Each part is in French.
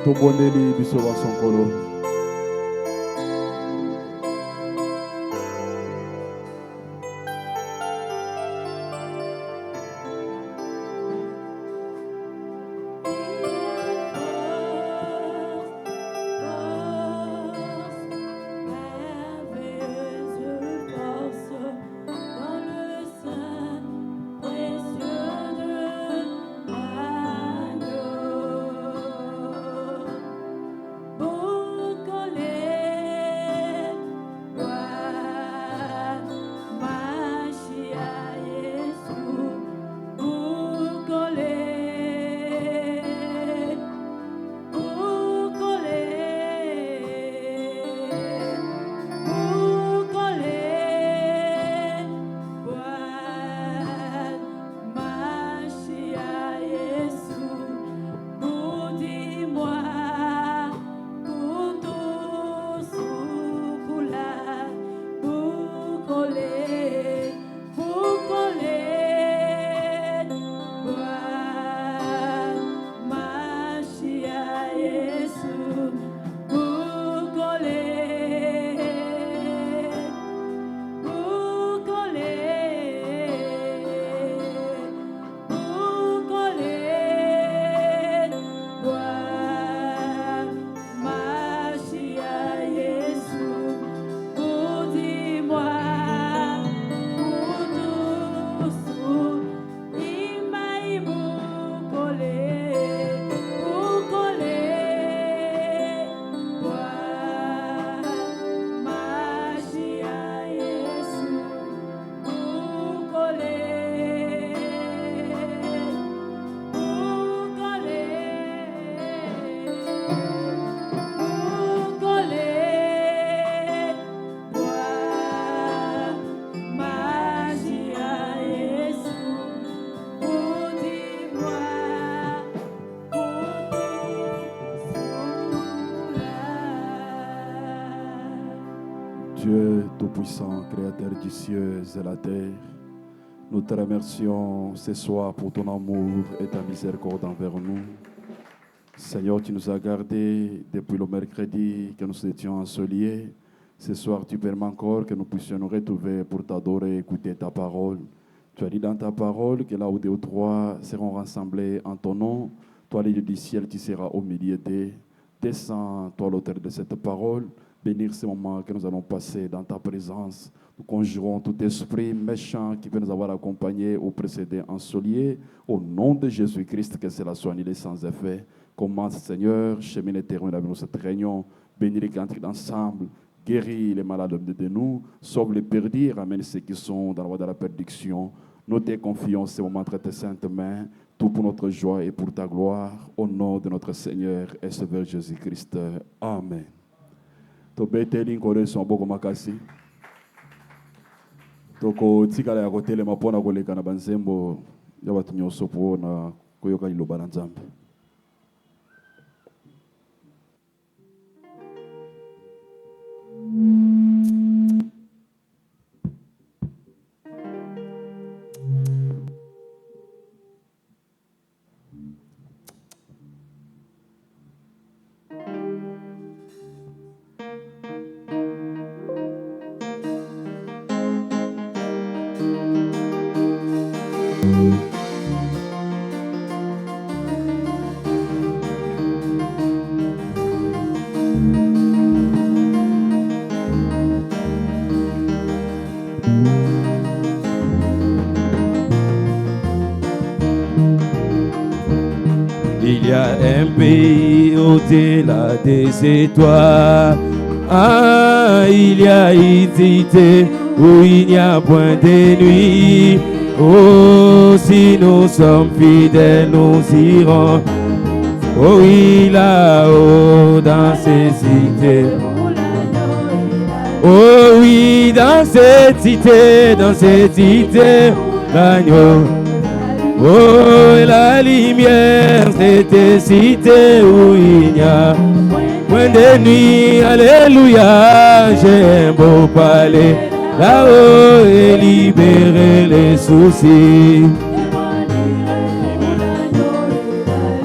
Toboneli biso basonkolo. Dieu Tout-Puissant, Créateur du ciel et la terre, nous te remercions ce soir pour ton amour et ta miséricorde envers nous. Seigneur, tu nous as gardés depuis le mercredi que nous étions ensoleillés. Ce soir, tu permets encore que nous puissions nous retrouver pour t'adorer et écouter ta parole. Tu as dit dans ta parole que là où 2 ou 3 seront rassemblés en ton nom, toi, le Dieu du ciel, tu seras au milieu d'eux. Descends, toi, l'auteur de cette parole, bénir ces moments que nous allons passer dans ta présence. Nous conjurons tout esprit méchant qui peut nous avoir accompagnés ou précédés ensoleillés. Au nom de Jésus-Christ, que cela soit annulé sans effet. Commence, Seigneur, chemine éternel avec nous cette réunion. Bénis les cantiques ensemble. Guéris les malades de nous. Sauve les perdus. Ramène ceux qui sont dans la voie de la perdition. Nous te confions ces moments entre tes saintes mains. Tout pour notre joie et pour ta gloire. Au nom de notre Seigneur et Sauveur Jésus-Christ. Amen. Tobeteli nkole son boko makasi. Toko tikala ya kotele mapona koleka na banzembo ya batu nyonso pona koyoka liloba na Nzambe. Il y a un pays au-delà des étoiles. Ah, il y a une cité où il n'y a point de nuit. Oh, si nous sommes fidèles, nous irons. Oh oui, là-haut dans ces cités. Oh oui, dans cette cité, l'agneau. Oh, la lumière, cette cité où il n'y a point de nuit. Alléluia, j'ai un beau palais là-haut et libérer les soucis.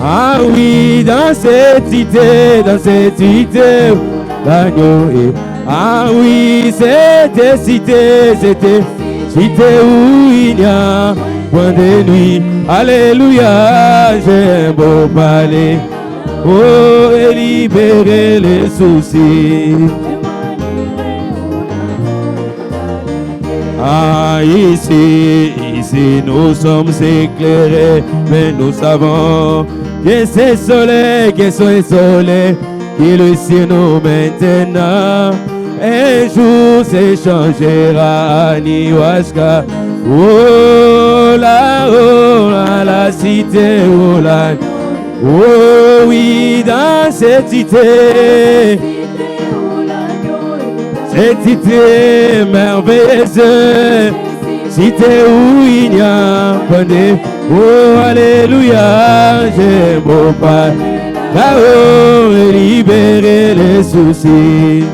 Ah oui, dans cette cité, l'agneau est. Ah oui, c'était cité où il n'y a point de nuit. Alléluia, j'aime beau parler. Oh, et libérer les soucis. Ah, ici, nous sommes éclairés, mais nous savons que c'est soleil, que c'est soleil, qui le ciel nous maintenant. Un jour s'échangera à Niwaska. Oh là, la cité, oh là. Oh oui, dans cette cité merveilleuse, cité où il n'y a pas de. Oh, alléluia, j'aime beau pas. Là-haut, et libérer les soucis.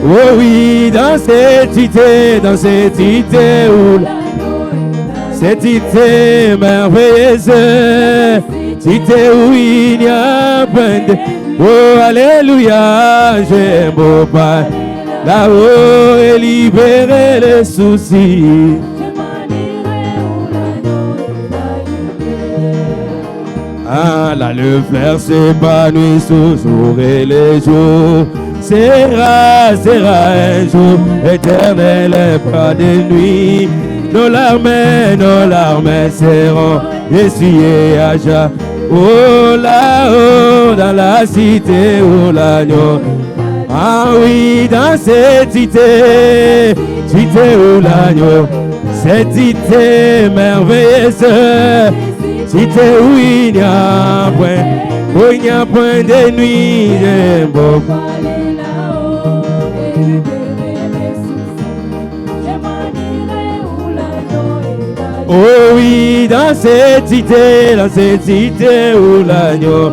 Oh oui, dans cette cité où cette cité merveilleuse, cité où il n'y a pas de. Oh, alléluia, j'aime beau pas. Là-haut, et libérer les soucis. Ah, là, le fleur s'épanouit toujours et les jours. Sera un jour éternel et pas de nuit. Nos larmes seront essuyées à jamais. Oh là-haut, dans la cité où l'agneau. Ah oui, dans cette cité où l'agneau. Cette cité merveilleuse, cité où il n'y a point de nuit. Oh oui, dans cette cité où l'agneau,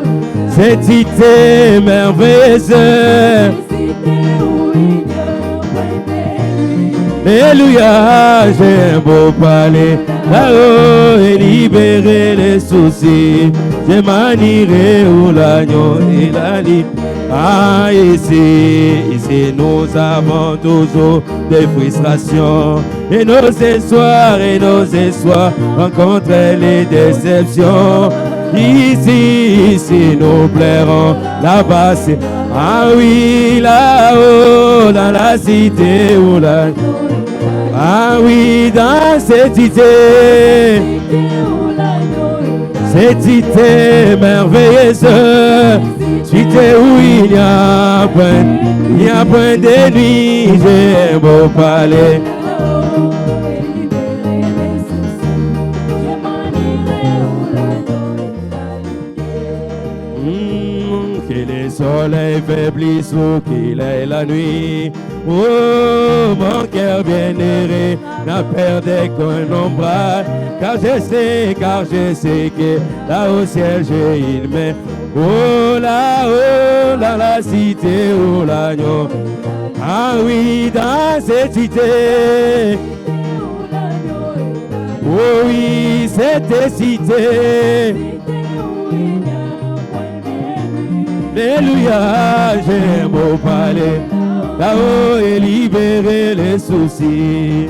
cette cité merveilleuse. Alléluia, j'aime beau parler, là-haut et libérer les soucis. Je manierai où l'agneau et la lit. Ah, ici nous avons toujours des frustrations. Et nos espoirs rencontrent les déceptions. Ici nous plairons là-bas. Ah oui, là-haut, dans la cité où la. Ah oui, dans cette cité merveilleuse, cité où il n'y a point de nuit, j'aime beau parler. Que le soleil faiblisse ou qu'il ait la nuit. Oh, mon cœur bien-aimé n'a perdu qu'un ombrage, car je sais que là au ciel j'ai une main. Oh là-haut, dans la cité où l'agneau. Ah oui, dans cette cité. Oh oui, cette cité. Alléluia, j'aime beau parler, là-haut et libérer les soucis.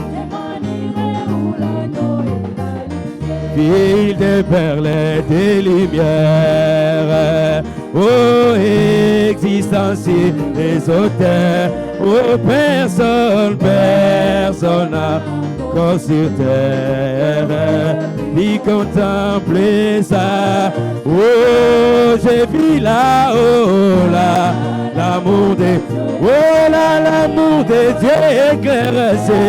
Ville de perles et de lumière, oh existence des auteurs, oh personne n'a encore sur terre, ni contempler ça. Oh, j'ai vu là-haut, là, l'amour de, oh là, l'amour de Dieu éclairci,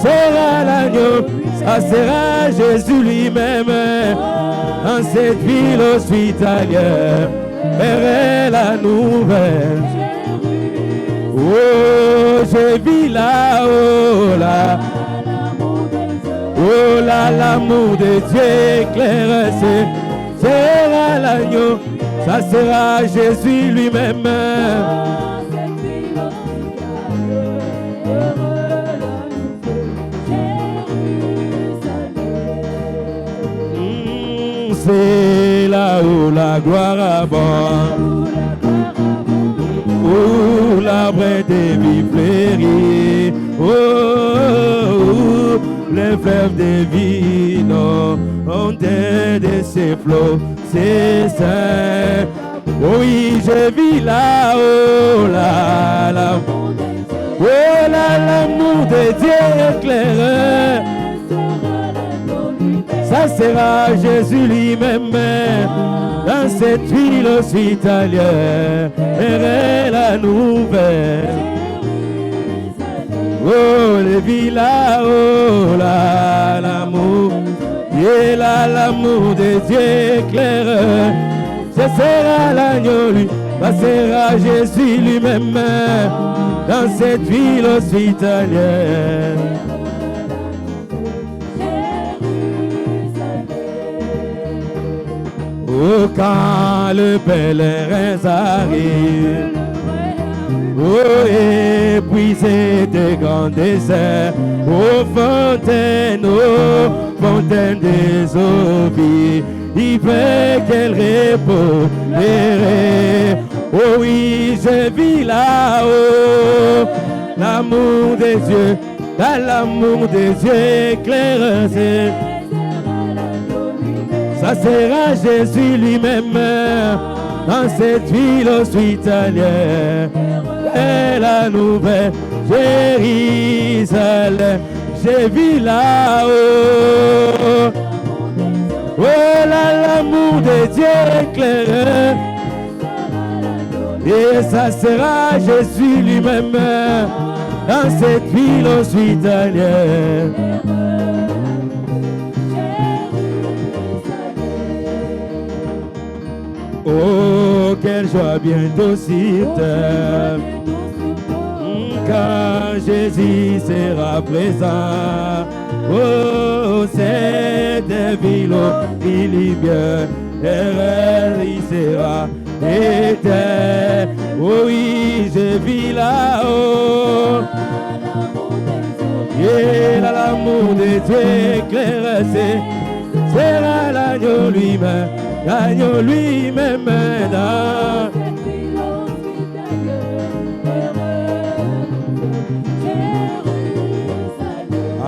sera l'agneau, ça sera Jésus lui-même, dans cette ville hospitalière, verrai la nouvelle. Oh, j'ai vu là-haut, là, oh là, l'amour de Dieu éclairci, sera l'agneau, ça sera Jésus lui-même. c'est là où la gloire abonde, où l'arbre des vies fleurit, où les fleuves des vies ont de ses flots, c'est saint. Oui, je vis là-haut, là, là. Oh là, l'amour de Dieu éclairé. Ça sera Jésus lui-même dans cette ville hospitalière. Et la nouvelle. Oh, les villes là-haut, là, l'amour. Et là, l'amour de Dieu éclairé. Ce sera l'agneau, lui, passera Jésus lui-même dans cette ville hospitalière. Oh, quand le pèlerin arrive, oh, épuisé de grands déserts, aux fontaines des eaux vives, il veut qu'elle repose. Oh oui, je vis là-haut, l'amour des yeux, dans l'amour des yeux éclairés. Ça sera Jésus lui-même dans cette ville hospitalière. Et la nouvelle Jérusalem, je vis là-haut. Oh là, l'amour de Dieu éclairé. Et ça sera Jésus lui-même dans cette ville hospitalière. Oh, quelle joie bientôt sur terre, quand Jésus sera présent. Oh, cette ville qui libère, il sera éternel. Oh oui, je vis là-haut. Et l'amour de Dieu éclairé, sera l'agneau lui-même, l'agneau lui-même dans.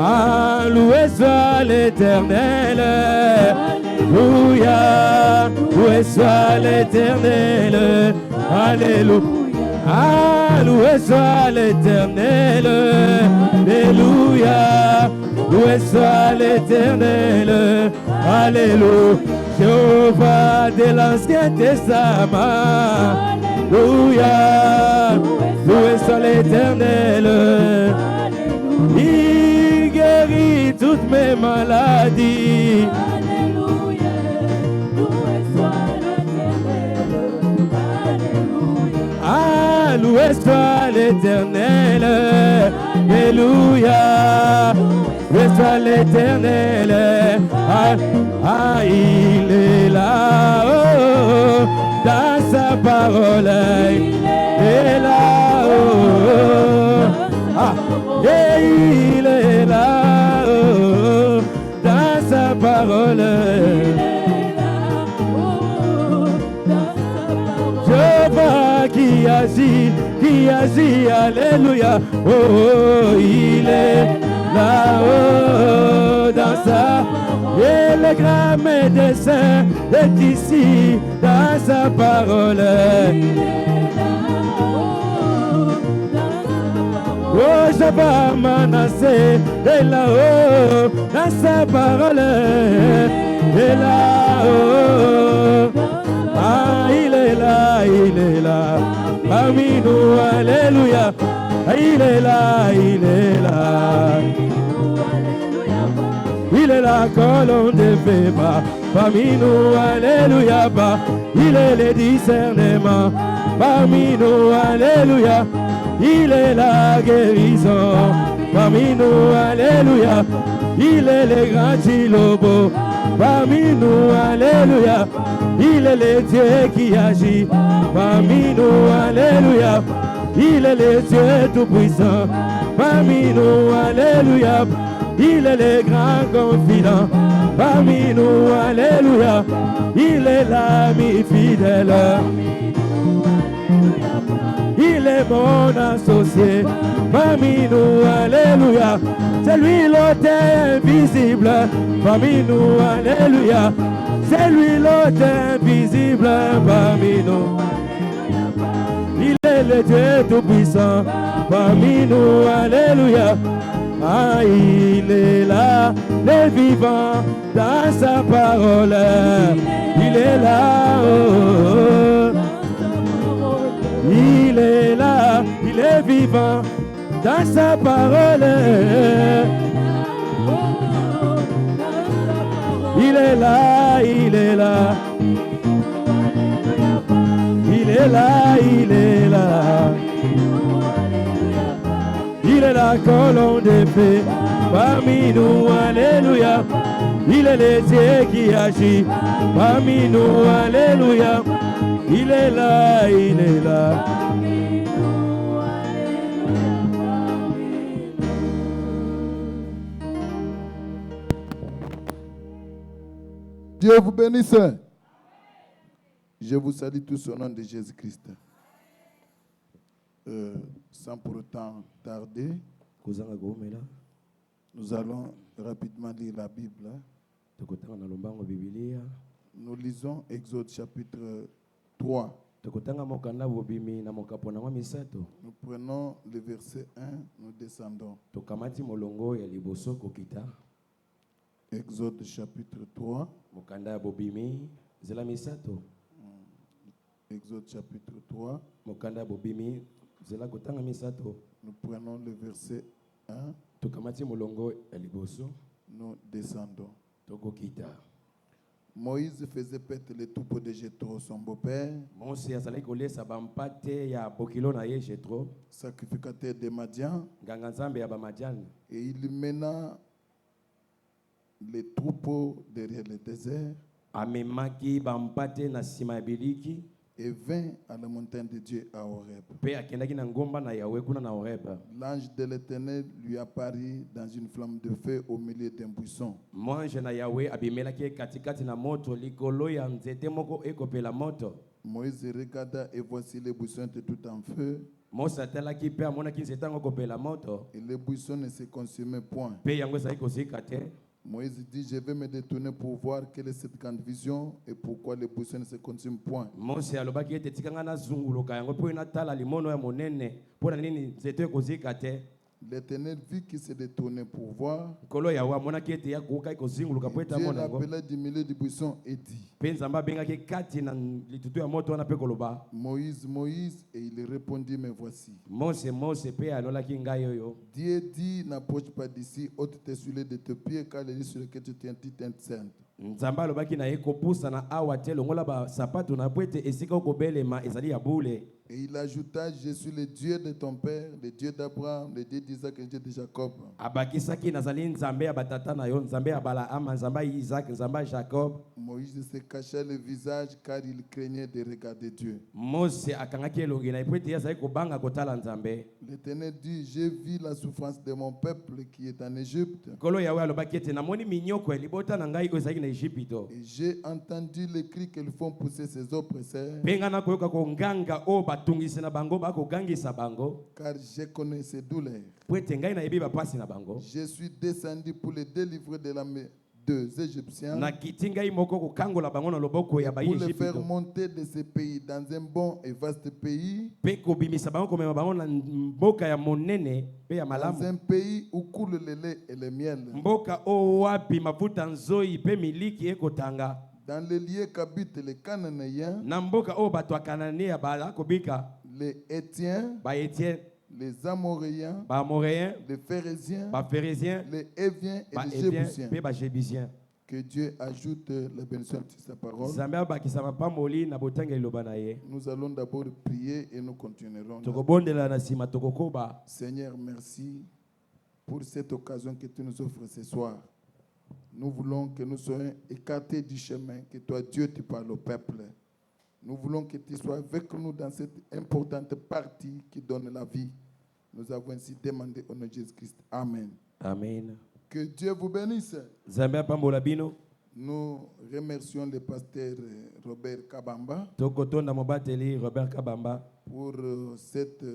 Ah, loué soit l'Éternel, alléluia, loué soit l'Éternel, alléluia. Ah, loué soit l'Éternel, alléluia, loué soit l'Éternel, alléluia. Jéhovah de l'Ancien Testament, alléluia, loué soit l'Éternel. Il guérit toutes mes maladies. Alléluia, loué soit l'Éternel. Alléluia. Ah, loué soit l'Éternel. Alléluia, loué soit l'Éternel. Ah, il est là, oh, dans sa parole. Il est là, oh. Ah, et il est là, oh, dans sa parole. Je vois qui agit, alléluia. Oh, il est là, oh, dans sa. Et le grand médecin est ici, dans sa parole. Oh, Shabbat Manassé est là-haut, dans sa parole, est là-haut. Ah, il est là, parmi nous, alléluia. Il est là, il est là quand l'on ne fait pas, parmi nous, alléluia. Il est le discernement, parmi nous, alléluia. Il est la guérison, parmi nous, alléluia. Il est le grand Chilobo, parmi nous, alléluia. Il est le Dieu qui agit, parmi nous, alléluia. Il est le Dieu tout-puissant, parmi nous, alléluia. Il est le grand confident parmi nous, alléluia. Il est l'ami fidèle. Il est mon associé parmi nous, alléluia. C'est lui l'auteur invisible parmi nous, alléluia. C'est lui l'auteur invisible parmi nous. Il est le Dieu tout-puissant parmi nous, alléluia. Ah, il est là, le vivant dans sa parole. Il est là, oh, oh. Il est là, il est vivant dans sa parole. Il est là, il est là. Il est là, il est là. Il est la colonne de feu parmi nous, alléluia. Il est le Dieu qui agit parmi nous, alléluia. Il est là, il est là. Dieu vous bénisse. Je vous salue tous au nom de Jésus-Christ. Sans pour autant tarder, nous allons rapidement lire la Bible. Nous lisons Exode chapitre 3. Nous prenons le verset 1, nous descendons. Exode chapitre 3. Exode chapitre 3. Nous prenons le verset 1. Nous descendons. Moïse faisait paître les troupeaux de Jéthro, son beau-père, sacrificateur de Madian, et il mena les troupeaux derrière le désert et vint à la montagne de Dieu à Horeb. L'ange de l'Éternel lui apparut dans une flamme de feu au milieu d'un buisson. Moïse regarda et voici le buisson était tout en feu. Et le buisson ne se consumait point. Moïse dit, je vais me détourner pour voir quelle est cette grande vision et pourquoi les buissons ne se consument point. L'Éternel vit qu'il se détournait pour voir. Dieu l'appela du milieu du buisson et dit, Moïse, Moïse, et il répondit, me voici. Dieu dit, n'approche pas d'ici, ôte tes souliers de tes pieds, car les lieux sur lesquels tu tiens est sainte. Et il ajouta, je suis le Dieu de ton père, le Dieu d'Abraham, le Dieu d'Isaac et le Dieu de Jacob. Moïse se cacha le visage car il craignait de regarder Dieu. L'Éternel dit, j'ai vu la souffrance de mon peuple qui est en Égypte. Et j'ai entendu les cris qu'ils font pousser ses oppresseurs. Car je connais ses douleurs. Je suis descendu pour les délivrer de la main des Égyptiens, pour les faire monter de ce pays dans un bon et vaste pays, dans un pays où coule le lait et le miel, dans les lieux qu'habitent les Cananéens, les Hétiens, les Amoréens, les Phérésiens, les Héviens et les Jébusiens. Que Dieu ajoute la bénédiction de sa parole. Nous allons d'abord prier et nous continuerons. Seigneur, merci pour cette occasion que tu nous offres ce soir. Nous voulons que nous soyons écartés du chemin, que toi, Dieu, tu parles au peuple. Nous voulons que tu sois avec nous dans cette importante partie qui donne la vie. Nous avons ainsi demandé au nom de Jésus-Christ. Amen. Amen. Que Dieu vous bénisse. Nzambe apambola bino. Nous remercions le pasteur Robert Kabamba Tokotonda mobateli Robert Kabamba pour cette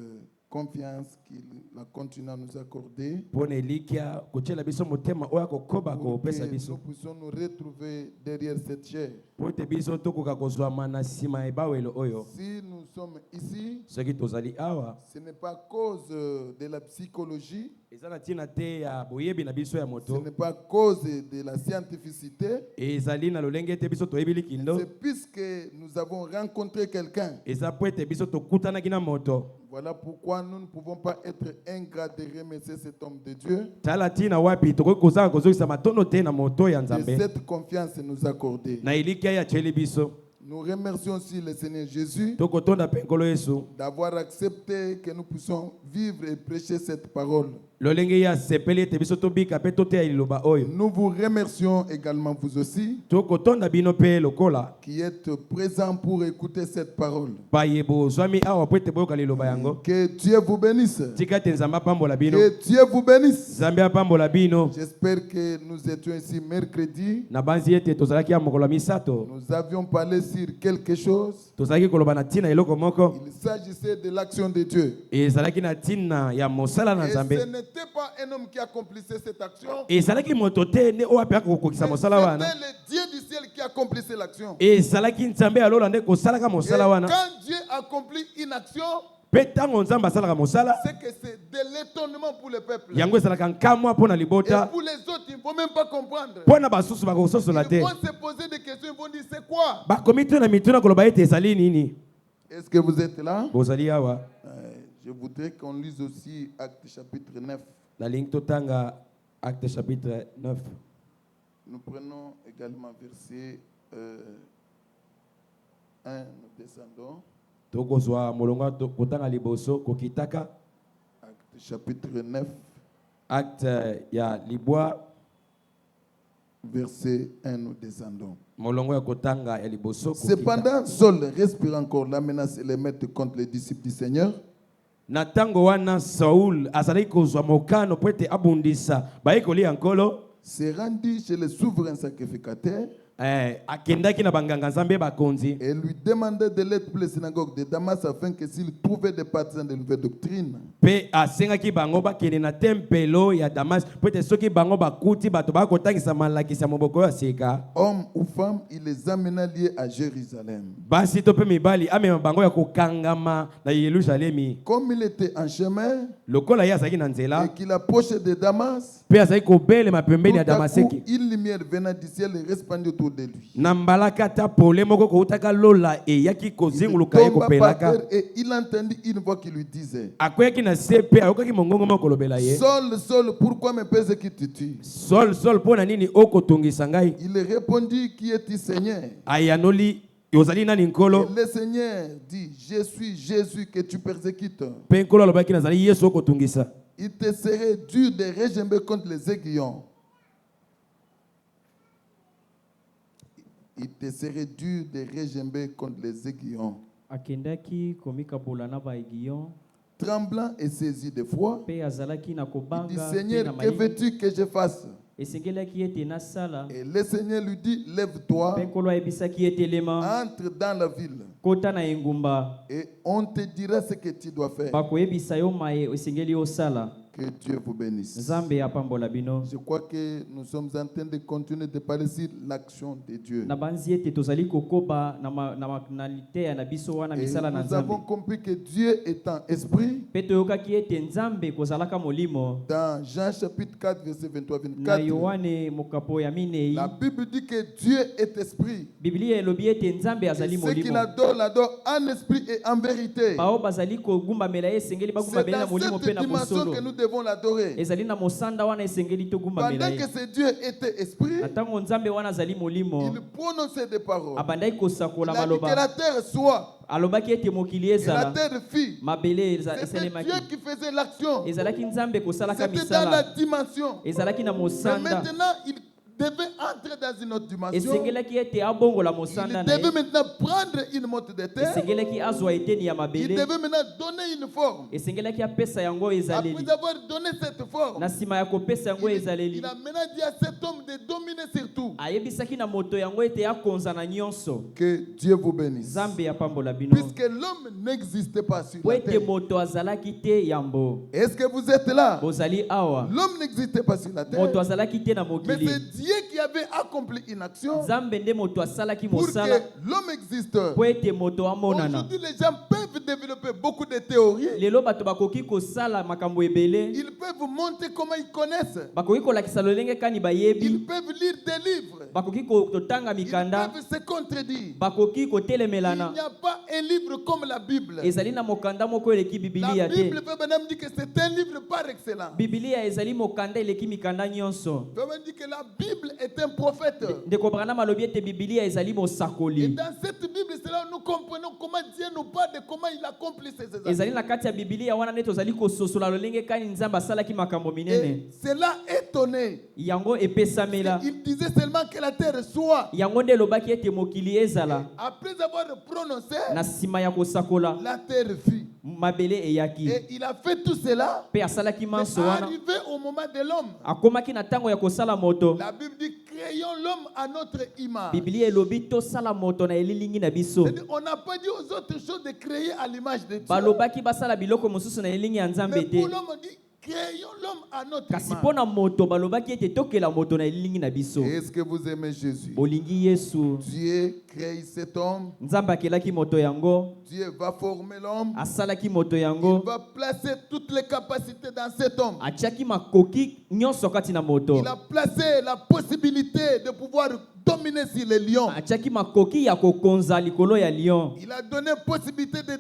confiance qu'il a continué à nous accorder. pona elikia kotiela biso motema oyo akokoba Pour que kopesa nous biso puissions nous retrouver derrière cette chair. po ete biso tokoka kozwama na nsima ya ebawelo oyo. Si nous sommes ici, Soki tozali awa ce n'est pas à cause de la psychologie, eza na ntina te ya boyebi na biso ya ce moto, n'est pas à cause de la scientificité, ezali na lolenge ete biso toyebi likindo, c'est puisque nous avons rencontré quelqu'un. eza po ete biso tokutanaki na moto. Voilà pourquoi nous ne pouvons pas être ingrats de remercier cet homme de Dieu Tala ntina wapi tokoki kozala kozongisa matondo te na moto ya de nzambe cette confiance nous accorder. na elikia ya tieli biso. Nous remercions aussi le Seigneur Jésus Tokotonda mpe nkolo yesu d'avoir accepté que nous puissions vivre et prêcher cette parole. lolenge ya sepeli ete biso tobika mpe toteya liloba oyo. Nous vous remercions également vous aussi Tokotonda bino mpe lokola qui êtes présents pour écouter cette parole. paye bozwami awa po ete boyoka liloba yango. Que Dieu vous bénisse. Tika ete nzambe apambola bino. Que Dieu vous bénisse. Nzambe apambola bino. J'espère que nous étions ici mercredi. Na banzi ete tozalaki ya mokolo ya misato Nous avions parlé sur quelque chose. tozalaki koloba na ntina eloko moko Il s'agissait de l'action de Dieu. ezalaki na ntina ya mosala na Et nzambe. ce n'était pas un homme qui accomplissait cette action. Ezalaki moto te nde oyo apeka kokokisa mosala wana. C'était le Dieu du ciel qui accomplissait l'action. Ezalaki nzambe ya lola nde kosalaka Et mosala wana. quand Dieu accomplit une action, Mpe ntango nzambe asalaka mosala c'est que c'est de l'étonnement pour le peuple. yango ezalaka nkamwa mpo na Et libota, pour les autres, ils ne vont même pas comprendre. mpo na basusu bakososola Ils te. vont se poser des questions, ils vont dire c'est quoi? Bakomi te na mituna koloba ete ezali nini. Est-ce que vous êtes là? Bozali awa Je voudrais qu'on lise aussi Actes chapitre 9. nalingi totanga Acte chapitre 9. Nous prenons également verset 1, nous descendons. Tokozwa molongo kotanga liboso kokitaka Actes chapitre 9, acte ya libwa verset 1, nous descendons. molongo ya kotanga ya liboso kokita. Cependant, Saul respire encore la menace et les mettre contre les disciples du Seigneur. Na tango wana Saul azalaki kozwa mokano po ete abundisa bayekoli ya nkolo, Se rendit chez le souverain sacrificateur akendaki na banganga nzambe bakonzi et lui demandait de l'aide pour les synagogues de Damas afin que s'il trouvait des partisans de nouvelle doctrine, mpe asengaki bango bakende na tempelo ya Damas po ete soki bango bakuti bato bakotangisa malakisi ya moboko ya sika, hommes ou femmes, il les amena liés à Jérusalem. basi to mpe mibali amema bango ya kokangama na Yerusalemi. Comme il était en chemin Lokola ye azalaki na et nzela qu'il approchait de Damas, mpe azalaki kobelema pembeni ya tout à coup, Damaseki, une lumière venant du ciel et répandit autour de lui. na mbalaka ata pole moko koutaka lola eyaki Il kozinguluka ye tomba par kopelaka, terre et il entendit une voix qui lui disait, akweyaki na se mpe ayokaki mongongo moko kolobela ye, Saul, Saul, pourquoi me persécutes-tu? Sol Sol mpo na nini okotungisa ngai? Il répondit, qui es-tu, Seigneur? Ayanoli ozali nani nkolo? Et le Seigneur dit, je suis Jésus que tu persécutes. Mpe nkolo alobaki nazali Yesu okotungisa. Il te serait dur de regimber contre les aiguillons. Il te serait dur de regimber contre les aiguillons. akendaki komikabola na baegion Tremblant et saisi de foi, mpe azalaki na il dit, kobanga mpe na Seigneur, que mayini veux-tu que je fasse? esengelaki ete nasala Et le Seigneur lui dit, mpe lève-toi, nkolo ayebisaki ete elema entre dans la ville, kota na engumba et on te dira ce que tu dois faire. bakoyebisa yo maye esengeli osala. Que Dieu vous bénisse. Nzambe apambola bino. Je crois que nous sommes en train de continuer de parler sur l'action de Dieu. Na banzi ete tozali kokoba na liteya na biso wana Et misala na nous avons Nzambe. compris que Dieu est en esprit. Mpe toyokaki ete Nzambe kozalaka molimo. Dans Jean chapitre 4, verset Na 23-24, Yohane mokapo ya minei la Bible dit que Dieu est esprit. Biblia elobi ete Nzambe Et azali ceux qui molimo. l'adorent en esprit et en vérité. Bao bazali kogumbamela ye esengeli C'est bagumbamela na dans molimo mpe cette na dimension bosolo. que nous devons l'adorer. Ezali na mosanda wana esengeli togumbamela Pendant ye. que ce Dieu était esprit, Na tango Nzambe wana azali molimo, il prononçait des paroles. abandaki kosakola Il a dit que maloba. la terre soit Alobaki ete mokili et la ezala. terre fit. Mabele C'était esalemaki. Dieu qui faisait l'action. Ezalaki Nzambe kosalaka C'était dans la misala. dimension. Ezalaki na Mais mosanda. maintenant, il devait entre dans une autre dimension, esengelaki ete abongola il mosanda na devait ye, maintenant prendre une motte de terre. esengelaki azwa eteni ya Il mabele, devait maintenant donner une forme. esengelaki apesa yango ezaleli. Après avoir donné cette forme, Na nsima ya kopesa yango il ezaleli, a maintenant dit à cet homme de dominer sur tout. ayebisaki na moto yango ete akonza na nyonso. Que Dieu vous bénisse. Nzambe apambola bino. Puisque l'homme n'existait pas sur Po la ete terre. moto azalaki te yambo. Est-ce que vous êtes là? Bozali awa. L'homme n'existait pas sur la terre. Moto azalaki te na Mais mokili. c'est Dieu qui avait accompli une action Nzambe nde moto asalaki pour mosala que l'homme existe. po ete moto amonana. Aujourd'hui, les gens peuvent développer beaucoup de théories. Lelo bato bakoki kosala makambo ebele. Ils peuvent montrer comment ils connaissent. Bakoki kolakisa lolenge kani Ils bayebi. peuvent lire des livres. Bakoki kotanga Ils mikanda. peuvent se contredire. Bakoki Il kotelemelana. n'y a pas un livre comme la Bible. Ezali na mokanda moko eleki La bibilia Bible te. veut maintenant dire que c'est un livre par excellence. Bibilia ezali mokanda eleki mikanda nyonso. Veut maintenant dire que la Bible est un prophète. Ndeko Branham alobi ete bibilia ezali Et mosakoli. dans cette Bible, c'est là où nous comprenons comment Dieu nous parle de comment il accomplit ses Ezali actions. na kati ya bibilia wana nde tozali kososola lolenge kani nzambe asalaki makambo minene. Et cela étonné. Yango epesamela. Il disait seulement que la terre soit. Yango nde elobaki ete mokili ezala. Après avoir prononcé, Na nsima ya kosakola la terre fut. mabele eyaki. Et il a fait tout cela. Pe asalaki Mais manso wana. arrivé au moment de l'homme, Akomaki na ntango ya kosala moto. la Bible dit créons l'homme à notre image. Biblia elobi tosala moto na elilingi na biso. C'est-à-dire, on n'a pas dit aux autres choses de créer à l'image de Dieu. Balobaki basala biloko mosusu na elilingi ya Mais nzambe te. pour l'homme, on dit créons l'homme à notre Kasi image. mpona moto balobaki ete tokela moto na elilingi na biso. Est-ce que vous aimez Jésus? Bolingi Yesu. Dieu crée cet homme. Nzambe akelaki moto yango. Dieu va former l'homme. Asalaki moto Il yango. va placer toutes les capacités dans cet homme. Atiaki makoki nyonso kati na moto. Il a placé la possibilité de pouvoir dominer sur les lions. Atiaki makoki ya kokonza likolo ya lion. Il a donné possibilité de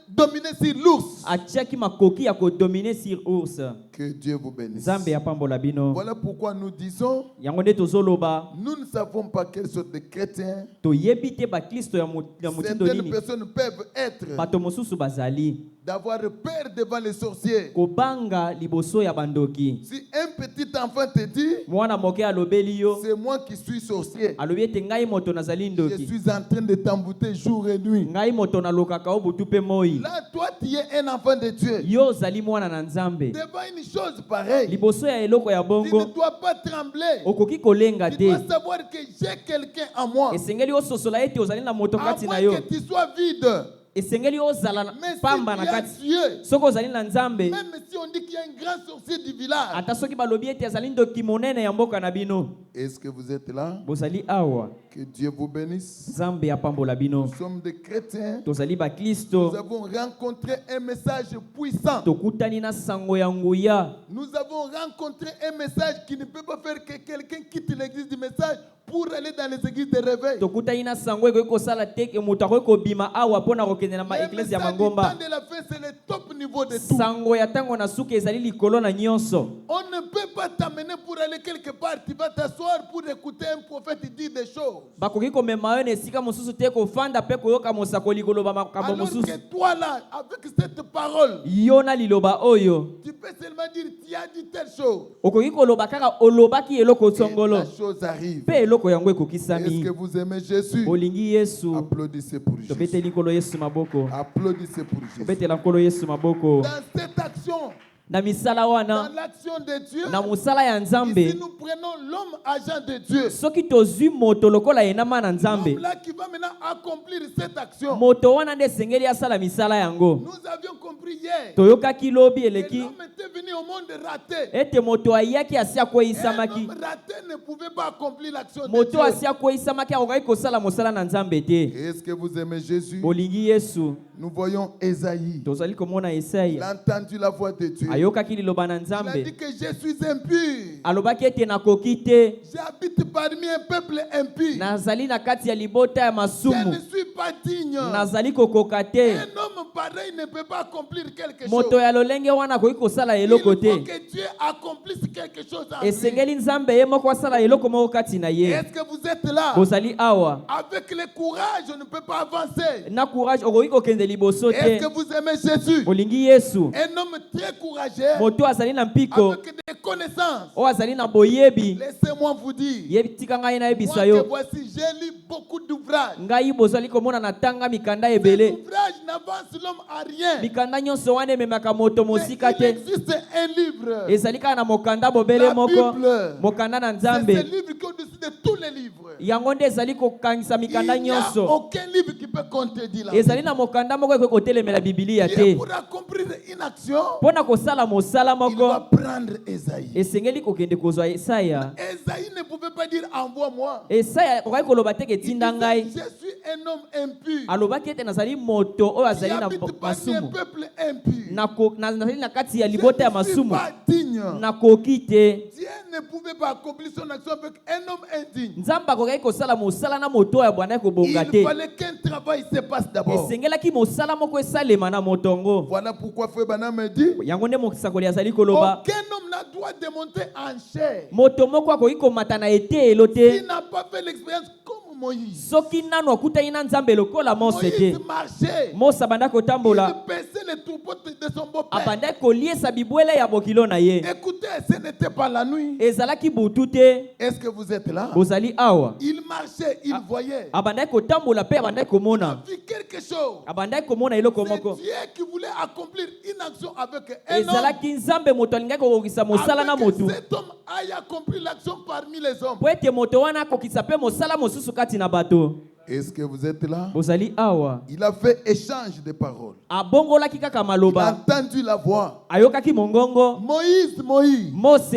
dominer sur l'ours. Atiaki makoki ya kodomine sur ours. Que Dieu vous bénisse. Nzambe apambola bino. Voilà pourquoi nous disons, Yango nde tozoloba nous ne savons pas quelle sorte de chrétiens toyebi te bakristo ya motindo certaines nini. personnes peuvent être. Bato mosusu bazali D'avoir peur devant les sorciers. kobanga liboso ya bandoki. Si un petit enfant te dit, Mwana moke alobeli yo c'est moi qui suis sorcier, alobi ete ngai moto nazali je ndoki. suis en train de t'embouter jour et nuit. Ngai moto nalokaka o butu pe moi. Là, toi, tu es un enfant de Dieu. Yo ozali mwana na Nzambe. Devant une chose pareille, Liboso ya eloko ya tu ne bongo dois pas trembler. okoki kolenga Tu te. dois savoir que j'ai quelqu'un en moi. Esengeli ososola ete ozali na moto À kati moins na yo. que tu sois vide. Esengeli ozala na Mais si pamba na tu as kati. Dieu, Soko ozali na Nzambe, même si on dit qu'il y a un grand sorcier du village, ata soki balobi ete azali ndoki monene ya mboka na bino. est-ce que vous êtes là? Bozali awa. Que Dieu vous bénisse. Nzambe apambola bino. Nous sommes des chrétiens. Tozali ba Kristo. Nous avons rencontré un message puissant. Tokutani na sango ya nguya. Nous avons rencontré un message qui ne peut pas faire que quelqu'un quitte l'église du message pour aller dans les églises de réveil. Tokutani na sango ekoki kosala te ke moto akoki kobima awa mpona kokende na Le maeglise ya message du mangomba. temps de la fin, c'est le top niveau de tout. Sango ya ntango na suka ezali likolo na nyonso. On ne peut pas t'amener pour aller quelque part. Tu vas t'asseoir pour écouter un prophète dire des choses. Bakoki komema yo na esika mosusu te kofanda mpe koyoka mosakoli koloba makambo Alors mosusu. que toi là, avec cette parole, Yo na liloba oyo. tu peux seulement dire, tu as dit telle chose. Okoki koloba kaka olobaki eloko Et songolo. la chose arrive. Mpe eloko yango Est-ce ekokisami. que vous aimez Jésus? Olingi Yesu. Applaudissez pour Jésus. Tobeteli nkolo Yesu maboko. Applaudissez pour Jésus. Tobetela nkolo Yesu maboko. Dans cette action, Na misala dans wana l'action de Dieu, na musala ya Nzambe. ici nous prenons l'homme agent de Dieu. Soki tozwi moto lokola enama na Nzambe. L'homme là qui va maintenant accomplir cette action. Moto wana nde esengeli asala misala yango. Nous avions compris hier Toyokaki lobi que eleki l'homme était venu au monde raté. ete moto ayaki asi Un akoyisamaki. homme raté ne pouvait pas accomplir l'action de Moto Dieu. asi akoyisamaki akokaki kosala mosala na Nzambe te. Est-ce que vous aimez Jésus? Olingi Yesu. Nous voyons Ésaïe. Tozali komona Il Esaïe. a entendu la voix de Dieu. Ayokaki liloba na Il a Nzambe. dit que je suis impur. Alobaki ete nakoki te. J'habite parmi un peuple impur. Nazali na kati ya libota ya Je ne masumu. suis pas digne. Nazali kokoka te. Un homme pareil ne peut pas accomplir quelque chose. moto ya lolenge wana akoki kosala Il eloko faut te. que Dieu accomplisse quelque chose en lui. Esengeli nzambe ye moko asala eloko moko kati na ye. Est-ce que vous êtes là? Bozali awa. Avec le courage, on ne peut pas avancer. Na courage okoki kokende liboso Est-ce te. que vous aimez Jésus? Olingi Yesu. Un homme très courageux, Moto azali na mpiko. avec des connaissances. O azali na boyebi. Laissez-moi vous dire, Ye tika ngai na moi yebisa que yo. voici, j'ai lu beaucoup d'ouvrages. Ngai bozali komona na tanga mikanda Ces ebele. ouvrages n'avancent l'homme à rien. Mikanda nyonso wana ememaka moto Mais mosika il te. existe un livre. Ezali kaka na mokanda bobele La moko. Bible. Mokanda na C'est ce nzambe. livre qui est au-dessus de tous les livres. Yango nde ezali kokangisa mikanda Il n'y a nyonso. aucun livre qui peut contredire la Ezali Bible. na mokanda moko ekoki kotelemela bibilia Dieu, te. pour accomplir une action, Mpo na kosala mosala il va moko prendre Esaïe. esengeli kokende kozwa Esaya. Esaïe ne pouvait pas dire envoie-moi. Esaya okaki koloba te ke Il tinda disait, ngai. je suis un homme impur. Alobaki ete nazali moto oyo Qui azali na habite parmi un masumu. peuple impur. Nazali na kati ya Je libota ya ne suis masumu. pas digne. Nakoki te. Dieu ne pouvait pas accomplir son action avec un homme indigne. Nzambe akokaki kosala mosala na moto oyo abandaki kobonga Il te. fallait qu'un travail se passe d'abord. Esengelaki mosala moko esalema na motongo. Voilà pourquoi Frère Branham me dit, Yango nde mosakoli azali koloba. aucun homme n'a droit de monter en chair. Moto moko akoki komata na etelo te. Il n'a pas fait l'expérience comme Moïse. Soki nano akutani na Nzambe lokola Mose te. Moïse marchait. Mose abandaki Il kotambola. paissait les troupeaux de son beau-père. Abandaki koliesa bibwele ya bokilo na ye. Écoutez, ce n'était pas la nuit. Ezalaki butu te. Est-ce que vous êtes là? Bozali awa. Il marchait, il voyait. Abandaki kotambola pe abandaki Il a komona. vu quelque chose. Abandaki komona eloko C'est moko. Dieu qui voulait accomplir une action avec un homme. Ezalaki Nzambe moto alingaki kokokisa mosala na Avec motu. cet homme aille accomplir l'action parmi les hommes. Po ete moto wana akokisa pe mosala mosusu kati na bato. Est-ce que vous êtes là? Bozali awa. Il a fait échange de paroles. Abongolaki kaka Il a maloba. entendu la voix. Ayokaki mongongo. Moïse, Moïse. Mose.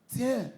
Tiens,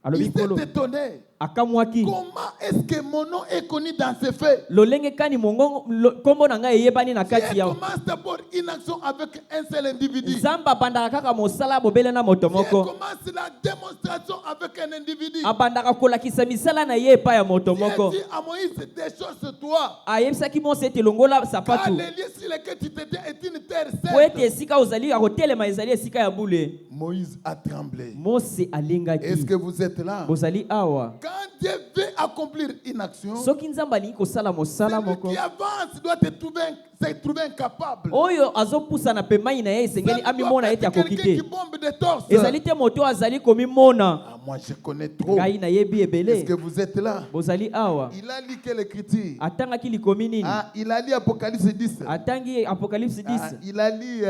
Alobi il kolo. s'est étonné. Akamwaki. Comment est-ce que mon nom est connu dans ces faits? Lolenge kani mongongo kombo na ngai eyebani na kati Dieu ya. commence d'abord une action avec un seul individu. Nzambe abandaka kaka mosala bobele na moto Dieu moko. commence la démonstration avec un individu. Abandaka kolakisa misala na ye epai ya moto Dieu moko. dit à Moïse des choses toi. Ayebisaki Mose ete longola Car sapatu. les lieux sur lesquels tu te tiens est une terre Po ete sainte. esika ozali akotelema ezali esika ya bule. Moïse a tremblé. Mose Est-ce alingaki. que vous êtes là? Bozali awa. Quand Dieu veut accomplir une action, Soki Nzambe alingi kosala mosala celui moko. qui avance doit se trouver incapable. Oyo azopusa na pemai na ye Ça esengeli ne doit amimona pas ete être akoki quelqu'un qui te. bombe des torses. Ezali te moto azali komimona. Ah, moi je connais trop. Ngai nayebi Est-ce ebele. que vous êtes là? Bozali awa. Il a lu quelle écriture? Atangaki likomi nini? Ah, il a lu Apocalypse 10. Atangi Apocalypse 10. Ah, il a lu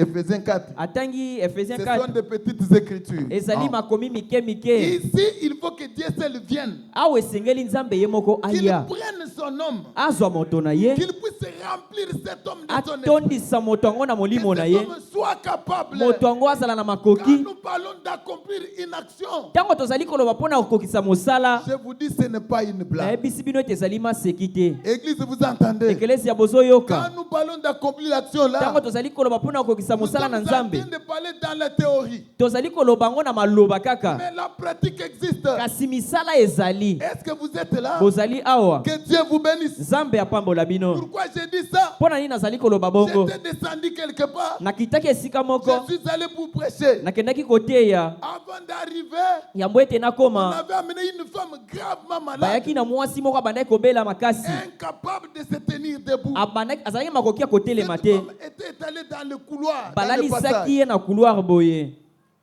Ephésiens 4. Atangi Ephésiens Ce 4. sont des petites écritures. Ezali Ah. makomi mike mike. Ici, il faut que Dieu seul vienne. Awa esengeli Nzambe ye moko Qu'il aya. prenne son homme. Azwa moto na ye. Qu'il puisse remplir cet homme de son esprit. Atondisa moto yango na Que molimo na cet ye. homme soit capable. Moto yango azala na Quand makoki. nous parlons d'accomplir une action, Ntango tozali koloba mpona kokokisa mosala. je vous dis, ce n'est pas une blague. Nayebisi bino ete ezali maseki te. Église, vous entendez? Ekelesi ya Quand bozoyoka. nous parlons d'accomplir l'action là, Ntango tozali koloba mpona kokokisa nous mosala sommes na en train Nzambe. de parler dans la théorie. Tozali koloba yango na maloba kaka. Mais la pratique existe. Kasi misala ezali. Est-ce que vous êtes là? Bozali awa. Que Dieu vous bénisse. Nzambe apambola bino. Pourquoi j'ai dit ça? Mpona nini nazali koloba bongo? J'étais descendu quelque part. Nakitaki esika moko. Je suis allé pour prêcher. Nakendaki koteya. Avant d'arriver, Yambo ete on nakoma. avait amené une femme gravement malade, Bayaki na mwasi moko abandaki kobela makasi. incapable de se tenir debout. Abandaki azalaki makoki ya kotelema Cette te. femme était étalée dans le couloir, dans le Balalisaki passage. ye na couloir boye.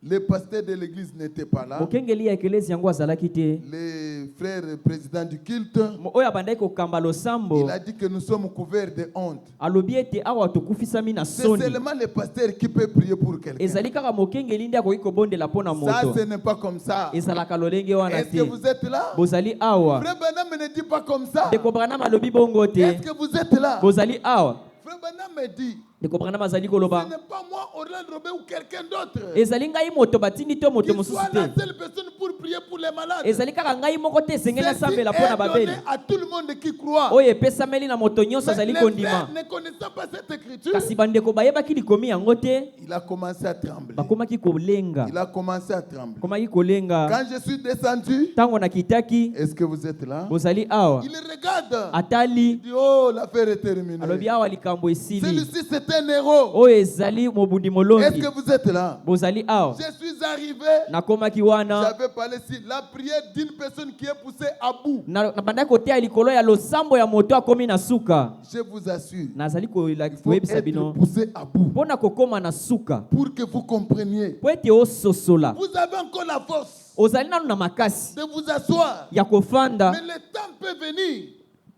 Le pasteur de l'église n'était pas là. Mokengeli ya ekelesi yango azalaki te. Le frère président du culte, Oyo abandaki kokamba losambo. il a dit que nous sommes couverts de honte. Alobi ete awa tokufisami na C'est soni. seulement le pasteur qui peut prier pour quelqu'un. Ezali kaka mokengeli nde akoki kobondela mpo na Ça, moto. ce n'est pas comme ça. Ezalaka lolenge wana Est-ce que te. vous êtes là? Bozali awa. Frère Branham ne dit pas comme ça. Ndeko Branham alobi bongo te. Est-ce que vous êtes là? Bozali awa. Frère Branham me dit, ndeko Branham azali Ce koloba n'est pas moi, Orlando Robert ou quelqu'un d'autre. ezali ngai moto batindi to moto Qu'il mosusu soit la te seule personne pour prier pour les malades. ezali kaka ngai moko te esengeli Ceci asambela est mpo na donné babeli à tout le monde qui croit. oyo epesameli na moto nyonso Mais azali les kondima frères ne connaissant pas cette écriture, kasi bandeko bayebaki likomi yango te il a commencé à trembler. bakomaki kolenga Il a commencé à trembler. komaki kolenga Quand je suis descendu, ntango nakitaki est-ce que vous êtes là? bozali awa Il regarde. atali Il dit, oh, l'affaire est terminée. alobi awa likambo esili Celui-ci, c'est un héros. oyo ezali mobundi Est-ce molongi que vous êtes là? bozali awa Je suis arrivé. nakomaki wana J'avais parlé ici. La prière d'une personne qui est poussée à bout. nabandaki koteya likolo ya losambo ya moto akomi na suka Je vous assure. nazali Il faut koyebisa être bino poussé à bout mpo na kokóma na suka pour que vous compreniez. mpo ete ososola Vous avez encore la force ozali nanu na makasi de vous asseoir. ya kofanda Mais le temps peut venir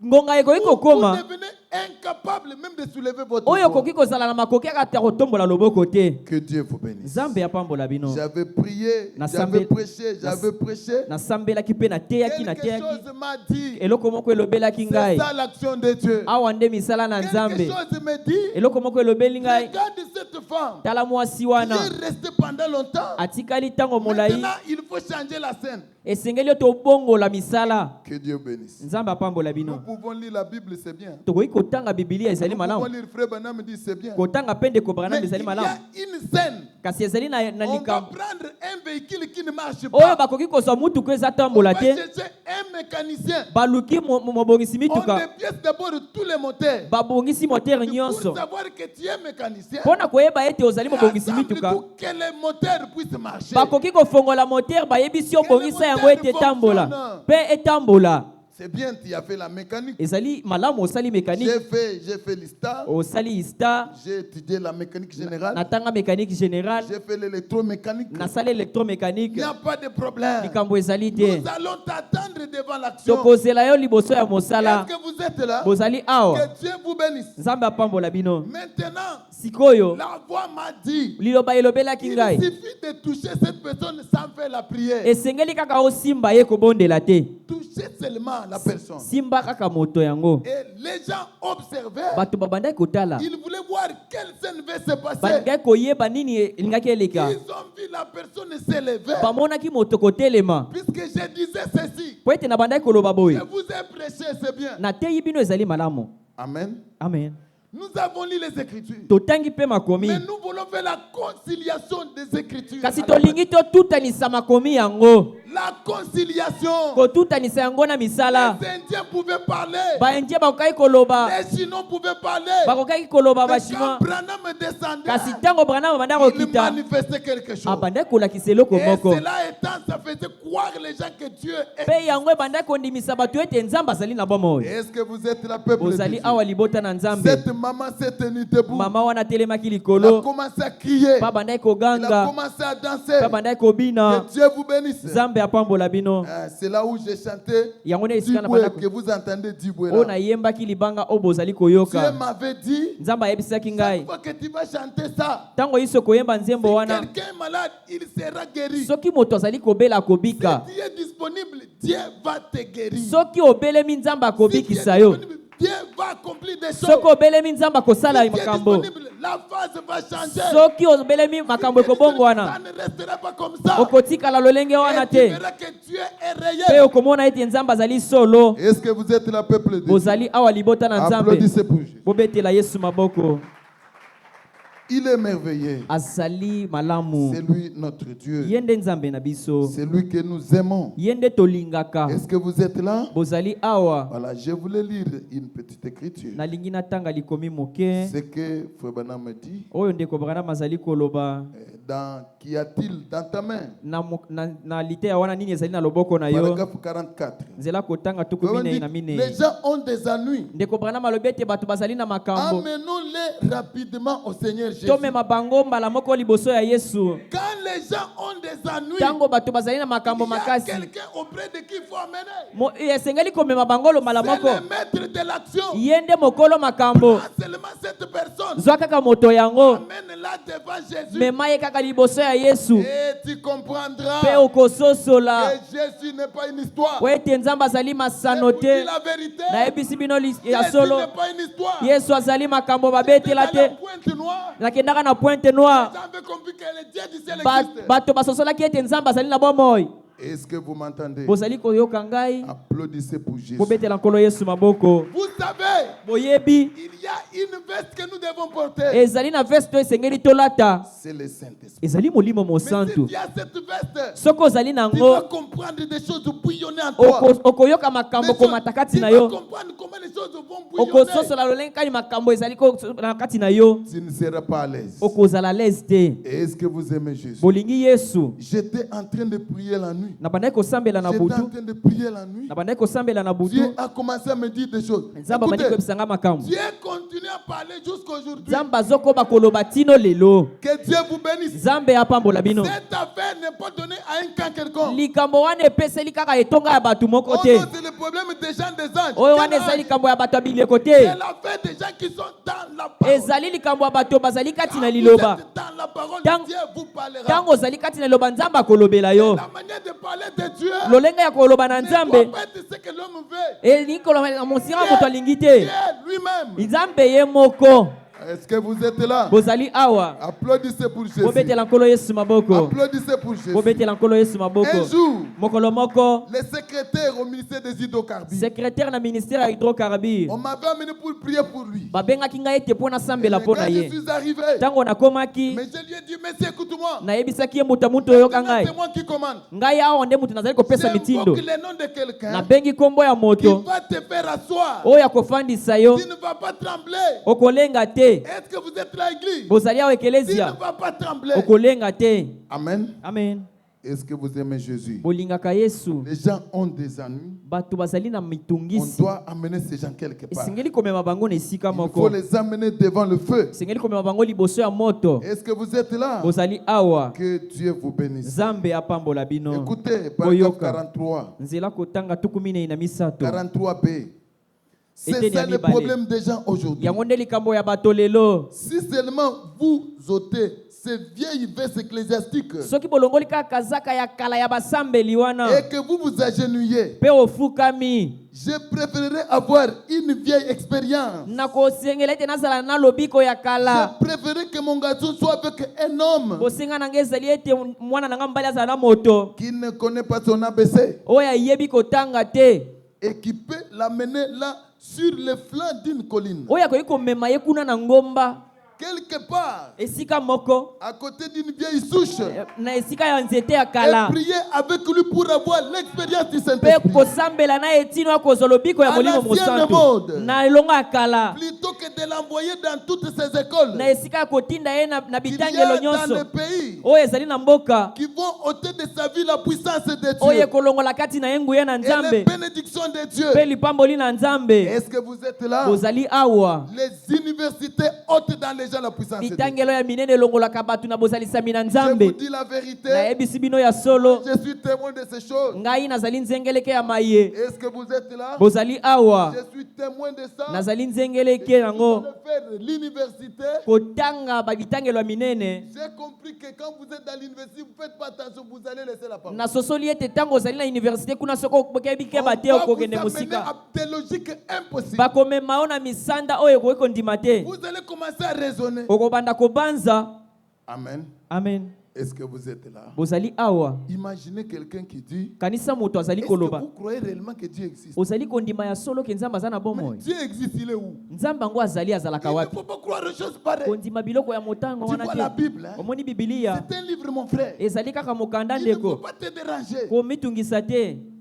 ngonga ekoki où vous kokóma devenez incapable même de soulever votre oyo voix. okoki kozala na makoki aka ta kotombola loboko te Que Dieu vous bénisse. nzambe apambola bino J'avais prié, Na j'avais sambe- prêché, j'avais prêché. nasambelaki mpe nateyaki Quelque nateyaki chose m'a dit. eloko moko elobelaki C'est ngai ça l'action de Dieu. awa nde misala na Quelque nzambe chose me dit. eloko moko elobeli ngai Regarde cette femme. tala mwasi Il wana est resté pendant longtemps. atikali ntango molai Maintenant, il faut changer la scène. esengeli oyo tobongola misala Que Dieu bénisse. nzambe apambola Nous bino pouvons lire la Bible, c'est bien. tokoki kotanga bibilia ezali Nous pouvons malamu lire Frère Branham dit c'est bien. kotanga mpe ndeko Mais branam il ezali y malamu a une scène. kasi ezali na On va likambo prendre un véhicule qui ne marche oyo pas. bakoki kozwa mutuka eza On tambola va te chercher un mécanicien. baluki mobongisi On mituka dépièce d'abord tous les moteurs. babongisi motere nyonso Pour savoir que tu es mécanicien. mpo na koyeba ete ozali mobongisi Rassemble mituka tout, que les moteurs puissent marcher. bakoki kofongola motere bayebisi yo bongisa yango ete etambola mpe etambola C'est bien, tu as fait la mécanique. ezali malamu osali mécanique J'ai fait l'ISTA. osali ista J'ai étudié la mécanique générale. natanga mécanique générale J'ai fait l'électromécanique. nasali Il électromécanique n'y a pas de problème. likambo ezali te Nous allons t'attendre devant l'action. tokozela yo liboso ya mosala Est-ce que vous êtes là? bozali awa Que Dieu vous bénisse. nzambe apambola bino Maintenant, sikoyo la voix m'a dit, liloba elobelaki il ngai suffit de toucher cette personne sans faire la prière. esengeli kaka osimba ye kobondela te Toucher seulement la personne. simba kaka moto yango Et les gens observaient. bato babandaki kotala Ils voulaient voir quelle scène va se passer. balingaki koyeba nini elingaki eleka Ils ont vu la personne s'élever. bamonaki moto kotelema Puisque je disais ceci, po ete na bandaki koloba je boye vous ai prêché, c'est bien. nateyi bino ezali malamu Amen. amen Nous avons lu les Écritures. totangi mpe makomi Mais nous voulons faire la conciliation des Écritures. kasi tolingi totutanisa makomi yango La conciliation. kotutanisa yango na misala Les Indiens pouvaient parler. baindie bakokaki koloba Les Chinois pouvaient parler. bakokaki koloba Mais quand bachinois Branham descendait, kasi ntango branam abandaki il kokita manifestait quelque chose. abandaki kolakisa eloko Et moko cela étant, ça faisait croire les gens que Dieu est. mpe yango ebandaki kondimisa bato ete nzambe azali na bomoi Est-ce que vous êtes la peuple de bozali Dieu? awa libota na nzambe Cette maman s'est tenue debout. mama wana atelemaki Elle a likolo commencé à crier. mpe abandaki Elle a koganga commencé à mpe danser. abandaki kobina Que Dieu vous bénisse. nzambe apambola bino C'est là où j'ai chanté yango nde esika na Diboué, bandaki que vous entendez Diboué oyo là. nayembaki libanga oyo bozali Dieu koyoka m'avait dit, nzambe ayebisaki chaque ngai fois que tu vas chanter ça, ntango yiso koyemba nzembo si wana quelqu'un est malade, il sera guéri. Si soki moto azali kobela akobika tu es disponible, Dieu va te guérir. soki obelemi nzambe Si tu es akobikisa yo disponible, Dieu va accomplir des choses. soki obelemi nzambe akosala Si tu es makambo disponible, la phase va changer. soki obelemi makambo Si tu es ekobongwana disponible, ça ne restera pas comme ça. okotikala lolenge wana Et tu te verras que Dieu est mpe réel. okomona ete nzambe azali solo Est-ce que vous êtes la peuple de Dieu? bozali awa libota na nzambe Applaudissez pour Jésus. bobetela yesu maboko Il est merveilleux. azali malamu C'est lui notre Dieu. ye nde nzambe na biso C'est lui que nous aimons. ye nde tolingaka Est-ce que vous êtes là? bozali awa Voilà, je voulais lire une petite écriture. nalingi natanga likomi moke Ce que Frère Branham me dit, oyo ndeko branam azali koloba qu'y a-t-il dans ta main? na liteya wana nini ezali na loboko na yo Paragraphe 44. nzela kotanga tuku Frère minei Branham na dit, minei les gens ont des ennuis. ndeko branam alobi ete bato bazali na makambo Amenons-les rapidement au Seigneur Jésus. tomema bango mbala moko liboso ya yesu Quand les gens ont des ennuis, ntango bato bazali na makambo il y a makasi quelqu'un auprès de qui il faut amener. esengeli komema bango lombala C'est moko le maître de l'action. ye nde mokolo makambo Pas seulement cette personne. zwa kaka moto yango Amène-la devant Jésus. mema ye kaka liboso ya yesu Et tu comprendras mpe okososola que Jésus n'est pas une histoire. po ete nzambe azali Je masano vous dis te la vérité. nayebisi bino ya Jésus solo n'est pas une histoire. yesu azali makambo C'est babetela d'aller te au point Pointe Noire, nakendaka na Pointe les Noire, gens avaient compris que le Dieu du ciel Ba- existe. bato basosolaki ete nzambe azali na bomoi. Est-ce que vous m'entendez? Bozali koyoka ngai, Applaudissez pour Jésus. bobetela nkolo Yesu maboko. Vous savez, Boyebi, il y a une veste que nous devons porter. ezali na veste oyo esengeli tolata. C'est le Saint-Esprit. Ezali molimo Mais si mosantu. tu as cette veste, Soko ozali tu vas nango, comprendre des choses bouillonner en toi. okoyoka Des makambo choses- komata kati tu na vas yo. comprendre comment les choses vont bouillonner. Okososola lolenge kani makambo ezali na kati na yo. Tu ne seras pas à l'aise. Okozala lese te. Est-ce que vous aimez Jésus? Bolingi Yesu. J'étais en train de prier la nuit. Na bandaki kosambela na J'étais en butu. train de prier la nuit. Na bandaki kosambela na butu. Dieu a commencé à me dire des choses. Nzambe abandi Écoutez, koyebisanga makambo. Dieu continue à parler jusqu'aujourd'hui. Nzambe azokoba koloba tino lelo. Que Dieu vous bénisse. Nzambe apambola bino. Cette affaire n'est pas donnée à un camp quelconque. Likambo wana epeseli kaka etonga ya bato moko Oh te. non, c'est le problème des gens des anges. Oyo Quel wana ezali ange? likambo ya bato ya bileko te. C'est l'affaire des gens qui sont dans la parole. Ezali likambo ya bato bazali kati Quand na vous liloba. êtes dans la parole, Tant- Dieu vous parlera. Tango ozali kati na liloba Nzambe akolobela yo. La manière de parler de Dieu Lolenga ya koloba na ne Nzambe. doit pas être ce que l'homme veut. Eli koloba na mosira moto alingi te. Dieu lui-même. Nzambe ye moko. Est-ce que vous êtes là? Bozali awa. Applaudissez pour Jésus. Bobetela nkolo Yesu maboko. Applaudissez pour Jésus. Bobetela nkolo Yesu maboko. Un jour, Mokolo moko. les secrétaires au ministère des hydrocarbures, Secrétaire na ministère ya hydrocarbures. on m'avait amené pour prier pour lui. Babengaki ngai ete mpo nasambela mpo Quand na je ye. suis arrivé, Ntango nakomaki, mais je lui ai dit, monsieur, écoute-moi. nayebisaki ye moto mutu oyoka Maintenant, ngai. c'est moi qui commande. Ngai awa nde mutu nazali kopesa mitindo. J'invoque le nom de quelqu'un Nabengi kombo ya qui moto va te faire asseoir. oyo akofandisa yo. Tu ne vas pas trembler. Okolenga te. Est-ce que vous êtes là, église? Bozali awa Tu ne ekelesia. vas pas trembler. Okolenga te. Amen. Amen. Est-ce que vous aimez Jésus? Bolingaka Yesu. Les gens ont des ennuis. Bato bazali na On mitungisi. doit amener ces gens quelque part. Esengeli komema bango na esika Il faut moko. les amener devant le feu. Esengeli komema bango liboso ya moto. Est-ce que vous êtes là? Bozali awa. Que Dieu vous bénisse. Nzambe apambola bino. Écoutez, paragraphe Boyoka. 43. Nzela kotanga tukumine na misato. 43b. C'est Eteni ça ya le mibale. problème des gens aujourd'hui. Yango nde likambo ya bato lelo. Si seulement vous ôtez ces vieilles vestes ecclésiastiques Soki bolongoli kaka kazaka ya kala ya basambeli wana. et que vous vous agenouillez, Pe ofukami. je préférerais avoir une vieille expérience. Nakosengela ete nazala na lobiko ya kala. Je préférerais que mon garçon soit avec un homme Bosenga nanga ezali ete mwana nanga mbali azala na moto. qui ne connaît pas son ABC Oyo ayebi kotanga te. et qui peut l'amener là sur le flanc d'une colline. Oyo akoki komema ye kuna na ngomba. Quelque part, Esika moko. à côté d'une vieille souche, Na esika ya nzete ya et kala. prier avec lui pour avoir l'expérience du Pe Saint-Esprit. kosambela na etino akozwa lobiko ya À molimo l'ancienne mosantu. mode. Na elongo ya kala. Plutôt que de l'envoyer dans toutes ces écoles Na esika ya kotinda ye na qu'il y bitangelo a dans nyonso. le pays Oyo ezali na mboka. qui vont ôter de sa vie la puissance de Oyo Dieu ekolongola kati na ye nguya na et les Nzambe. bénédictions de Dieu. Pe lipamboli na Nzambe. Est-ce que vous êtes là? Bozali awa. Les universités ôtent dans les gens la puissance de Dieu. Bitangelo ya minene elongolaka bato na bozalisami na Je vous Nzambe. dis la vérité, Nayebisi bino ya solo. je suis témoin de ces choses. Ngai nazali nzengeleke ya maye. Est-ce que vous êtes là? Bozali awa. Je suis témoin de ça. Nazali nzengeleke yango. De faire l'université. Kotanga bitangelo ya minene. J'ai compris que quand vous êtes dans l'université, vous ne faites pas attention, vous allez laisser la parole. Nasosoli ete tango ozali na université kuna soko okebike On bate va vous okokende amener mosika. à des logiques impossibles. Bakomema yo na misanda oyo ekoki kondima te. Vous allez commencer à raisonner. Okobanda kobanza. Amen. Amen. Est-ce que vous êtes là? Bozali awa. Imaginez quelqu'un qui dit, Kanisa moto azali est-ce que koloba. vous croyez réellement que Dieu existe? Ozali kondima ya solo ke Nzambe aza na Mais bomoi. Dieu existe, il est où? Nzambe yango azali azalaka Il ne wapi? faut pas croire aux choses pareilles. Kondima biloko ya motango Tu wana vois la te. Bible, hein? Omoni Biblia. C'est un livre, mon frère. Ezali kaka mokanda Il ne faut ndeko. pas te déranger. Komitungisa te.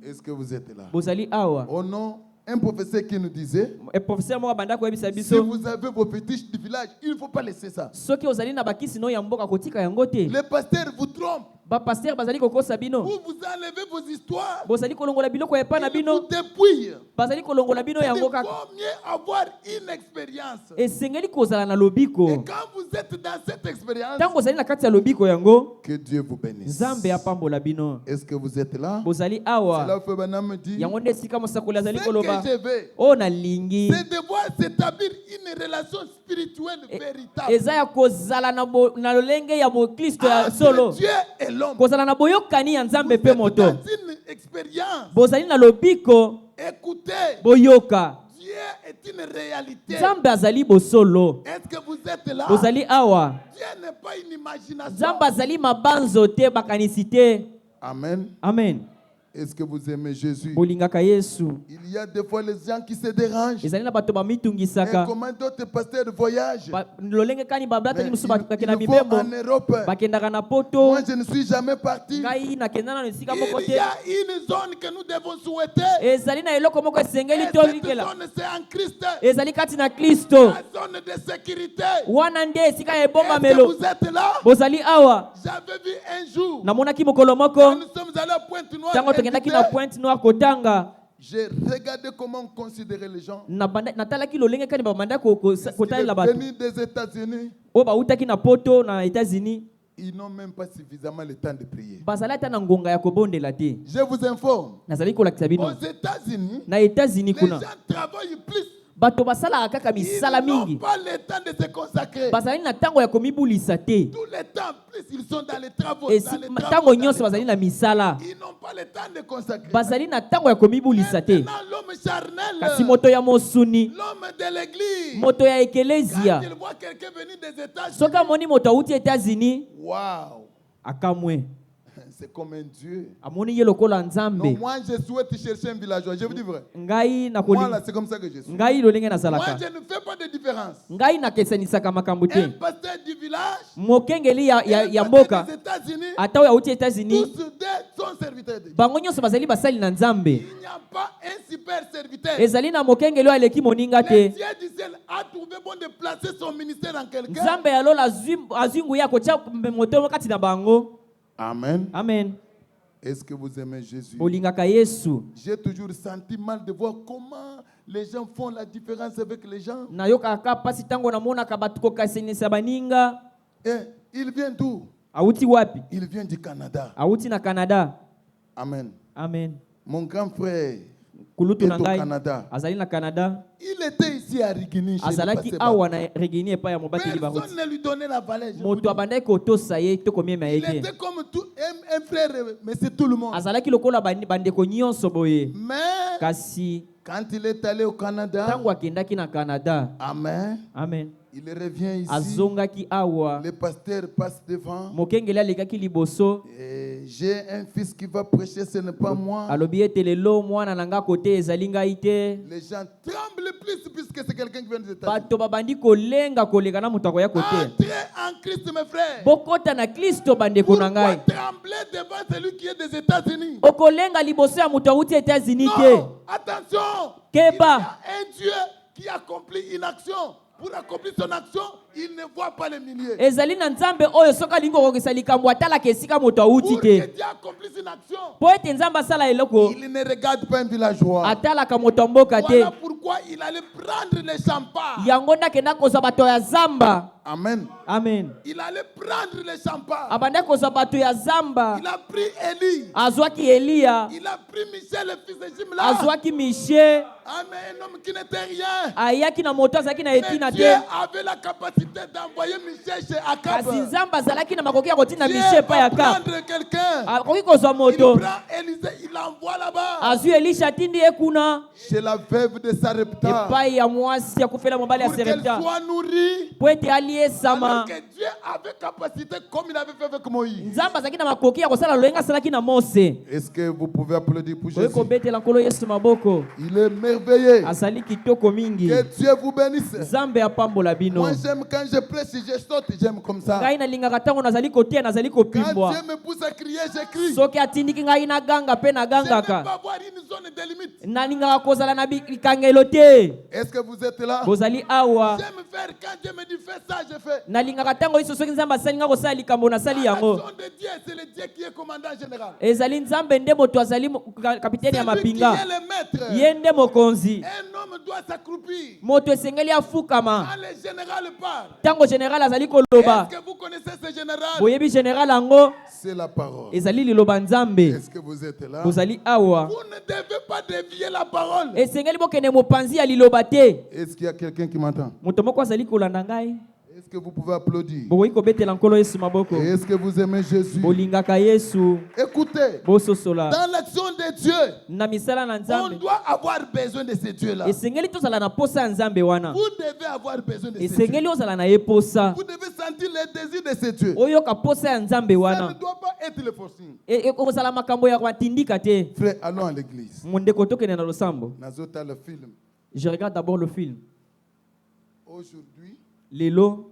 Est-ce que vous êtes là? Bozali awa. Oh non, un professeur qui nous disait, E professeur moko banda koyebisa si biso. vous avez vos petits du village, il ne faut pas laisser ça. Soki ozali na bakisi no ya mboka kotika yango te. Les pasteurs vous trompent. Ba pasteur bazali kokosa bino. Vous vous enlevez vos histoires. Bozali kolongola biloko ya pa na Ils bino. vous dépouillent. Bazali kolongola bino Il yango vaut kaka. mieux avoir une expérience. Esengeli kozala na Et lobiko. quand vous êtes dans cette expérience, Tango ozali na kati ya lobiko yango, que Dieu vous bénisse. Nzambe apambola bino. Est-ce que vous êtes là? Bozali C'est là awa. où Frère Branham me dit, Yango nde sika mosakoli ce azali que koloba. je veux, O na lingi. c'est devoir s'établir une relation spirituelle véritable Eza ya kozala na lolenge ya mokristo ya solo. entre Dieu et l'homme. Kozala na boyokani ya Vous Nzambe êtes pe moto. dans une expérience. Bozali na lobiko Écoutez, boyoka. Dieu est une réalité. Nzambe azali bosolo. Est-ce que vous êtes là, bozali awa Dieu n'est pas une imagination. nzambe azali mabanzo te makanisi te. Amen. Amen. Est-ce que vous aimez Jésus? Bolingaka Yesu. Il y a des fois les gens qui se dérangent. Ezali na bato Et bamitungisaka comment d'autres pasteurs voyagent? lolenge kani babatani Mais mosusu ils bakenda vont mibembo en Europe. bakendaka na poto. Moi, je ne suis jamais parti. Ngai nakenda na esika moko Il y te. a une zone que nous devons souhaiter. Ezali na eloko moko esengeli Et cette tolikela. zone, c'est en Christ. Ezali kati na Kristo. La zone de sécurité. Wana nde esika ya Est-ce que ebombamelo. vous êtes là? Bozali awa. J'avais vu un jour, Namonaki mokolo quand moko. nous sommes allés à Pointe-Noire, Tango tokendaki na Pointe Noire kotanga. j'ai regardé comment on considérait les gens. Natalaki lolenge kani bamanda Ils kotalela sont bato. venus des États-Unis. Oyo bautaki na poto na États-Unis. Ils n'ont même pas suffisamment le temps de prier. Bazali ata na ngonga ya kobondela te. Je vous informe, Nazali kolakisa bino. aux États-Unis, Na États-Unis les kuna. gens travaillent plus. Bato basalaka kaka Ils misala n'ont mingi. pas le temps de se consacrer. Bazali na tango ya komibulisa te. Tout le temps, plus ils sont dans les travaux. Esi Dans les travaux, tango dans les nyonso bazali na misala. Ils n'ont pas le temps de consacrer. Bazali na tango ya komibulisa te. Maintenant, l'homme charnel, Kasi moto ya mosuni, l'homme de l'église, moto ya ekelezia. quand il voit quelqu'un venir des États-Unis, Soka moni moto auti États-Unis, waouh, akamwe. c'est comme un Dieu. Amoni ye lokola Non, nzambe. moi je souhaite chercher un villageois, je vous dis vrai. Ngai na Moi koli. là, c'est comme ça que je suis. Ngai lolenge na Moi salaka. je ne fais pas de différence. Ngai na kesanisaka makambo Un te. pasteur du village, Mokengeli ya un mboka. pasteur des États-Unis, Ata oyo auti États-Unis. tous deux sont serviteurs de Dieu. Bango nyonso bazali basali na nzambe. Il n'y a pas un super serviteur. Ezali na mokengeli oyo aleki moninga Le te. Dieu du ciel a trouvé bon de placer son ministère en quelqu'un. Nzambe ya lola azwi nguya ya kotia moto kati na bango. Amen. Amen. Est-ce que vous aimez Jésus? Olingaka Yesu. J'ai toujours senti mal de voir comment les gens font la différence avec les gens. Nayokaka pasi tango namonaka bato kokasenisa baninga. Et il vient d'où? Auti wapi? Il vient du Canada. Auti na Canada. Amen. Amen. Mon grand frère Kulutu est na au ngai. Canada. Azali na Canada. Il était ici à Rigini. chez le Azalaki pasteur awa Baba. na regini epa ya mobateli baruti. Personne ne lui donnait la valeur. je vous Moto dis. abandai kotosa ye to komiema Il yeke. était comme un frère, mais c'est tout le monde. Azalaki lokola bandeko nyonso boye. Mais Kasi quand il est allé au Canada, tango akendaki na Canada. amen, Amen. il revient ici. Azongaki awa. Le pasteur passe devant. Mokengeli alekaki liboso. Et j'ai un fils qui va prêcher, ce n'est pas moi. Alobi ete lelo mwana nanga kote ezali ngai te. Les gens tremblent plus puisque c'est quelqu'un qui vient des États-Unis. Bato babandi kolenga koleka na moto akoya kote. Entrez en Christ, mes frères. Bokota na Kristo bandeko na Pourquoi ngai. trembler devant celui qui est des États-Unis? Okolenga liboso ya moto auti États-Unis te. Non, attention. Keba. Il y a un Dieu qui accomplit une action. Pour accomplir son action, il ne voit pas les milliers. Ezali na nzambe oyo soka lingo kokesa likambo atalaka esika moto auti Pour que te. Dieu accomplisse une action, Po ete nzambe asala eloko il ne regarde pas un villageois. atalaka moto ya mboka te. Voilà pourquoi il allait prendre les champagne. Yango ndakenda kozwa bato ya zamba. Amen. Amen. Il allait prendre les champagne. Abanda kozwa bato ya zamba. Il a pris Élie. Azwaki Eliya. Il a pris Michel, le fils de Jimla. Azwaki Mishe. Amen. Un homme qui n'était rien. Ayaki na moto azalaki na Mais etina Dieu te. avait la capacité d'envoyer Michel chez Akab. Kasi nzambe azalaki na makoki ya kotina Dieu Mishe epai va ya Akabu. prendre quelqu'un. Akoki kozwa Il moto. prend Élisée, il l'envoie là-bas. Azwi Elisha atindi ye kuna. Chez la veuve de Sarepta. Epai ya mwasi ya kufela mobali ya Pour qu'elle Serepta. soit nourrie. Po ete aliesama. Alors que Dieu avait capacité comme il avait fait avec Moïse. Nzambe azalaki na makoki ya kosala loyenga asalaki na Mose. Est-ce que vous pouvez applaudir pour Oyo Jésus? kobetela nkolo Yesu maboko. Il est merveilleux. Azali kitoko mingi. Que Dieu vous bénisse. Nzambe apambola bino. Moi j'aime quand je prêche, je saute, j'aime comme ça. Ngai nalingaka ntango nazali kotia nazali Quand kopimbwa. Dieu me pousse à crier, je crie. Soki atindiki ngai naganga mpe Je n'aime nagangaka. pas voir une zone de limite. Nalingaka kozala na bikangelo te. Est-ce que vous êtes là? Bozali awa. J'aime faire quand Dieu me dit fais ça, je fais. Nalingaka ntango iso soki nzambe asali nga kosala likambo nasali yango. L'action de Dieu, c'est le Dieu qui est commandant général. Ezali nzambe nde moto azali kapiteni ya C'est lui qui mapinga. est le maître. Ye nde mokonzi. Un homme doit s'accroupir. Moto esengeli afukama. Quand le général parle, Ntango général azali koloba. est-ce que vous connaissez ce général? Boyebi général yango C'est la parole. ezali liloba nzambe. Est-ce que vous êtes là? Bozali awa. Vous ne devez pas dévier la parole. Esengeli bokende mopanzi ya liloba te. Est-ce qu'il y a quelqu'un qui m'entend? Moto moko azali kolanda ngai. Est-ce que vous pouvez applaudir? bokoki kobetela nkolo yesu maboko. Est-ce que vous aimez Jésus? Bolingaka yesu. Écoutez, Bososola. dans l'action de Dieu, Na misala na on nzambe. doit avoir besoin de ce Dieu-là. Esengeli tozala na posa ya nzambe wana. Vous devez avoir besoin de ce Dieu. Esengeli ozala na ye posa. Vous devez sentir le désir de ce Dieu. Oyoka posa ya nzambe Ça ne wana. doit pas être le forcing. Kozala makambo ya matindika te. Frère, allons à l'église. Mondeko tokende na losambo. Nazota le film. Je regarde d'abord le film. Aujourd'hui, Lelo,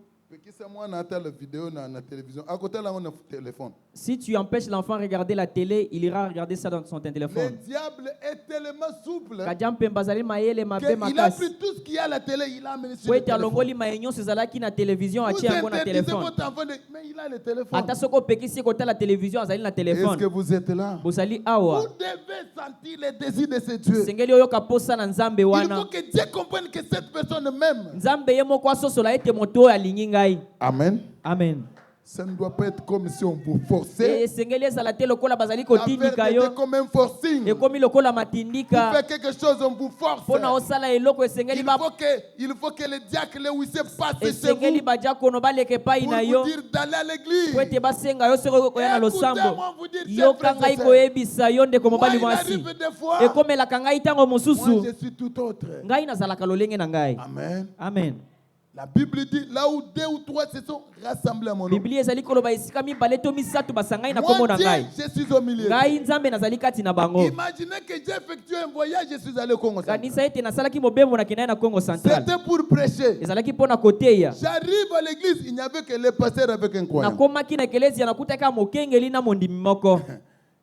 moi on attend la vidéo dans la télévision. À côté là on a un téléphone. si tu empêches l'enfant de regarder la télé, il ira regarder ça dans son Le téléphone. diable est tellement souple Kadiampe mbazali mayele mabe qu'il a makasi. pris tout ce qu'il y a à la télé, il a amené sur Po le ete téléphone. alongoli mayenyo sezalaki na télévision Vous atie yango na interdisez téléphone. votre enfant de... Mais il a le téléphone. Ata soko opekisi kota la télévision azali na Est-ce téléphone. que vous êtes là? Bozali Vous awa. devez sentir le désir de ce Dieu. Sengeli oyoka posa na nzambe Il wana. faut que Dieu comprenne que cette personne m'aime. Nzambe ye moko asosola ete moto oyo alingi ngai. Amen. Amen. Ça ne doit pas être comme si on vous forçait. Sengeli ezala te lokola bazali La kotindika vérité yo. est comme un forcing. Ekomi lokola Vous matindika. faites quelque chose, on vous force. Pona osala eloko esengeli Il ba faut que le diacre le wisse passe chez esengeli vous badia kono baleke pai pour na vous yo. dire d'aller à l'église. Po ete basenga yo soko koya na losambo. Écoutez-moi vous dire, Yoka frères et ngai sœurs. koyebisa yo ndeko Moi, mobali il mwasi. arrive des fois, Ekomelaka ngai ntango moi mosusu. je suis tout autre. Ngai nazalaka lolenge na ngai. Amen. Amen. La Bible dit, là où 2 ou 3 se sont rassemblés à mon nom. Biblia ezali koloba esika mibale to misato basangai na kombo Moi, na Dieu, ngai. je suis au milieu. Ngai nzambe nazali kati na bango. Imaginez que j'ai effectué un voyage, je suis allé au Congo central. Kanisa ete nasalaki mobembo na kendai na Congo central. C'était pour prêcher. Ezalaki mpona koteya. J'arrive à l'église, il n'y avait que le pasteur avec un croyant. Nakomaki na ekelezia nakutaki mokengeli na mondimi moko.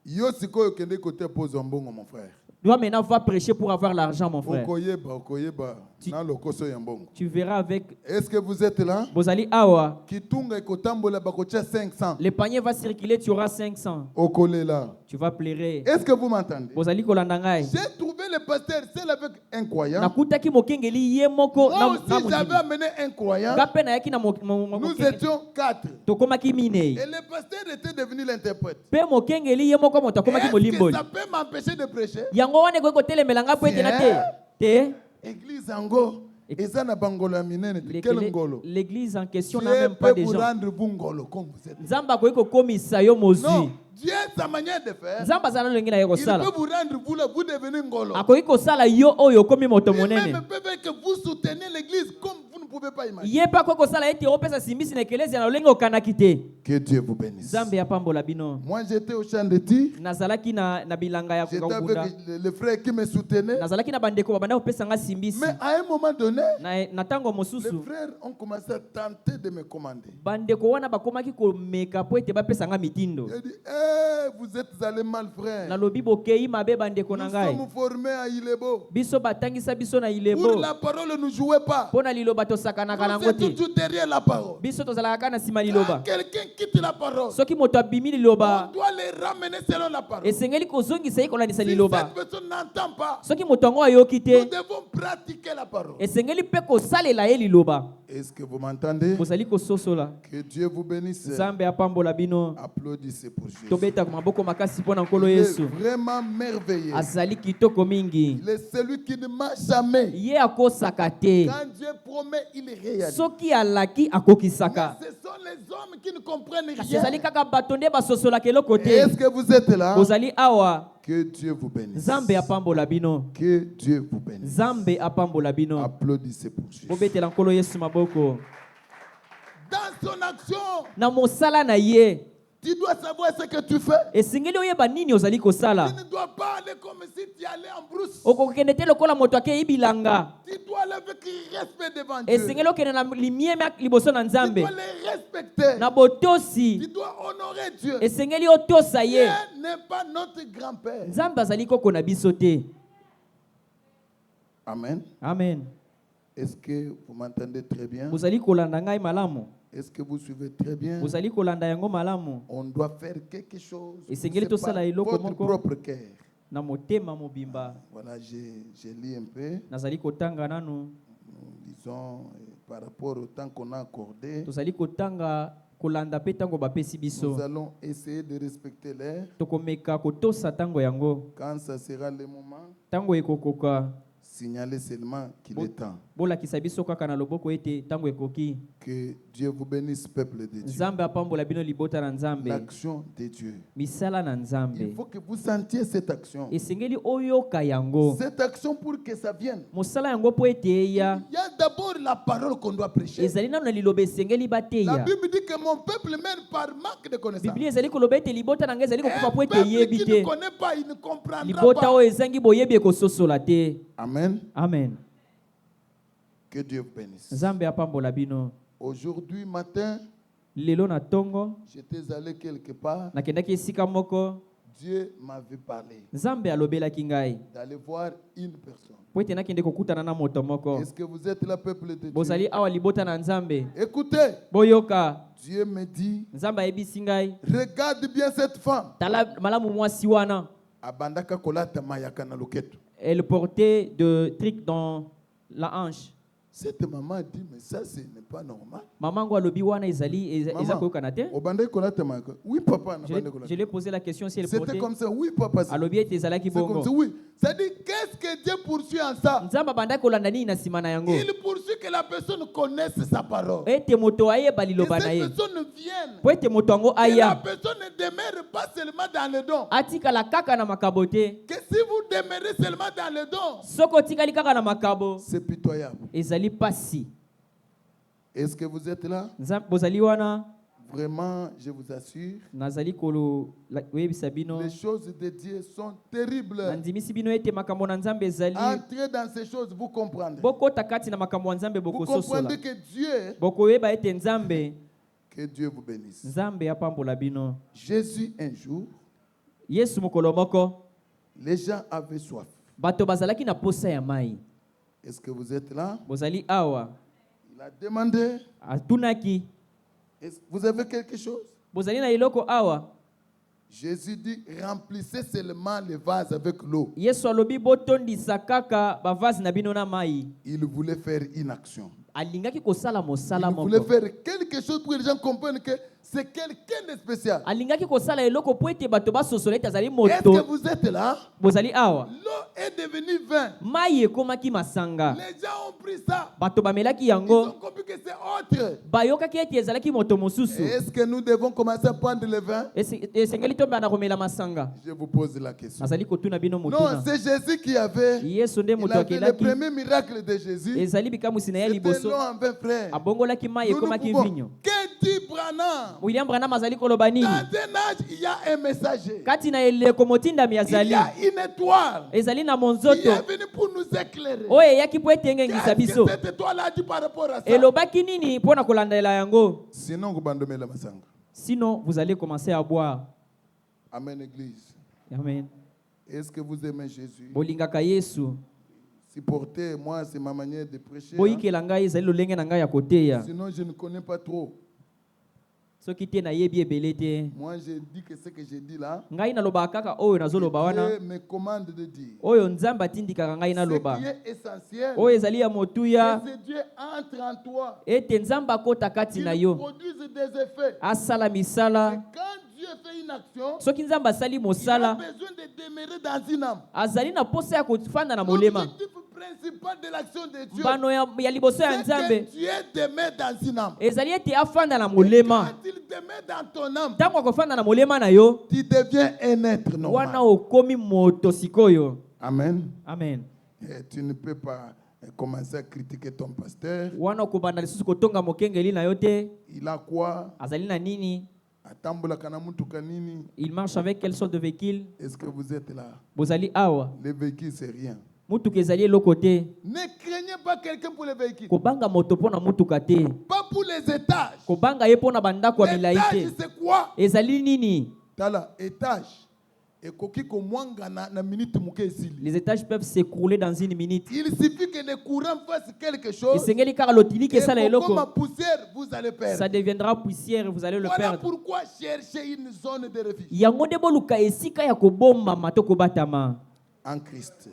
Yo sikoyo kende côté pose mbongo mon frère. Toi maintenant va prêcher pour avoir l'argent mon frère. Okoyeba na lokoso ya mbongo. Tu verras avec Est-ce que vous êtes là? Bozali awa. Kitunga ekotambola bakotia 500. Le panier va circuler, tu auras 500. Okolela. Tu vas pleurer. Est-ce que vous m'entendez? Bozali kolanda ngai. J'ai trouvé le pasteur seul avec un croyant. Nakutaki mokengeli ye moko Moi aussi j'avais amené un croyant. Gape na yaki na Nous étions 4. tokomaki minei. Et le pasteur était devenu l'interprète. Pe mokengeli ye moko moto akomaki Est-ce que molimboli. ça peut m'empêcher de prêcher? Yango wana ekoki kotelemela ngai po ete na te. Te. Église Ango. Eza na bangolo ya minene. Quel ngolo? L'église en question n'a Dieu même pas peut de vous gens. rendre bungolo comme vous êtes. Nzamba akoki kokomisa yo mozwi. Non, Dieu sa manière de faire. Nzamba azala lolenge na ye Il kosala. peut vous rendre vous là, vous devenez ngolo. Akoki kosala yo oyo okomi moto Il monene. même peut faire que vous soutenez l'église comme vous ne pouvez pas imaginer. Ye pa akoki kosala ete opesa simbisi na ekelezia na lolenge okanaki te. Que Dieu vous bénisse. Nzambe apambola bino. Moi j'étais au champ de tir. Nazalaki na bilanga ya J'étais kokunda. avec le frère qui me soutenait. Nazalaki na bandeko babanda kopesa nga simbisi. Mais à un moment donné, Na ntango les mosusu frères ont commencé à tenter de me commander. bandeko wana bakomaki komeka po ete bapesa nga mitindo. J'ai dit, eh, vous êtes allés mal, frère. Nalobi bokei mabe bandeko Nous na ngai. sommes formés à Ilebo. Biso batangisa biso na Pour ilebo. la parole, ne jouez pas. Pona liloba tosakanaka Nous nango sommes te. toujours derrière la parole. Biso tozalaka kaka na nsima Quand liloba. quelqu'un quitte la parole, Soki moto abimi on liloba doit les ramener selon la parole. Si esengeli kozongisa ye kolandisa cette liloba. personne n'entend pas, Soki moto yango ayoki nous te devons pratiquer la parole. esengeli mpe kosalela ye liloba. Est-ce que vous m'entendez? Bozali kososola. Que Dieu vous bénisse. Nzambe apambola bino. Applaudissez pour Jésus. Tobeta maboko makasi mpona nkolo Il est Yesu. vraiment merveilleux. Azali kitoko mingi. Il est celui qui ne ment jamais. Ye akosaka te. Quand Dieu promet, il réalise. Soki alaki akokisaka. Mais ce sont les hommes qui ne comprennent Kasi ezali rien. kaka bato nde basosolaka eloko te. Est-ce que vous êtes là? Bozali awa. Que Dieu vous bénisse. Nzambe apambola bino. Que Dieu vous bénisse. Nzambe apambola bino. Applaudissez pour Jésus. Bobetela nkolo Yesu maboko. Dans son action, Na mosala na ye. tu dois savoir ce que tu fais. Esengeli oyeba nini ozali Tu kosala. ne dois pas aller comme si tu allais en brousse. Okokende te lokola moto akei bilanga. Tu dois aller avec respect devant Dieu. Esengeli okende na limieme liboso na Tu Nzambe. dois les respecter. Na botosi. Tu dois honorer Dieu. Esengeli otosa Dieu ye. n'est pas notre grand-père. Nzambe azali koko na biso te. Amen. Amen. Est-ce que vous m'entendez très bien? Bozali kolanda ngai malamu. Est-ce que vous suivez très bien? Bozali kolanda yango malamu. On doit faire quelque chose. Et Seigneur, C'est tout ça, pas là, il est votre comme- propre cœur. Na motema mobimba. Voilà, j'ai lu un peu. Nazali kotanga nanu. Nous disons, par rapport au temps qu'on a accordé, Tozali kotanga kolanda pe tango bapesi biso. nous allons essayer de respecter l'heure. Tokomeka kotosa tango yango. Quand ça sera le moment, Tango ekokoka. signaler seulement qu'il est temps. bolakisa biso kaka na loboko ete ntango ekoki. Que Dieu vous bénisse, peuple de Dieu. Nzambe apambola bino libota na Nzambe. L'action de Dieu. Misala na Il Nzambe. faut que vous sentiez cette action. Esengeli oyoka yango. Cette action pour que ça vienne. Mosala yango po ete eya. Il y a d'abord la parole qu'on doit prêcher. Ezali nanu na liloba esengeli La bateya. Bible dit que mon peuple mène par manque de connaissance. Biblia ezali koloba ete libota na ngai ezali kokufa Un po ete peuple eyebi qui te. ne connaît pas, il ne comprendra Libota pas. oyo ezangi boyebi ekososola te. Amen. Amen. Que Dieu vous bénisse. Nzambe apambola bino. Aujourd'hui matin, Lelo na tongo j'étais allé quelque part. nakendaki esika moko. Dieu m'avait parlé Nzambe alobelaki ngai d'aller voir une personne. po ete nakende kokutana na moto moko. Est-ce que vous êtes le peuple de Dieu? Bozali awa libota na Nzambe. Écoutez, Boyoka. Dieu me dit, Nzambe ayebisi ngai regarde bien cette femme. tala malamu mwasi wana. Abandaka kolata mayaka na loketo. Elle portait de trucs dans la hanche. Cette maman dit, mais ça, ce n'est pas normal. Mamango alobi wana ezali eza Maman, koyokana te. obandaki kolata mayaka. Oui, papa. Je lui ai posé la question si elle C'était portait. comme ça. Oui, papa. C'est Alobi ete ezalaki comme ça. bongo. Oui. C'est-à-dire, qu'est-ce que Dieu poursuit en ça? Nzambe abandaki kolanda nini na nsima na yango. Il poursuit que la personne connaisse sa parole. Ete moto ayeba Que liloba na cette ye. personne vienne. Po ete moto yango Que la aya. personne ne demeure pas seulement dans le don. Atikala kaka na makabo te. Que si vous demeurez seulement dans le don, Soko otikali kaka na makabo c'est pitoyable. ezali pasi. Est-ce que vous êtes là? Nzambe bozali wana Vraiment, je vous assure, nazali koyebisa bino. les choses de Dieu sont terribles. Nandimisi bino ete makambo na Nzambe ezali. Entrez dans ces choses, vous comprenez. Bokota kati na makambo ya Nzambe Vous bokososola. comprenez que Dieu, Bokoyeba ete Nzambe. que Dieu vous bénisse. Nzambe apambola bino. Jésus, un jour, Yesu mokolo moko les gens avaient soif. bato bazalaki na posa ya mai. Est-ce que vous êtes là? Bozali awa Il a demandé, atunaki vous avez quelque chose? bozali na eloko awa. Jésus dit, remplissez seulement les vases avec l'eau. Yesu alobi botondisa kaka bavazi na bino na mai. Il voulait faire une action. Alingaki kosala mosala Il voulait moko. faire quelque chose pour que les gens comprennent que c'est quelqu'un de spécial. Alingaki kosala eloko po ete bato basosola ete azali Est-ce que moto. vous êtes là? Bozali awa L'eau est devenue vin. mai ekomaki masanga. Les gens ont pris ça. Bato bamelaki Ils ont yango compris que c'est autre. bayokaki ete ezalaki moto mosusu. Est-ce que nous devons commencer à prendre le vin? Esengeli tombana komela masanga. Je vous pose la question. Azali kotuna bino Non, motuna. c'est Jésus qui avait. Yesu nde Il moto avait le akelaki. premier miracle de Jésus. Ezali bikamusi na ye C'était liboso. l'eau en vin, frère. Abongolaki mai Nous, nous ekomaki pouvons. vinyo. Que dit Branham? William Branham azali koloba nini? Dans un âge, il y a un messager. Kati na eleko motindami Il azali. y a une étoile Ezali na qui monzoto. est venue pour nous éclairer. Oyo eyaki po ete engengisa Qu'est-ce biso. que cette étoile a dit par rapport à ça? Elobaki nini mpo na kolandela yango? Sinon, vous bandez la masanga. Sinon, vous allez commencer à boire. Amen, Église. Amen. Est-ce que vous aimez Jésus? Bolingaka Yesu. Supportez, moi, c'est ma manière de prêcher. hein. Boyikela ngai ezali lolenge na ngai ya koteya. Sinon, je ne connais pas trop. Soki te nayebi ebele te. Moi, je dis que ce que j'ai dit là, Ngai nalobaka kaka oyo nazoloba wana. Dieu me commande de dire. Oyo Nzambe atindikaka ngai Ce naloba. qui est essentiel, Oyo ezali ya motuya. c'est que Dieu entre en toi. Ete Nzambe akota kati Il na yo. produise des effets. Asala Et misala. quand Dieu fait une action, Soki Nzambe asali il a mosala, besoin de demeurer dans une âme. azali na posa ya kofanda na molema. L'objectif principal de l'action de Dieu, Mbano ya liboso ya c'est Nzambe que Dieu demeure dans une âme. ezali ete afanda na molema. Quand il demeure dans ton âme, Ntango akofanda na molema na yo, tu deviens un être wana normal. okomi moto sikoyo. Amen. Amen. Et tu ne peux pas commencer à critiquer ton pasteur. Wana okobanda lisusu kotonga mokengeli na yo te. Il a quoi? Azali na nini? Atambolaka na mutuka nini? Il marche avec quelle sorte de véhicule? Est-ce que vous êtes là? Bozali awa. Les véhicules, c'est rien. Mutuka ezali eloko te. Ne craignez pas quelqu'un pour les véhicules. Kobanga moto mpo na mutuka te. Pas pour les étages. Kobanga ye mpo na bandako ya milai L'étage, te. c'est quoi? Ezali nini? Tala, étage. Et koki ko mwanga na minute muke esili. Les étages peuvent s'écrouler dans une minute. Il suffit que le courant fasse quelque chose. Esengeli kaka lotiliki Et esala comme eloko. ma poussière, vous allez Ça perdre. deviendra poussière et vous allez le Voilà perdre. pourquoi chercher une zone de refuge. Yango nde boluka esika ya kobombama to kobatama En Christ.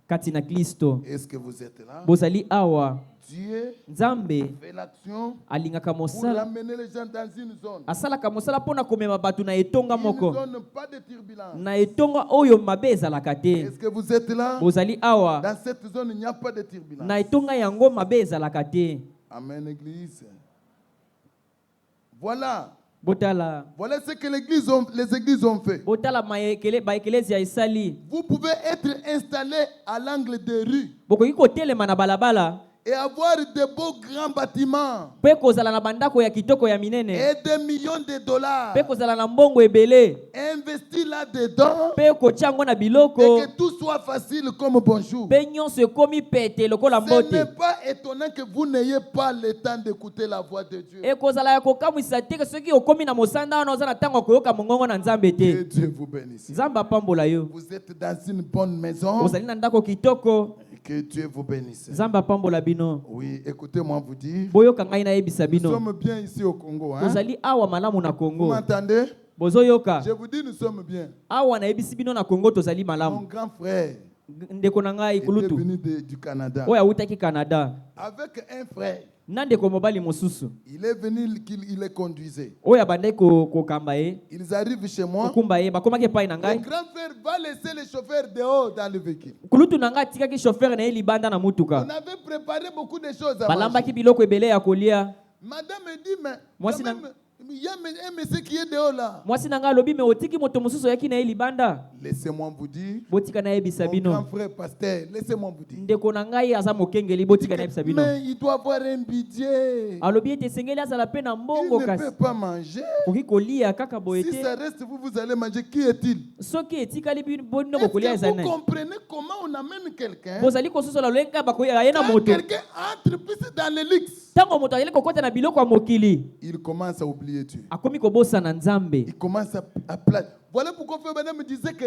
kati na Kristo. Est-ce que vous êtes là? Bozali awa. Dieu nzambe fait l'action alingaka pour mosala ramener les gens dans une zone. asalaka mosala mpona komema bato na etonga Une moko zone pas de turbulence. na etonga oyo mabe ezalaka te. Est-ce que vous êtes là? Bozali awa Dans cette zone, il n'y a pas de turbulence. na etonga yango mabe ezalaka te. Amen, Église. Voilà. Botala Voilà ce que les églises ont fait. botala baekelezia esali. Vous pouvez être installé à l'angle des rues Bokoki kotelema na balabala et avoir de beaux grands bâtiments mpe kozala na bandako ya kitoko ya minene et des millions de dollars. mpe kozala na mbongo ebele Investir là-dedans mpe kotia yango na biloko et que tout soit facile comme bonjour. mpe nyonso ekomi pete lokola Ce mbote. n'est pas étonnant que vous n'ayez pas le temps d'écouter la voix de Dieu. ekozala ya kokamwisa te soki okomi na mosanda wana oza na ntango ya koyoka mongongo na nzambe Que te. Dieu vous bénisse. Nzambe apambola yo. Vous êtes dans une bonne maison. Ozali na ndako kitoko. Que Dieu vous bénisse. Nzambe apambola bino. Oui, écoutez-moi vous dire. Boyoka ngai nayebisa Nous bino. sommes bien ici au Congo. Hein? Tozali awa malamu na Vous Congo. m'entendez? Bozoyoka. Je vous dis, nous sommes bien. Awa nayebisi bino na Congo tozali Mon malamu. grand frère Ndeko na ngai était kulutu. venu du Canada. Oyo awutaki Canada. Avec un frère. Na ndeko mobali mosusu. Il est venu, il les conduisait. Oyo abandaki kokamba ye. Ils arrivent chez moi. Kokumba ye bakomaki epai na Le ngai. grand frère va laisser le chauffeur dehors dans le véhicule. Kulutu na ngai atikaki chauffeur na ye libanda na On mutuka. avait préparé beaucoup de choses à Balambaki manger. biloko ebele ya kolia. Madame me dit, mais Moi, quand c'est même, il y a un monsieur qui est dehors là. Mwasi na ngai alobi me otiki moto mosusu oyaki na ye libanda. Laissez-moi vous dire, Botika nayebisa mon bino. grand frère pasteur, laissez-moi vous dire. Ndeko na ngai aza mokengeli botika nayebisa bino. Mais il doit avoir un budget. Alobi ete esengeli azala pe na Il mbongo ne kasi. peut pas manger. Koki kolia kaka boye Si ça te. reste, vous allez manger. Qui est-il? Soki etikali bonino Est-ce bokolia que ezali vous nani. comprenez comment on amène quelqu'un? Bozali kososola lolenga bakoya ye na Quand moto. quelqu'un entre plus dans le luxe, Tango moto ayeli kokota na biloko ya mokili. il commence à oublier Dieu. Akomi kobosa na Nzambe. Il commence à plaindre. Voilà pourquoi Frère Branham me disait que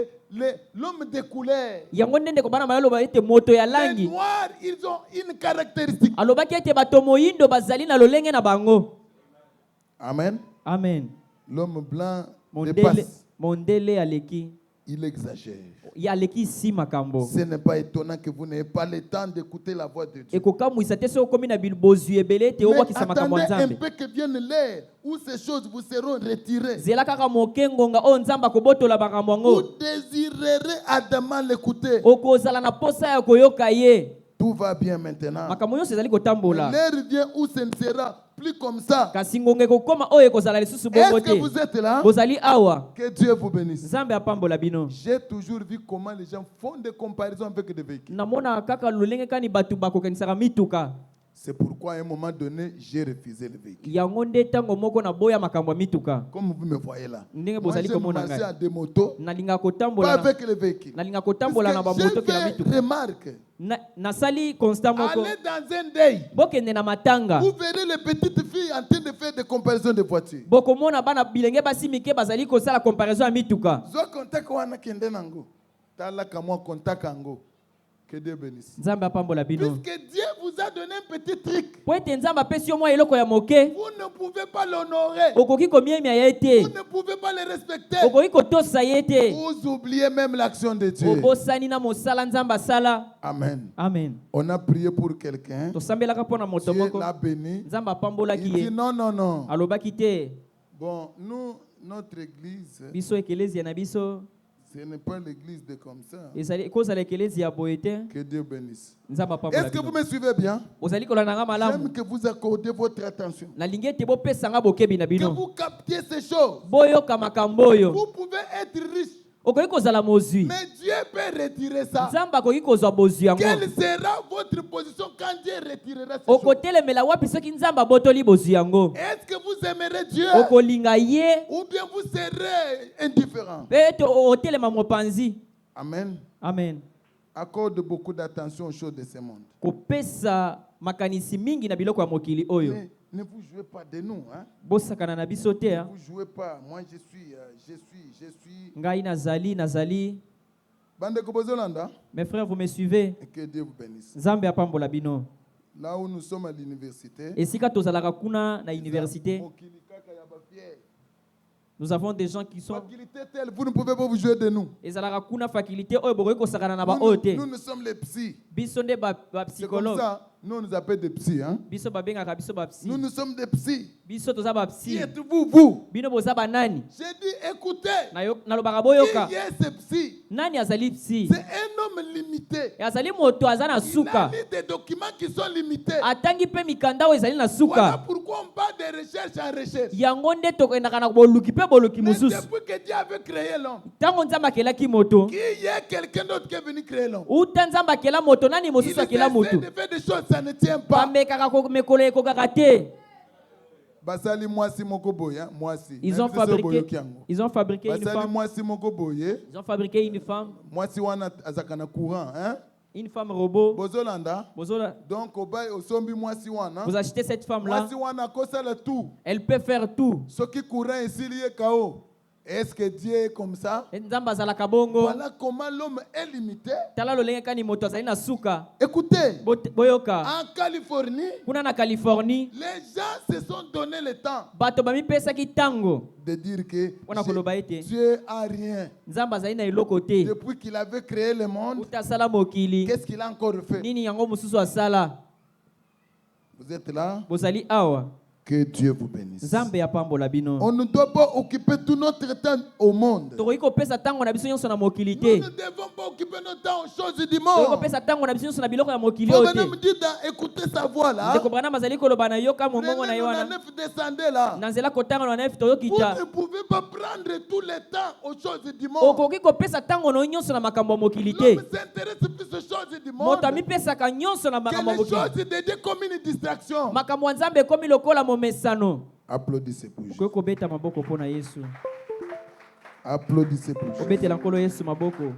l'homme de couleur, Yango ndende ko bana mayoloba ete moto ya les langi. noirs, ils ont une caractéristique. Alobaki ete bato moyindo bazali na lolenge na bango. Amen. Amen. L'homme blanc Mondele dépasse. mondele aleki. Il exagère. Ya aleki si makambo. Ce n'est pas étonnant que vous n'ayez pas le temps d'écouter la voix de Dieu. Ekokamwisa te so komi na bilbozu ebele te Mais obakisa makambo ya attendez un Nzambe. peu que vienne l'heure où ces choses vous seront retirées. Zela kaka mokengonga o Nzamba kobotola makambo Vous yango. désirerez ardemment l'écouter. Okozala na posa ya koyoka ye. Tout va bien maintenant. Makambo nyonso ezali kotambola. L'heure vient où ce ne sera plus comme ça. Kasi ngonga ekokoma oyo ekozala lisusu bongo Est-ce que te. vous êtes là? Bozali awa. Que Dieu vous bénisse. Nzambe apambola bino. J'ai toujours vu comment les gens font des comparaisons avec des véhicules. Namona kaka lolenge kani batu bakokanisaka mituka. C'est pourquoi à un moment donné, j'ai refusé le véhicule. Yango nde tango moko na boya makambo ya mituka. Comme vous me voyez là. Ndenge Moi, bozali j'ai komona marché ngai. à des motos, Nalinga pas kotambola na avec le véhicule. nalinga kotambola na Parce que bamoto j'ai ke na fait mituka. remarque. Nasali constant moko. Allez dans un deuil. Bokende na matanga. Vous verrez les petites filles en train de faire des comparaisons de voitures. Bokomona bana bilenge basi mike bazali kosala comparaison ya mituka. Zo contact wana kende nango. Tala kamwa contact ango. Que Dieu bénisse. Nzambe apambola bino. Puisque Dieu vous a donné un petit truc, Po ete Nzambe apesi yo mwa eloko ya moke. vous ne pouvez pas l'honorer. Okoki komiemia ye Vous te. ne pouvez pas le respecter. Okoki kotosa ye te. Vous oubliez même l'action de Dieu. Obosani na mosala Nzambe asala. Amen. Amen. On a prié pour quelqu'un. Tosambelaka mpona moto Dieu moko. l'a béni. Nzambe apambolaki Il dit ye. non, non, non. Alobaki te. Bon, nous, notre église, Biso ekelezia na biso. ce n'est pas l'église de comme ça. Ezali kozala ekelezia boye te. Que Dieu bénisse. Nzambe apambola Est-ce que vous bino. me suivez bien? Ozali kolanda nga malamu. J'aime que vous accordez votre attention. Nalingi ete bopesanga bokebi na Que bino. vous captiez ces choses. Boyoka makambo oyo. Vous pouvez être riche, Okoki kozala mozwi. mais Dieu peut retirer ça. Nzambe akoki kozwa bozwi yango. Quelle sera votre position quand Dieu retirera ces choses? Okotelemela wapi soki Nzambe abotoli bozwi yango. Est-ce que vous aimerez Dieu Okolinga ye. ou bien vous serez indifférent? Pe ete otelema mopanzi. Amen. Amen. Accorde beaucoup d'attention aux choses de ce monde. Kopesa makanisi mingi na biloko ya mokili oyo. Mais ne vous jouez pas de nous. Hein? Bosakana na biso te. Ne vous jouez pas. Moi, je suis. Ngai nazali. Bande Kobozolanda. Mes frères, vous me suivez. Et que Dieu vous bénisse. Nzambe apambola bino. Là où nous sommes à l'université, Esika tozalaka kuna na université, nous avons des gens qui sont faculté telle, vous ne pouvez pas vous jouer de nous. ezalaka kuna faculté oyo bokoki kosakana na ba oyo te. Nous sommes les psys. Biso nde ba C'est comme psychologue. ça. Nous, on nous appelle des psys. Hein? biso babengaka biso bapsi Nous sommes des psys. biso toza Qui bapsi êtes-vous, vous? bino boza banani J'ai dit, écoutez, nalobaka boyoka qui est ce psy? nani azali psi C'est un homme limité. azali moto aza na Il a suka mis des documents qui sont limités. atangi mpe mikanda oyo ezali na Voilà suka pourquoi on parle de recherche en recherche. yango nde tokendaka na boluki mpe boluki Mais mosusu depuis que Dieu avait créé l'homme, ntango nzambe akelaki moto qui y a quelqu'un d'autre qui est venu créer l'homme? uta nzambe akela moto nani Il mosusu essaie akela moto de faire des choses, ça ne tient pas. bamekaka mekolo ekokaka te Basali mwasi moko boye, hein, mwasi. ils ont fabriqué une Basali femme mwasi moko boye, ils ont fabriqué une femme mwasi wana azakana courant, hein? une femme robot Bozolanda. Bozola, Donc obay osombi mwasi wana. vous achetez cette femme là Mwasi wana kosala tout. elle peut faire tout Ce qui courant ici lié KO. Est-ce que Dieu est comme ça? nzambe azalaka bongo Voilà comment l'homme est limité. tala lolenge kani moto azali na suka Écoutez, boyoka en Californie, kuna na Californie les gens se sont donné le temps bato bamipesaki ntango de dire que wana koloba ete Dieu a rien. nzambe azali na eloko te Depuis qu'il avait créé le monde, uta asala mokili qu'est-ce qu'il a encore fait? nini yango mosusu asala Vous êtes là? bozali awa Que Dieu vous bénisse. nzambe apambola bino On ne doit pas occuper tout notre temps au monde. tokoki kopesa ntango na biso nyonso na mokili Nous te ne devons pas occuper notre temps aux choses du tokoki monde. kopesa ntango na biso nyonso na biloko ya mokili Faut oyo venir te me dire, écoutez sa voix là. ndeko branam azali koloba na yoka mombongo na Prenez yo le wana 9, descendez là. na nzela kotanga na nef Vous toyokita ne pouvez pas prendre tout le temps aux choses du monde. okoki kopesa ntango no nyonso na makambo ya mokili te L'homme s'intéresse plus aux choses du monde moto amipesaka nyonso na que makambo ya les choses mokili de Dieu comme une distraction. makambo ya nzambe ekomi lokola momesano Applaudissez pour Jésus. okoki kobeta maboko mpo na yesu Applaudissez pour Jésus. kobetela nkolo yesu maboko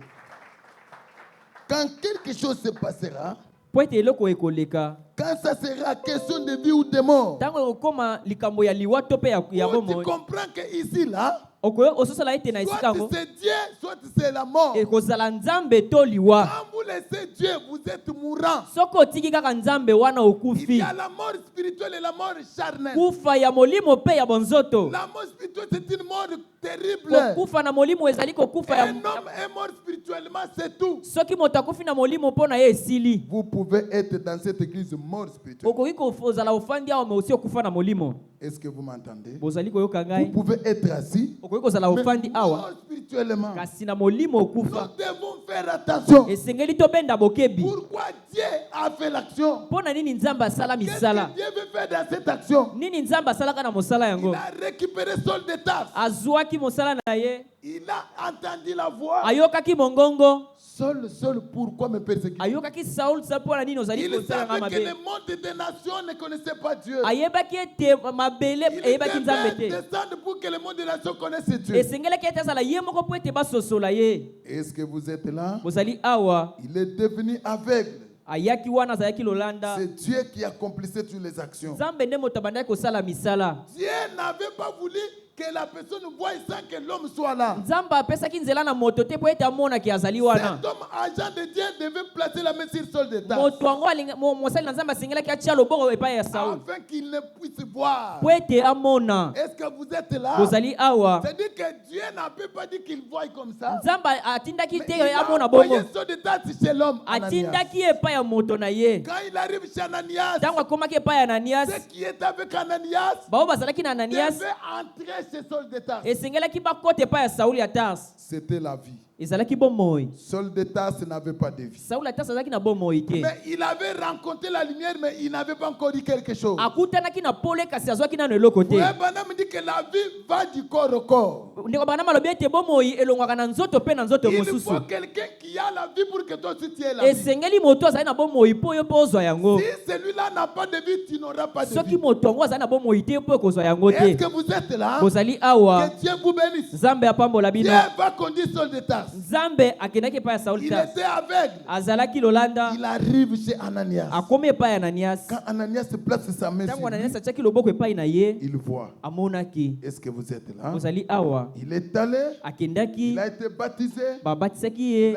Quand quelque chose se passera, po ete eloko ekoleka quand ça sera question de vie ou de mort, ntango ekokoma likambo ya liwa to mpe ya tu bomoi comprends que ici là, ososala ete na esika soit yango c'est Dieu, soit c'est la mort. ekozala nzambe to liwa Quand vous laissez Dieu, vous êtes mourant. soki otiki kaka nzambe wana Il y okufi a la mort spirituelle et la mort charnelle. kufa ya molimo mpe ya bonzoto La mort spirituelle, c'est une mort terrible. kokufa na molimo ezali kokufa Un ya homme est mort spirituellement, c'est tout. soki moto akufi na molimo mpo na ye esili Vous pouvez être dans cette église mort spirituelle. okoki kozala ofandi awa me osi okufa na molimo Est-ce que vous m'entendez? bozali koyoka Vous ngai pouvez être assis, okoki kozala mais ofandi awa mort spirituellement. kasi na molimo Nous okufa devons faire attention. esengeli tobenda bokebi Pourquoi Dieu a fait l'action? mpo na nini nzambe asala Qu'est-ce misala que Dieu veut faire dans cette action? nini nzambe asalaka na mosala Il yango a récupéré Saul de Tarse. azwaki mosala na ye Il a entendu la voix. ayokaki mongongo Saul, pourquoi me persécuter? ayokaki saul sa mpo na nini ozali Il kosalanga savait que le mabe monde des nations ne connaissait pas Dieu. ayebaki ete mabele Il eyebaki nzambe devait te descendre pour que le monde des nations connaisse Dieu. esengelaki ete azala ye moko mpo ete basosola ye Est-ce que vous êtes là? bozali awa Il est devenu aveugle. ayaki wana azalaki lolanda C'est Dieu qui accomplissait toutes les actions. nzambe nde moto abandaki kosala misala Dieu n'avait pas voulu que la personne voie sans que l'homme soit là. nzambe apesaki nzela na moto te mpo ete amonaki azali wana Cet homme, agent de Dieu, devait placer la main sur Saul de Tarse moto yango mosali na nzambe asengelaki atia loboko epai ya saul afin qu'il ne puisse voir. mpo ete amona Est-ce que vous êtes là? bozali awa C'est-à-dire que Dieu n'a pas dit qu'il voie comme ça. nzambe atindaki Mais te il a amona envoyé bongo Saul de Tarse chez l'homme. Ananias. atindaki epai ya moto na ye Quand il arrive chez Ananias, ntango akomaki epai ya ananias ceux qui étaient avec Ananias bao bazalaki na ananias devaient entrer chez Saul de Tarse. esengelaki bakota epai ya sauli ya tarse C'était la vie. ezalaki bomoi Saul de Tarse n'avait pas de vie. sauli ya tarse azalaki na bomoi te Mais il avait rencontré la lumière, mais il n'avait pas encore dit quelque chose. akutanaki na pole kasi azwaki nano eloko te Frère Branham dit que la vie va du corps au corps. ndeko bana malobi ete bomoi elongwaka na nzoto mpe na nzoto Il mosusu faut quelqu'un qui a la vie pour que toi aussi tu aies la vie. esengeli moto azali na bomoi mpo yo mpo ozwa yango Si celui-là n'a pas de vie, tu n'auras pas de soki vie. moto yango azali na bomoi te mpo ekozwa yango Est-ce te que vous êtes là? bozali awa Que Dieu vous bénisse. nzambe apambola Dieu bino va conduire Saul de Tarse. nzambe akendaki epai ya sauli Il tarse était aveugle. azalaki lolanda Il arrive chez Ananias. akomi epai ya ananias Quand Ananias place sa main ntango sur lui, ananias atiaki loboko epai na ye il voit. amonaki Est-ce que vous êtes là? bozali awa Il est allé, akendaki il a été baptisé, babatisaki ye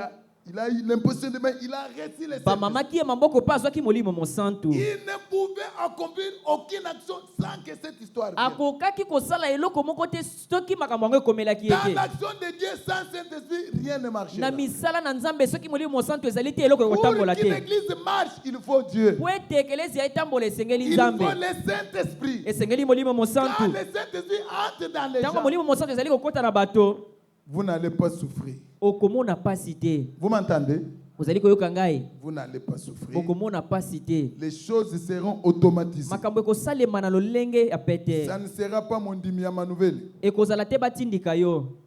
Il a eu l'imposition de main, il a reçu les Ba mama ki mamboko pa azwaki molimo mosantu. Il ne pouvait accomplir aucune action sans que cette histoire vienne. Akokaki kosala eloko moko te soki makambo yango ekomelaki Dans ete. l'action de Dieu sans Saint-Esprit, rien ne marche. Na misala na nzambe soki molimo mosantu ezali te eloko Pour ekotambola qu'une te. église marche, il faut Dieu. Po ete ekelezia etambola esengeli Il nzambe. faut le Saint-Esprit. Esengeli molimo Quand mosantu. le Saint-Esprit entre dans les Tango gens, molimo mosantu ezali kokota na bato. vous n'allez pas souffrir. Okomona pasi te. Vous m'entendez? Ozali koyoka ngai. Vous n'allez pas souffrir. Okomona pasi te. Les choses seront automatisées. Makambo ekosalema na lolenge ya pete. Ça ne sera pas mon dimiama nouvelle. Ekozala te batindika yo.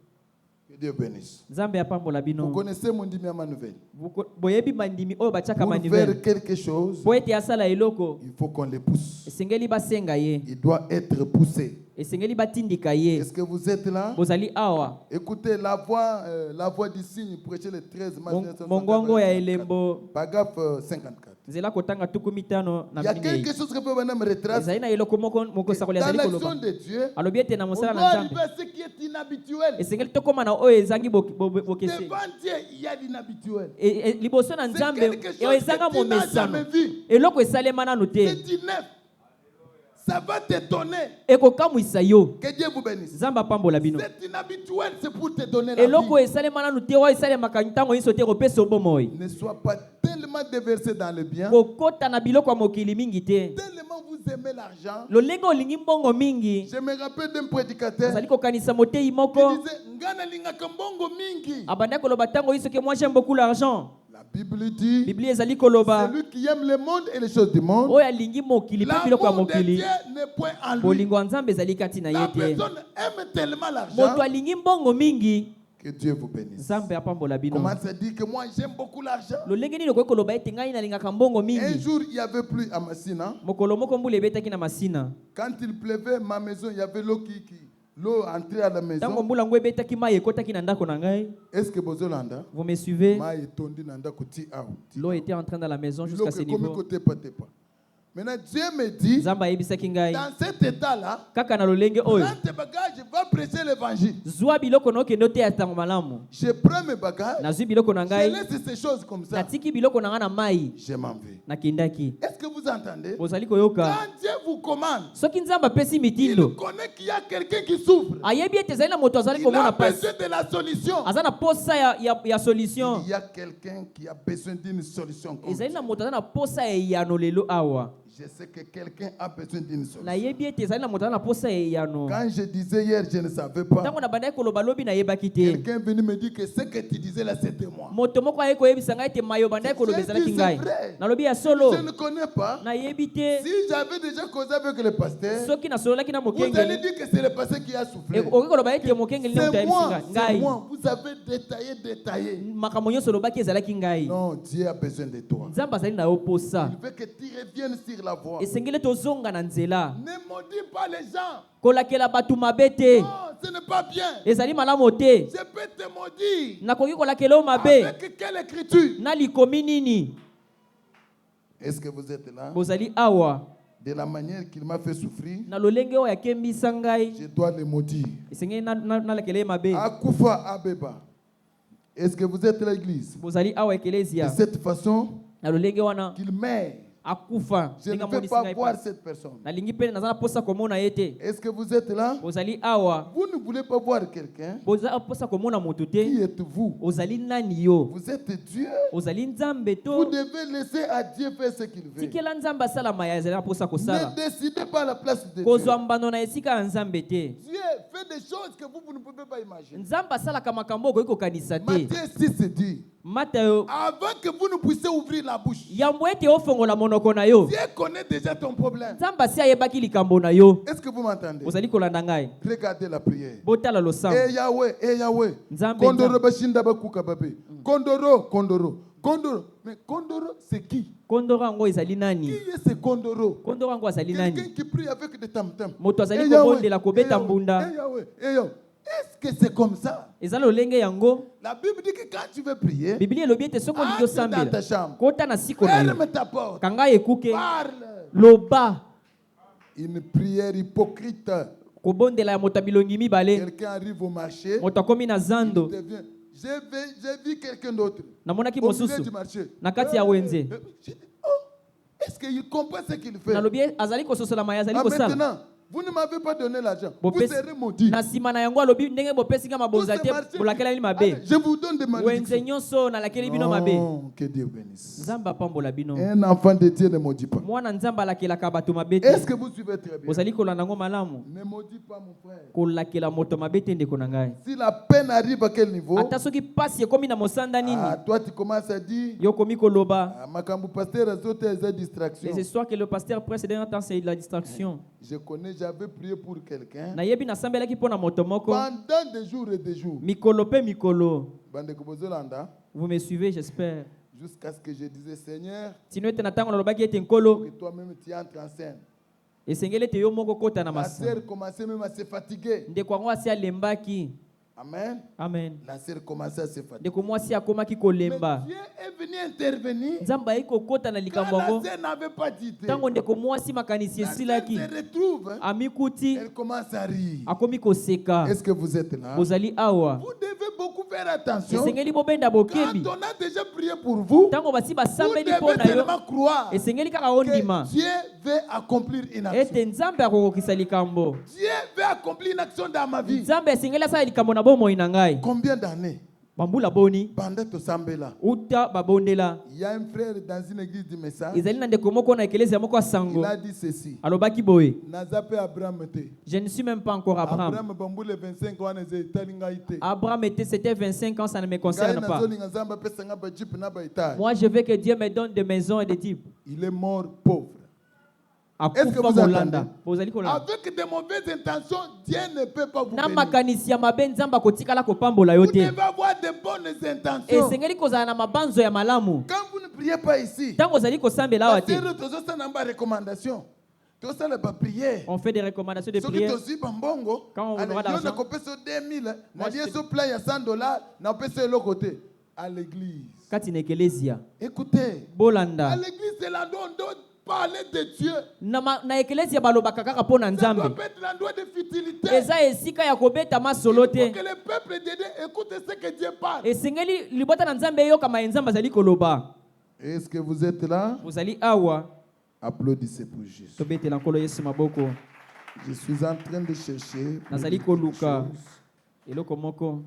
Que Dieu bénisse. Nzambe apambola Vous bino. connaissez mon dimiama nouvelle. Boyebi bandimi oyo batiaka Pour manivelle. faire quelque chose, Po ete asala eloko. il faut qu'on les pousse. Esengeli basenga ye. Il doit être poussé. Esengeli batindika ye. Est-ce que vous êtes là? Bozali awa. Écoutez la voix du signe prêchée le 13 mars Mongongo ya elembo. Paragraphe 54. Nzela kotanga tuku mitano Il y na a minei. quelque chose que peut me retracer. Ezali na eloko moko sakoli Dans azali l'action koloba. de Dieu, Alobi ete na on mosala doit na arriver nzambe. à ce qui est inhabituel. Esengeli tokoma na oyo ezangi bokese. Devant Dieu, il y a l'inhabituel. Liboso na C'est nzambe quelque chose eyo ezanga que tu n'as momesano. jamais vu. Eloko esalema nanu te. C'est inef. Ça va t'étonner. Ekokamwisa yo. Que Dieu vous bénisse. Nzambe apambola bino. C'est inhabituel, c'est pour te donner la Eloko vie. esalema nanu te oyo esalemaka ntango nyonso te kopesa bomoi. Ne sois pas tellement déversé dans le bien, Kokota na biloko ya mokili mingi te. tellement vous aimez l'argent. Lolenge olingi mbongo mingi. Je me rappelle d'un prédicateur Ozali kokanisa motei qui moko. disait Ngana lingaka mbongo mingi. Abanda koloba ntango yiso ke moi j'aime beaucoup l'argent. La Bible dit Biblia ezali koloba. celui qui aime le monde et les choses du monde, Oyo alingi mokili pe biloko ya l'amour de mokili. Dieu n'est point en lui. Bolingo ya nzambe ezali kati na La ye te. personne aime tellement l'argent Moto alingi mbongo mingi. que Dieu vous bénisse. Nzambe apambola bino. Comment ça dit que moi j'aime beaucoup l'argent? Lolenge nini okoki koloba ete ngai nalingaka mbongo Un mingi. jour, il n'y avait plus à Massina. Mokolo moko mbula ebetaki na masina. Quand il pleuvait, ma maison, il y avait l'eau entrait à la Ntango maison. mbula ngo ebetaki mai ekotaki na ndako na ngai. Est-ce que Bozolanda? Vous me suivez? Ma etondi nanda kuti out. L'eau était en train dans la maison jusqu'à ce Biloko niveau. ekomi kotepa tepa. Maintenant, Dieu me dit, Nzambe ayebisaki ngai. dans cet état-là, Kaka na lolenge oyo. prends tes bagages, va prêcher l'évangile. Zwa biloko nokende oteya ntango malamu. Je prends mes bagages, Nazwi biloko na je ngai. laisse ces choses comme ça. Natiki biloko na ngai na mai. Je m'en vais. Nakendaki. Est-ce que vous entendez? Ozali koyoka. Quand Dieu vous commande, Soki nzambe apesi il mitindo. connaît qu'il y a quelqu'un qui souffre. Ayebi ete ezali na moto azali Il a komona pasi. besoin de la solution. Aza na posa ya solution. Il y a quelqu'un qui a besoin d'une solution. Comme Ezali na Dieu. moto aza na posa ya eyano lelo awa. Je sais que quelqu'un a besoin d'une solution. Nayebi ete ezali na moto aza na posa ya eyano. Quand je disais hier, je ne savais pas. Ntango na bandaki koloba lobi nayebaki te. Quelqu'un est venu me dire que ce que tu disais là, c'était moi. Moto moko aye koyebisa ngai ete mayo bandaki koloba ezalaki C'est ngai. vrai. Nalobi ya solo. Je ne connais pas. Nayebi te. Si j'avais déjà causé avec le pasteur, Soki nasololaki na vous allez mokengeli. dire que c'est le pasteur qui a soufflé. Okoki koloba ete mokengeli nde moto C'est moi, ayebisi c'est ngai. moi. Vous avez détaillé. Makambo nyonso olobaki ezalaki ngai. Non, Dieu a besoin de toi. Nzambe azali na yo posa. Il veut que tu reviennes sur la voie. Esengeli tozonga na nzela. Ne maudis pas les gens. Kolakela bato mabe te. Non, ce n'est pas bien. Ezali malamu te. Je peux te maudire. Nakoki kolakela yo mabe. Avec quelle écriture? Na likomi nini? Est-ce que vous êtes là? Bozali awa. De la manière qu'il m'a fait souffrir, Na lolenge oyo akembisa ngai. je dois le maudire. Esengeli nalakela ye mabe. Akufa Abeba. Est-ce que vous êtes là, l'église? Bozali awa De ekelesia. cette façon Na lolenge wana qu'il meurt. akufa. Je ne Ndenge peux amonisi pas ngai voir pasi. cette personne. Nalingi pe naza na posa komona ye te. Est-ce que vous êtes là? Bozali awa. Vous ne voulez pas voir quelqu'un? Boza posa komona moto te. Qui êtes-vous? Ozali nani yo? Vous êtes Dieu. Ozali nzambe Vous to. devez laisser à Dieu faire ce qu'il veut. Tikela nzambe asala maya ezali na posa kosala. Ne décidez pas à la place de Dieu. Kozwa mbano na esika ya nzambe te. Dieu fait des choses que vous ne pouvez pas imaginer. Nzambe asalaka makambo okoki kokanisa te. Matthieu 6 dit, Matayo avant que vous ne puissiez ouvrir la bouche, yambo ete ofongola monoko na yo. Dieu connaît déjà ton problème. Nzambe asi ayebaki likambo na yo. Est-ce que vous m'entendez? Ozali kolanda ngai. Regardez la prière. Botala losambo. Eh Yahweh. Nzambe, Kondoro Nzambe. bashinda bakuka babe. Kondoro. Mais Kondoro, c'est qui? Kondoro yango ezali Qui nani? est ce Kondoro? Kondoro yango azali nani? Quelqu'un qui prie avec des tam-tams. Moto azali Eh Yahweh, kobondela kobeta mbunda. Eh Yahweh. Est-ce que c'est comme ça? Ezali lolenge yango. La Bible dit que quand tu veux prier, Biblia elobi ete soki olingi entre dans ta osambela. chambre. Kota na siko na yo. Ferme ta porte. Kanga ekuke. Parle. Loba. Une prière hypocrite. Kobondela ya moto ya bilongi mibale. Quelqu'un arrive au marché. Moto akomi na Il zando. devient J'ai vu quelqu'un d'autre namonaki au milieu mosusu du marché. na kati ya wenze. J'ai dit, oh, est-ce qu'il comprend ce qu'il fait? nalobi azali kososola maye azali Ah, kosala maintenant, vous ne m'avez pas donné l'argent. Bon, Vous pes- serez maudit. na nsima na yango alobi ndenge bopesinga mabonza te bolakelali mabe Je vous donne des wenze malédictions. nyonso nalakeli bino mabe. Non, que Dieu bénisse. Nzambe apambola bino. Un enfant de Dieu ne maudit pas. Mwana nzambe alakelaka bato mabe te. Est-ce que vous suivez très bien? ozali kolanda yango malamu. Ne maudis pas mon frère. kolakela moto mabe te ndeko na ngai. Si la peine arrive à quel niveau? ata soki pasi ekomi na mosanda nini Toi tu commences à dire, yo komi koloba makambo pasteur azote eza distraction. les histoires que le pasteur précédent temps c'est de la distraction. Je connais, j'avais prié pour quelqu'un nayebi nasambelaki mpo na moto moko pendant des jours et des jours. mikolo pe mikolo. Bandeko bozolanda, Vous me suivez, j'espère. jusqu'à ce que je disais, Seigneur, Tino ete na tango nalobaki ete nkolo que toi-même tu entres en scène. esengeli ete yo moko kota na La masa sœur commençait même à se fatiguer. ndeko yango asi alembaki. Amen. Amen. La sœur commençait à se fatiguer. ndeko mwasi akomaki Mais kolemba. Dieu est venu intervenir. nzambe ayi kokota na Quand likambo la yango sœur n'avait pas dit, ntango ndeko mwasi makanisi la sœur esilaki se retrouve. amikuti Elle commence à rire. akomi koseka. Est-ce que vous êtes là? bozali awa Vous devez beaucoup faire attention. esengeli bobenda Quand bokebi on a déjà prié pour vous, ntango basi vous basambeli mpo devez na yo tellement croire esengeli kaka ondima que Dieu veut accomplir une action. ete nzambe akokokisa likambo. Dieu veut accomplir une action dans ma vie. nzambe esengeli asala likambo na bomoi na ngai. Combien d'années? bambula boni Pendant tout Sambela. uta babondela. Il y a un frère dans une église du message. ezali na ndeko moko na ekelezia moko ya Il sango a dit ceci. alobaki boye Nazape Abraham était. je ne suis même pas encore Abraham. Abraham bambule 25 ans na zetalinga ite. Abraham était, c'était 25 ans, ça ne me Ngai concerne pas. nazolinga Nzambe apesanga ba jeep na ba étage. Moi, je veux que Dieu me donne des maisons et des types. Il est mort pauvre. Akufa Est-ce que vous Molanda. entendez? Bozali kolanda. Avec de mauvaises intentions, Dieu ne peut pas vous Na bénir. makanisi ya mabe nzamba kotikala kopambola yo Vous te. devez avoir de bonnes intentions. Esengeli kozala na mabanzo ya malamu. Quand vous ne priez pas ici, Tango ozali kosambela awa te. parce que tous ça n'a pas recommandation. Tout ça n'est pas prière. On fait des recommandations de Ce qui prière. est aussi bambongo, Quand on allez, aura Dieu l'argent. n'a coupé sur 2000, n'a Moi, dit je- sur plein, il y a $100, n'a pas sur l'autre côté. À l'église. Kati na ekelezia. Écoutez, à Bolanda. l'église, c'est l'endroit où on doit parler de Dieu. Na ekelezia balobaka kaka mpo na Ça nzambe. doit être l'endroit de futilité. Eza esika ya kobeta masolo Il faut te. que le peuple de Dieu écoute ce que Dieu parle. Esengeli libota na nzambe eyokama ye nzambe azali koloba. Est-ce que vous êtes là? Bozali awa. Applaudissez pour Jésus. tobetela nkolo yesu maboko. Je suis en train de chercher. pour nazali dire quelque koluka chose. eloko moko.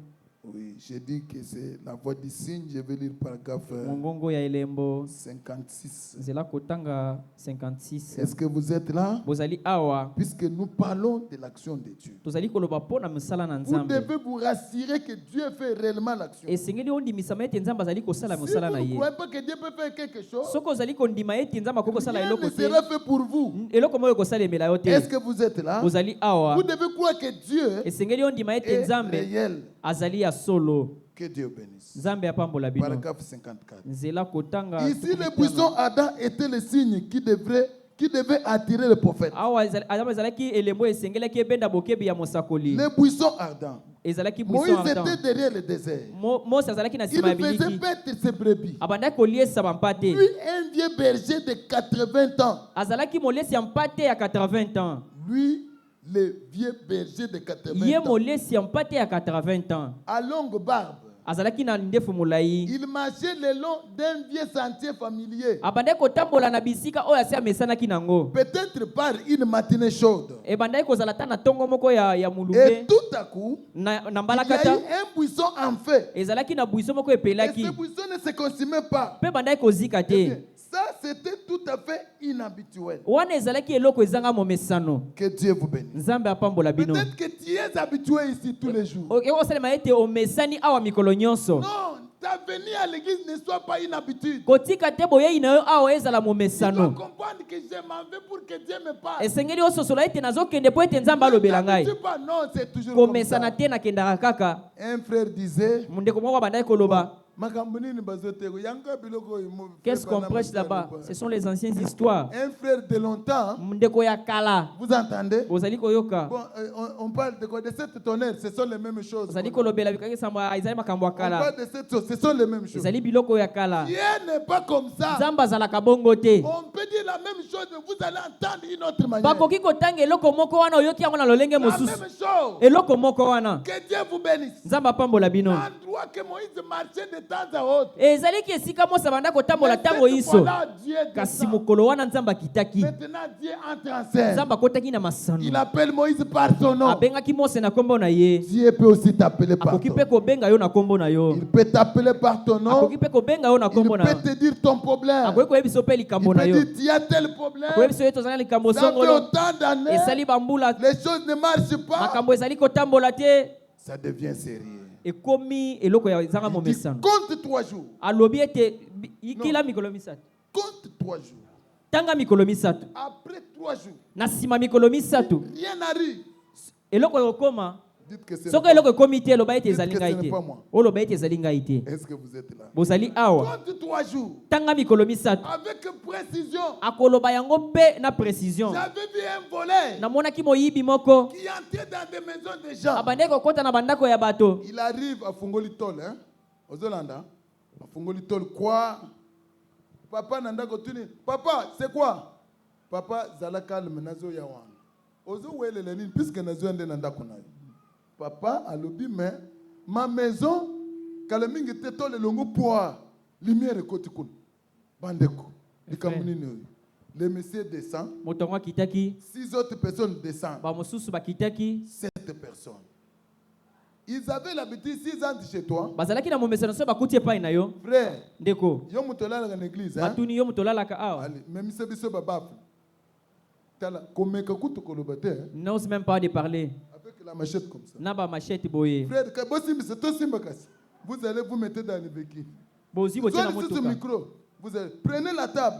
Oui, j'ai dit que c'est la voix du signe. Je vais lire paragraphe mongongo ya elembo 56. nzela kotanga 56. Est-ce que vous êtes là? bozali awa. Puisque nous parlons de l'action de Dieu. tozali koloba mpo na mosala na Vous nzambe. devez vous rassurer que Dieu fait réellement l'action. Si esengeli ondimisama ete nzambe azali kosala vous mosala na ne ye. croyez pas que Dieu peut faire quelque chose, soki ozali kondima ete nzambe akoki kosala rien eloko ne te sera fait pour vous. eloko moko ekosalemela yo Est-ce te. que vous êtes là? bozali awa. Vous devez croire que Dieu esengeli ondima ete est nzambe réel. azali ya solo. Que Dieu bénisse. nzambe apambola bino. Paragraphe 54. nzela kotanga. Ici, le buisson Adam était le signe qui devait attirer le prophète. awa adamu ezalaki elembo esengelaki ebenda bokebi ya mosakoli. Le buisson ardent. ezalaki Moïse buisson était ardent. derrière le désert. mose azalaki na Il nsima ya faisait biliki. paître ses brebis. abandaki koliesa bampate. Lui, un vieux berger de 80 ans. azalaki molesi ya mpate ya 80 ans. Lui, le vieux berger de 80 ye ans. molesi ya mpate ya 80 ans. À longue barbe. azalaki na ndefu molai. Il marchait le long d'un vieux sentier familier. abandaki kotambola na bisika oyo asi amesanaki nango. Peut-être par une matinée chaude. ebandaki kozala ta na ntongo moko ya Et molunge tout à coup, na il y a mbalakata. eu un buisson en feu. ezalaki na buiso moko Et epelaki. ce buisson ne se consumait pas. mpe bandaki kozika Eh te. bien, ça, c'était tout à fait inhabituel. wana ezalaki eloko ezanga momesano. Que Dieu vous bénisse. nzambe apambola bino. Peut-être que tu es habitué ici tous les jours. osalema ete omesani awa mikolo nyonso. Non, ta venue à l'église ne soit pas une habitude. kotika te boyei na yo awa ezala Tu dois momesano. comprendre que je m'en vais pour que Dieu me parle. esengeli ososola ete nazokende mpo ete nzambe alobela Ne ngai. t'habitue pas. Non, c'est toujours comme ça. komesana te nakendaka kaka. Un frère disait, ndeko moko abandaki koloba Qu'est-ce qu'on prêche là-bas? Ce sont les anciennes histoires. Un frère de longtemps, Ndeko ya kala. vous entendez? Bozali koyoka. Bon, on parle de quoi? De cette tonnerre, ce sont les mêmes choses. Bozali kolobela bikaki samba izali makambo ya On kala. parle de cette chose, ce sont les mêmes choses. Ezali biloko ya kala. Dieu n'est pas comme ça. Nzamba zalaka bongo te. On peut dire la même chose, mais vous allez entendre d'une autre manière. Bakoki kotanga eloko moko wana oyoki yango na lolenge La mosusu. même chose. Eloko moko wana. Que Dieu vous bénisse. Nzamba pambola bino. L'endroit que Moïse marchait de temps à autre. Ezali ki esika Mose banda kotambola tango Mais cette iso. fois-là, Dieu Kasi descend. mokolo wana Nzamba kitaki. Maintenant, Dieu entre en scène. Nzamba kotaki na masano. Il appelle Moïse par son nom. Abengaki Mose na kombo na ye. Dieu peut aussi t'appeler par Akoki ton pe nom. kobenga yo na kombo na yo. Il peut t'appeler par ton nom. Akoki pe kobenga yo na Il kombo na yo. peut te dire ton problème. Akoki koyebiso pe Il likambo na peut yo. dire tu as tel problème. Koyebiso yo tozali likambo Ça fait songolo. autant d'années. Esali bambula. Les choses ne marchent pas. Makambo ezali kotambola te. Ça devient sérieux. Ekomi eloko ya zanga Il dit, momesano. compte 3 jours. Alobi ete ikila mikolo misato. Compte 3 jours. Tanga mikolo misato. Après 3 jours, Na sima mikolo misato. rien n'arrive. Eloko ekoma. Dites que c'est Soko eloko ekomi te loba ete Dites ezali que ngai ce n'est te. pas moi. Oloba ete ezali ngai te. Est-ce que vous êtes là? Bozali awa. Compte 3 jours. Tanga mikolo misato. Avec précision. Akoloba yango pe na précision. J'avais vu un volet Namonaki moyibi moko. qui entrait dans des maisons des gens. Abande kokota na bandako ya bato. Il arrive à Fongolitol, hein? Aux Zolanda. À Fongolitol, quoi? Papa nanda kotuni. Papa, c'est quoi? Papa, zala calme, nazo yawan. Ozo wele lenin, puisque nazo yande nanda kunayo. Papa, alobi, mais ma maison, kalamingi teto le longo poa, lumière koti kun. Bandeko. Le monsieur descend. Motongo kitaki. 6 autres personnes descendent. Ba mosusu bakitaki. 7 personnes. Ils avaient l'habitude, 6 ans chez toi. Bazalaki na momesano so bakuti epai na yo. Frère, Ndeko. yo mutolala dans l'église, hein? Batuni yo mutolalaka awa. Allez, même si c'est babaf. Tala, comme que kutu kolobate, hein? N'ose même pas de parler. Avec la machette comme ça. Naba machete boye. Frère, que bossim, c'est tout simbakas. Vous allez vous mettre dans le béquille. Bozi bote na Soyez sur ce motuka. micro. Vous allez, prenez la table.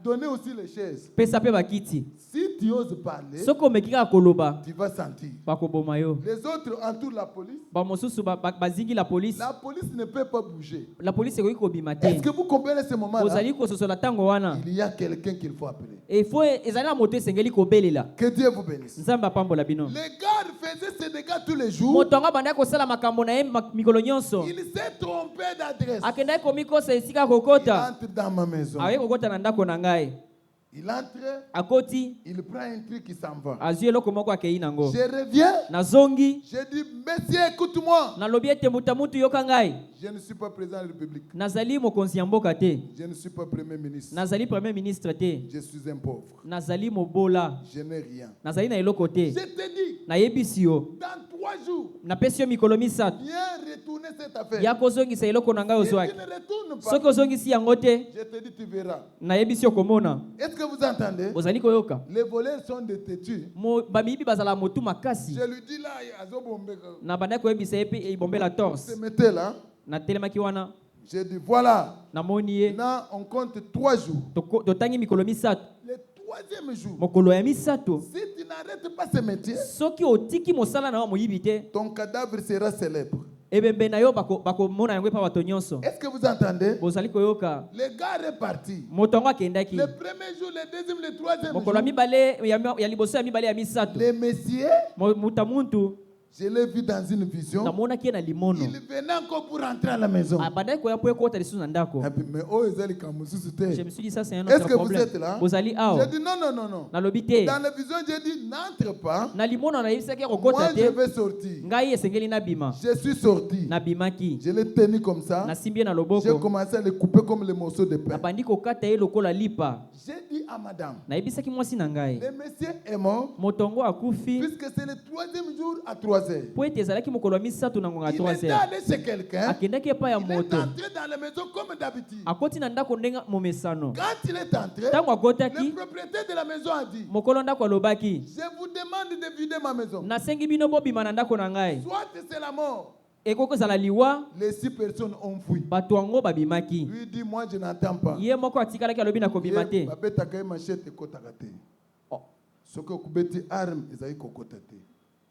Donnez aussi les chaises. Pesa pe bakiti. Si tu oses parler, Soko mekika koloba. tu vas sentir. Bakoboma yo. Les autres entourent la police. Ba mosusu bazingi la police. La police ne peut pas bouger. La police ekoki kobima te. Est-ce que vous comprenez ce moment-là? Ozali kososola tango wana. Il y a quelqu'un qu'il faut appeler. Et faut ezali na moto esengeli kobelela. Que Dieu vous bénisse. Nzamba pambola bino. Les gars faisaient ces dégâts tous les jours. Motonga banda kosala makambo na ye mikolo nyonso. Il s'est trompé d'adresse. Akendaki komikosa esika Il kokota. entre dans ma maison. Aye kokota na ndako na ngai. Il entre, Akoti il prend un truc qui s'en va. azwi eloko moko akei nango. Je reviens, Nazongi je dis, monsieur, écoute-moi. nalobi ete mutu yoka ngai. Je ne suis pas président de la République. Nazali mokonzi ya mboka te. Je ne suis pas premier ministre. Nazali premier ministre te. Je suis un pauvre. Nazali mobola. Je n'ai rien. Nazali na eloko te. Je te dis, Nayebisi yo. dans 3 jours, Napesi yo mikolo misato. viens retourner cette affaire. Ya kozongisa eloko na ngai Si tu ozwaki. ne retournes pas, Soki ozongisi yango te, je te dis, tu verras. nayebisi yo komona. Est-ce que vous entendez? Ozali koyoka. Les voleurs sont des têtus. Bamiyibi bazala motu makasi. Je lui dis là, Azobombeka. Na banda koyebisa ye pe ebombela Se torse. mettez là. Na telemaki wana. J'ai dit, voilà. Namoni ye. Maintenant, on compte 3 jours. Totangi mikolo misato. Le 3e jour, Mokolo ya misato. si tu n'arrêtes pas ce métier, Soki otiki mosala na wa moyibi te, ton cadavre sera célèbre. ebembe na yo bakomona yango epa bato nyonso. Est-ce que vous entendez? Bozali koyoka. Les gars repartis. Moto yango akendaki. Le premier jour, le deuxième, le troisième Mokolo ya jour, mibale ya liboso ya mibale ya misato. les messieurs, Muta muntu je l'ai vu dans une vision. namonaki ye na limono. Il venait encore pour rentrer à la maison. Abandaki koya po ekota lisusu na ndako. Et puis, mais oh, ils allaient comme sous Je me suis dit ça c'est un Est-ce autre que vous problème. êtes là? Bozali J'ai awa. dit non, non, non, non. Nalobi te. Dans la vision, j'ai dit n'entre pas. Na limono nayebisaki Moi, kokota je te. vais sortir. Ngai esengeli nabima. Je suis sorti. Nabimaki. Je l'ai tenu comme ça. Nasimbi ye na J'ai loboko. commencé à le couper comme les morceaux de pain. Nabandi kokata ye lokola lipa. J'ai dit à madame, Nayebisaki mwasi na ngai. le monsieur est mort Motongo akufi. puisque c'est le 3e jour à 3 heures. Po ete ezalaki mokolo ya misato na ngonga Il 3 est heures. allé chez quelqu'un. Akendaki epai ya Il est moto. entré dans la maison comme d'habitude. Akoti na ndako ndenge momesano. Quand il est entré, Ntango le akotaki, propriétaire de la maison a dit, mokolo ndako alobaki. je vous demande de vider ma maison. Nasengi bino bobima na ndako na ngai. Soit c'est la mort. Ekoko ezala liwa, Les 6 personnes ont fui. bato yango babimaki. Lui dit, moi je n'entends pas. Ye moko atikalaki alobi na kobima te. babetaka ye machete ekotaka te. Soki okubeti arme ezali kokota te.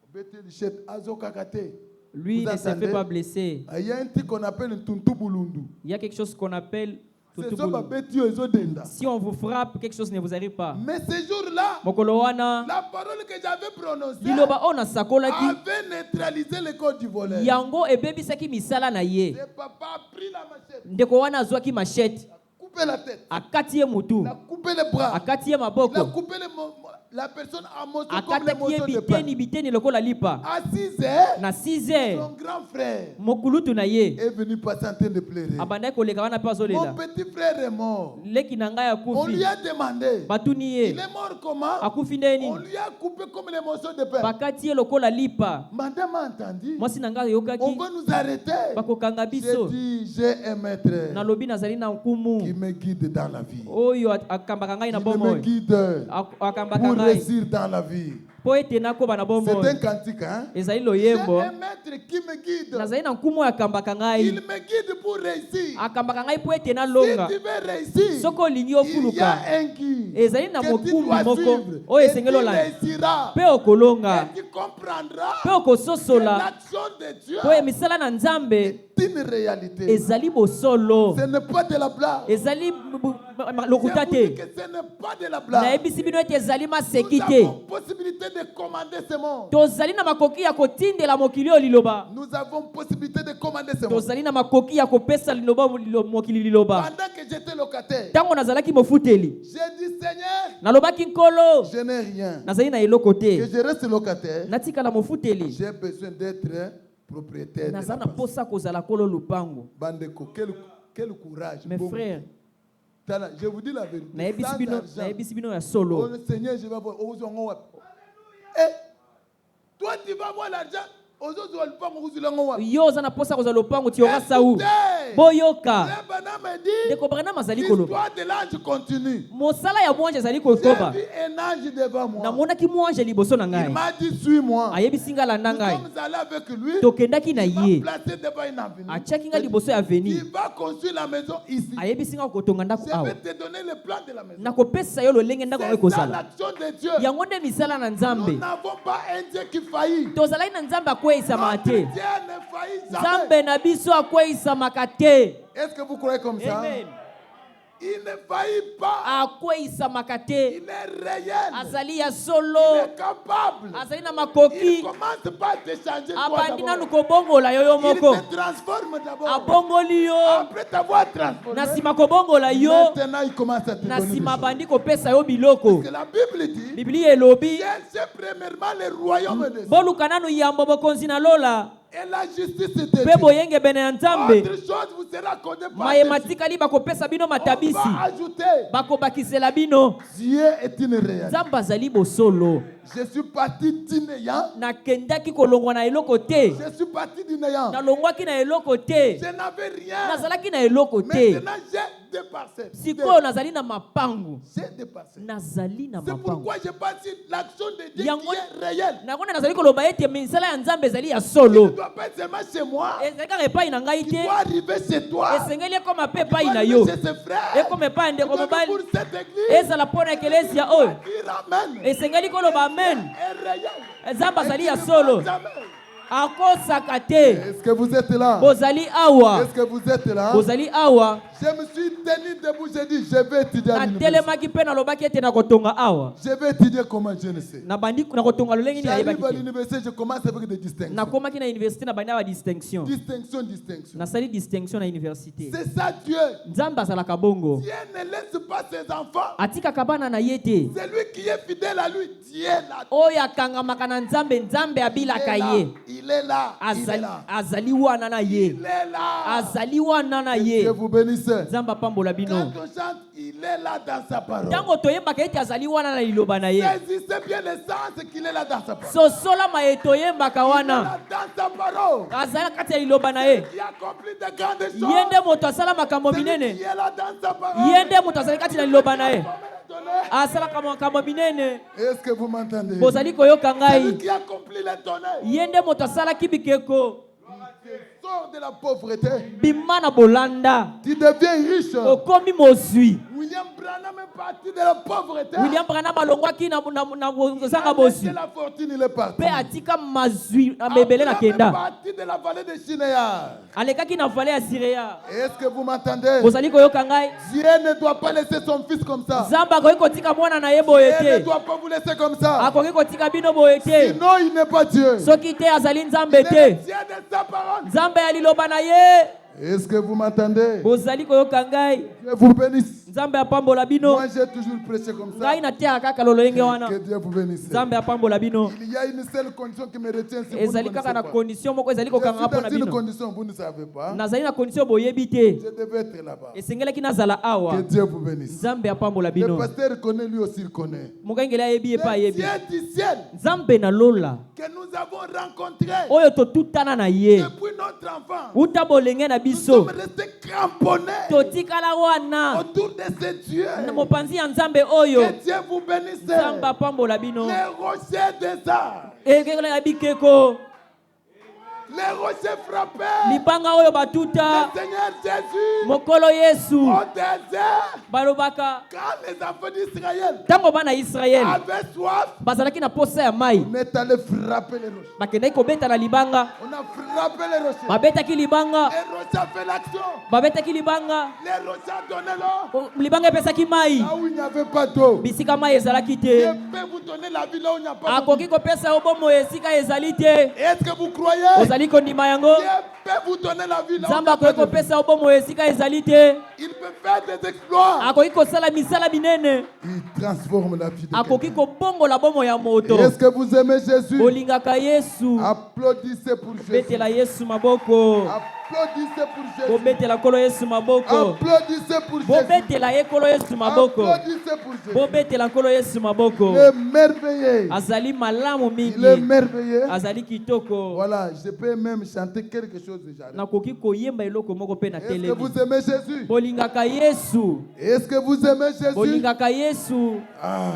Obeti lichette azokaka te. Lui Vous ne se attendez? fait pas blesser. Il y a un truc qu'on appelle un tuntu bulundu. Il y a quelque chose qu'on appelle C'est tutu ça, bulu. Si on vous frappe, quelque chose ne vous arrive pas. Mais ce jour-là, Mokolo wana la parole que j'avais prononcée liloba ona sakolaki avait neutralisé le corps du voleur. yango ebebisaki misala na ye. Le papa a pris la machette, Ndeko wana azwaki machette, coupé la tête, akati ye mutu, il a coupé les bras, akati ye il a maboko, coupé la personne en morceaux comme les akataki ye morceaux de pain. biteni biteni lokola lipa. À 6 heures, Na 6 heures son grand frère mokulutu na ye est venu passer en train de pleurer. abandaki koleka wana mpe Mon azolela. petit frère est mort. Leki na ngai On lui akufi, a demandé, batuni il ye est mort comment? akufi nde On nini, lui a coupé comme les morceaux de pain. bakati ye lokola lipa. Madame a entendu, Mwasi na ngai on ayokaki va nous arrêter. bakokanga J'ai biso. dit, j'ai un maître Nalobi nazali na qui nkumu me guide dans la vie. oyo akambaka ngai na Qui me bomoi, guide akambaka pour ngai réussir dans la vie. po ete nakoba na C'est un bomoi. cantique, hein? Ezali J'ai loyembo, un maître qui me guide. nazali na nkumu oyo akambaka Il ngai, me guide pour réussir. akambaka ngai po ete Si nalonga. tu veux réussir, Soki olingi il y a ofuluka, un guide ezali na que tu mokumbi dois moko suivre. oyo Et tu esengeli olanda réussiras. mpe okolonga Et tu comprendras mpe que okososola l'action de Dieu po emisala na Nzambe est une réalité. ezali bosolo, Ce n'est pas de la blague. ezali Je lokuta vous dis te. que ce n'est pas de la blague. Nayebisi bino ete ezali Nous maseki te. avons possibilité de commander ce monde. Tozali na makoki ya kotindela mokili oyo liloba, Nous avons possibilité de commander ce monde. tozali na makoki ya kopesa liloba mokili liloba. Pendant que j'étais locataire, Ntango nazalaki mofuteli, j'ai dit Seigneur, nalobaki nkolo, je n'ai rien. nazali na eloko Que te, je reste locataire, natikala mofuteli, j'ai besoin d'être propriétaire de naza la na place. posa kozala kolo lupango. Bandeko, quel courage. Mes Bon, frères, tala, je vous dis la vérité. nayebisi Sans bino argent, nayebisi bino ya oh solo. Seigneur, je vais voir. Oh, Eh, toi, tu vas voir l'argent. Aux autres, on le prend, on le prend. Yo oza na posa kozala lupango ti ora sau. Écoutez, Boyoka, le bonhomme me dit, ndeko Branham azali koloba. l'histoire de l'ange continue. Mosala ya mwanje azali J'ai kokoba. vu un ange devant moi. Namonaki mwanje liboso na Il ngai. m'a dit, suis-moi. Ayebisi nga landa Nous ngai. sommes allés avec lui. Tokendaki na Il m'a ye. placé devant une avenue. Atiaki nga liboso ya aveni. Il va construire la maison ici. Ayebisi nga kotonga ndako Je awa. vais te donner le plan de la maison. Nakopesa yo lolenge ndako yango C'est ça ekozala. l'action de Dieu. Yango nde misala na Nous Nzambe. n'avons pas un Dieu qui faillit. Tozalaki na Nzambe akweyisama Notre te. Dieu ne faillit jamais. Nzambe na biso akweisamaka te. Est-ce que vous croyez comme ça? Amen. Il ne faillit pas. Akweisamaka te. Il est réel. Azali ya Il solo. est capable. Azali na Il makoki. commence par te changer toi Abandi nanu d'abord. kobongola yo yo Il moko. te transforme d'abord. Abongoli yo. Après t'avoir transformé, Na nsima kobongola yo. maintenant il commence à te Na donner des nsima choses. bandi kopesa yo biloko. Parce que la Bible dit, Biblia elobi. cherchez premièrement le royaume de Dieu Boluka nanu yambo bokonzi na lola. et la justice de Mpe Dieu. boyenge bene ya Nzambe. Autre chose vous sera accordé par Mayema Dieu. tikali bakopesa bino On matabisi. va ajouter, Bakobakisela bino. Dieu est une réalité. Nzambe azali bosolo. Je suis parti du néant. Nakendaki kolongwa na eloko te. Je suis parti du néant. Nalongwaki na eloko te. Je n'avais rien. Nazalaki na eloko te. Maintenant, j'ai dépassé. Sikoyo nazali na mapangu. J'ai dépassé. Nazali na C'est mapangu. pourquoi je passe l'action de Dieu Yango- qui est réelle. Nango nazali koloba ete misala ya Nzambe ezali ya Il ne solo. doit pas être seulement chez moi. Ezali kaka epai na ngai Il te. doit arriver chez toi. Esengeli ekoma mpe Il doit epai na arriver yo. chez ses frères. Ekoma epai ya ndeko Il doit arriver mobali. pour cette église. Ezala mpo na ekelesia oyo. Il ramène. Esengeli koloba amen. Est réel. Nzambe azali ya Et qui ne solo. va jamais. Akosaka te. Est-ce que vous êtes là? Bozali awa. Est-ce que vous êtes là? Bozali awa. Je me suis tenu debout, j'ai dit, je vais étudier à l'université. Natelemaki mpe nalobaki ete nakotonga awa. Je vais étudier comment je ne sais. Nabandi nakotonga lolenge nini J'arrive nayebaki à te. l'université, je commence avec des distinctions. Nakomaki na université na bandi ba distinction. Distinction, distinction. Nasali distinction na université. C'est ça Dieu. Nzambe azalaka bongo. Dieu ne laisse pas ses enfants. Atikaka bana na ye te. Celui qui est fidèle à lui, Dieu là. Oyo akangamaka na Nzambe, Nzambe abilaka ye. Il est là. Il est Azali, là. azali wana na ye. Il est là. Azali wana na Que ye. vous bénissez. Nzambe apambola bino. Quand on chante, il est là dans sa parole. Ntango toyembaka ete azali wana na liloba na ye. Saisissez bien le sens qu'il est là dans sa parole. Sosolama ye toyembaka Il est wana. là dans sa parole. Azali kati ya liloba na ye. Qui accomplit de grandes Ye choses. nde moto asala makambo Celui minene. qui est là dans sa parole. Ye nde moto azali kati na liloba na ye. Donné. Asalaka makambo minene. Est-ce que vous m'entendez? Bozali koyoka Celui ngai. qui accomplit les tonnerres. Ye nde moto asalaki bikeko. Sors de la pauvreté. Bima na bolanda. Tu deviens riche. Okomi mozwi. William Branham Branham est parti de la pauvreté. William Branham alongwaki na kozanga bosi. De la fortune, il est parti. Pe atika mazwi amebele na Abraham est kenda. parti de la vallée de Shinéar. Alekaki na vallée ya Sirea. Est-ce que vous m'entendez? Bozali koyoka ngai. Dieu ne doit pas laisser son fils comme ça. Nzambe akoki kotika mwana na ye boye Dieu ne te. doit pas vous laisser comme ça. Akoki kotika bino boye te. Sinon, il n'est pas Dieu. Soki te azali Il nzambe est te. le Dieu de sa parole. Nzambe ya liloba na ye. Est-ce que vous m'entendez? Bozali koyoka ngai. Dieu vous bénisse. Nzambe apambola bino. Moi, j'ai toujours prêché comme ça. Ngai natia kaka lolenge wana. Que Dieu vous bénisse. Nzambe apambola bino. Il y a une seule condition qui me retient. Si vous ne Ezali kaka na connaissez pas. condition moko ezali Je suis kokanga mpo na dans une bino. condition, vous ne savez pas. Nazali na condition boyebi te. Je devais être là-bas. Esengelaki nazala awa. Que Dieu vous bénisse. Nzambe apambola Le bino. pasteur connaît, lui aussi il connaît. Mokengeli ayebi epa Le ayebi. Dieu du ciel Nzambe na lola. que nous avons rencontré Oyo totutana na ye. depuis notre enfance. Uta bolenge na Nous biso. sommes restés cramponnés Totikala wana. autour de ce Dieu. Na mopanzi ya Nzambe oyo. Que Dieu vous bénisse. Nzambe apambola bino. Les rochers des arts, Ekekela ya bikeko. les rochers frappés. Libanga oyo batuta. Le Seigneur Jésus Mokolo Yesu. au désert, Balobaka. quand les enfants d'Israël Tango bana Israël. avaient soif, Bazalaki na posa ya mai. on est allé frapper les rochers. Bakendaki kobeta na libanga. On a frappé les rochers. Babetaki libanga. Les rochers ont fait l'action. Babetaki libanga. Les rochers ont donné l'eau. Libanga epesaki mai. Là où il n'y avait pas d'eau. Bisika mai ezalaki Dieu te. peut vous donner la vie là où il n'y a pas d'eau. Akoki kopesa yo bomo esika ezali te. Est-ce que vous croyez? Ozali kondima yango. Dieu peut vous donner la vie là où il Nzambe n'y a pas akoki d'eau. kopesa yo bomo esika ezali te. Il peut faire des exploits. Akoki kosala misala minene. Il transforme la vie de Akoki quelqu'un. kobongola bomo ya moto. Est-ce que vous aimez Jésus? Olingaka Yesu. Applaudissez pour Jésus. Betela Yesu maboko. Applaudissez pour Jésus. Bobetela kolo Yesu maboko. Applaudissez pour Jésus. Bobetela ye kolo Yesu maboko. Applaudissez pour Jésus. Bobetela kolo Yesu maboko. Il est merveilleux. Azali malamu Il est mingi. merveilleux. Azali kitoko. Voilà, je peux même chanter quelque chose déjà. Nakoki koyemba eloko moko pe na Est-ce que telemi. vous aimez Jésus? Bolingaka Yesu. Est-ce que vous aimez Jésus? Bolingaka Yesu. Ah,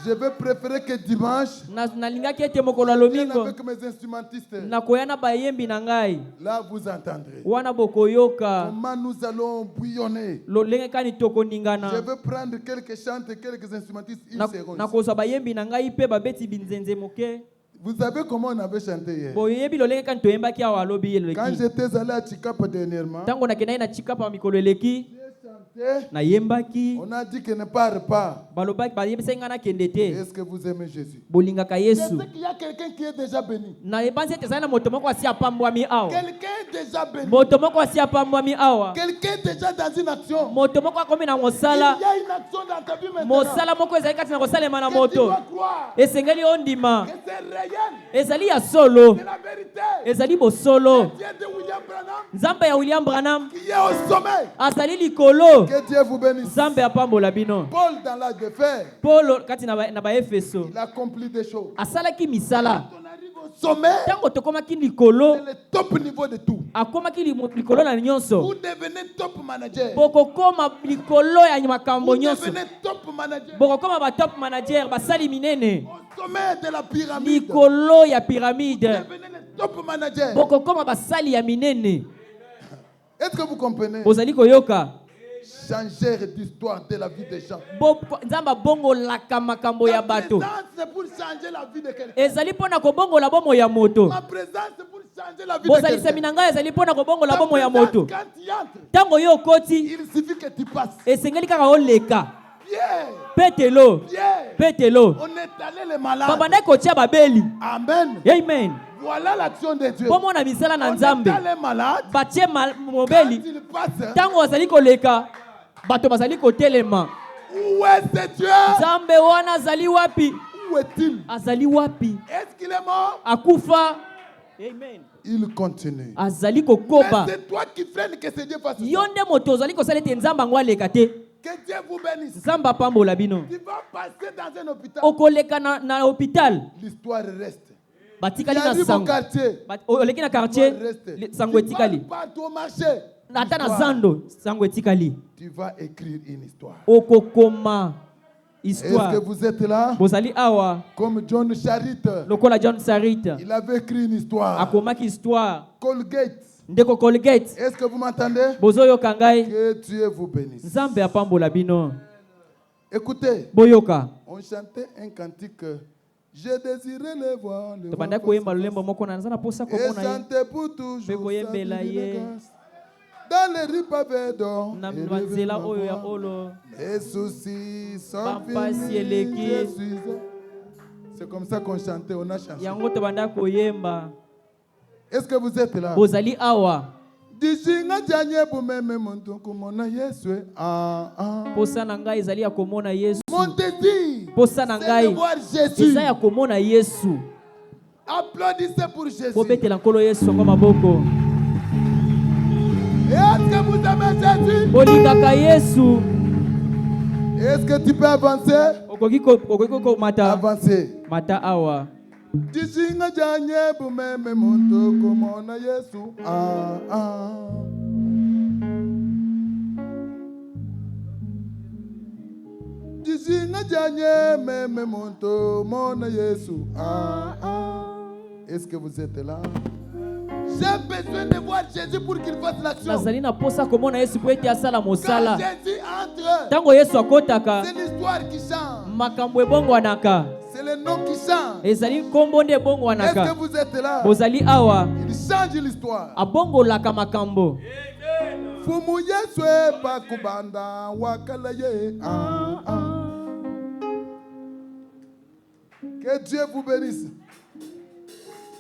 je vais préférer que dimanche, Nalingaki ete mokolo ya vienne lomingo. avec mes instrumentistes. Nakoya na bayembi na ngai. Là, vous entendrez. Wana bokoyoka. Comment nous allons bouillonner. Lolenge kani tokoningana. Je vais prendre quelques chants et quelques instrumentistes. Une seconde. Nakozwa bayembi na ngai pe babeti binzenze moke. Vous savez comment on avait chanté hier? Boyebi lolenge kani toyembaki awa alobi Quand eleki. j'étais allé à Chikapa dernièrement, Tango nakendaki na chikapa mikolo eleki. j'ai chanté. Nayembaki. On a dit qu'il ne part pas. Balobaki bayebisaki ngai nakende te. Est-ce que vous aimez Jésus? Bolingaka Je Yesu. sais qu'il y a quelqu'un qui est déjà béni. Nayebanzi ete ezali na moto moko asi apambwami awa. Quelqu'un est déjà béni. Moto moko asi apambwami awa. Quelqu'un est déjà dans une action. Moto moko akomi na Il mosala. y a une action dans ta vie maintenant. Mosala moko ezali kati na kosalema na Que tu moto. dois croire Esengeli ondima. que c'est réel. Ezali ya solo. C'est la vérité. Ezali bosolo. Dieu de William Branham Nzambe ya William Branham qui est au sommet. azali likolo. Que Dieu vous bénisse. Nzambe apambola bino. Paul dans l'âge de fer, Paulo kati na Efeso il a accompli des choses. asalaki misala. Quand on arrive au sommet, Tango tokomaki likolo, c'est le top niveau de tout. akomaki likolo na nyonso. Vous devenez top manager. Bokokoma likolo ya makambo Vous nyonso. devenez top manager. Bokokoma ba top manager basali minene. Au sommet de la pyramide. Likolo ya pyramide. Devenez le top manager. Bokokoma basali ya minene. Est-ce que vous comprenez? Bozali koyoka. Changer d'histoire de la vie des gens. Nzamba bongo laka makambo ya Ma bato. présence, c'est pour changer la vie de quelqu'un. Ezali pona kobongola bomo ya moto. Ma présence, c'est pour changer la vie de Bozali quelqu'un. seminanga ezali pona kobongola Ta bomo ya présence, moto. quand tu entres, Tango yo koti il suffit que tu passes. esengeli kaka oleka. Bien, Petelo. bien. Petelo. On est allé les malades. Babanda kotia babeli. Amen. Amen. Voilà l'action de Dieu. Bomona misala na On est Nzambe. allé malades. Batie Quand mobeli. il passe, Tango azali koleka. Bato bazali kotelema. où est ce Dieu? Nzambe wana azali wapi? Où est-il? Azali wapi? Est-ce qu'il est mort? Akufa. Amen. Il continue. Azali Mais kokoba. c'est toi qui freines que ce Dieu fasse ça. Yonde moto ozali kosala ete Nzambe ngo aleka te. Que Dieu vous bénisse. Nzambe apambola bino. Tu vas passer dans un hôpital. Okoleka na hôpital. L'histoire reste. Il Batikali na arrive au sango. quartier. Oleki na quartier. Reste. Sango Tu vas etikali. partout au marché. Ata na Histoire. zando. Sango etikali. Tu vas écrire une histoire. Okokoma. Est-ce Histoire. que vous êtes là? Bozali awa. Comme John Charit, Lokola John Sarit. il avait écrit une histoire. Akomaki histoire. Colgate, Ndeko Colgate. Est-ce que vous m'entendez? Bozoyo kangai. Que Dieu vous bénisse. Nzambe apambola bino. Écoutez, Boyoka. on chantait un cantique. J'ai désiré le voir. Tobanda koyemba lulembo moko na nzana posa Et komona ye. chanter pour toujours. Pe koyembela ye. Dans les rues pavées d'or. Na manzela oyo ya olo. Mes soucis sont Pampasi finis. eleki. Je suis- C'est comme ça qu'on chantait, on a chanté. Yango tobanda koyemba. Est-ce que vous êtes là? Bozali awa. Dijinga janye bumeme muntu kumona Yesu. Posa na ngai ezali ya komona Yesu. Mon désir, Posa na c'est de ngai voir Jésus. eza ya komona Yesu. Applaudissez pour Jésus. Kobetela nkolo Yesu ngo maboko. Est-ce que vous aimez Jésus? Bolingaka Yesu. Est-ce que tu peux avancer? Okoki ko mata. Avancer. Mata awa. Dijinga janye bumeme muntu kumona Yesu. Dijinga janye meme muntu mona Yesu. Est-ce que vous êtes là? J'ai besoin de voir Jésus pour qu'il fasse l'action. Nazali na posa komona Yesu po ete asala Quand mosala. Jésus entre, Tango Yesu akotaka, c'est l'histoire qui change. makambo ebongwanaka. C'est le nom qui change. Ezali kombo nde Est-ce ebongwanaka. que vous êtes là? Bozali awa, Il change l'histoire. abongolaka makambo. Fumu Yesu bakubanda wakala ye. Que Dieu vous bénisse.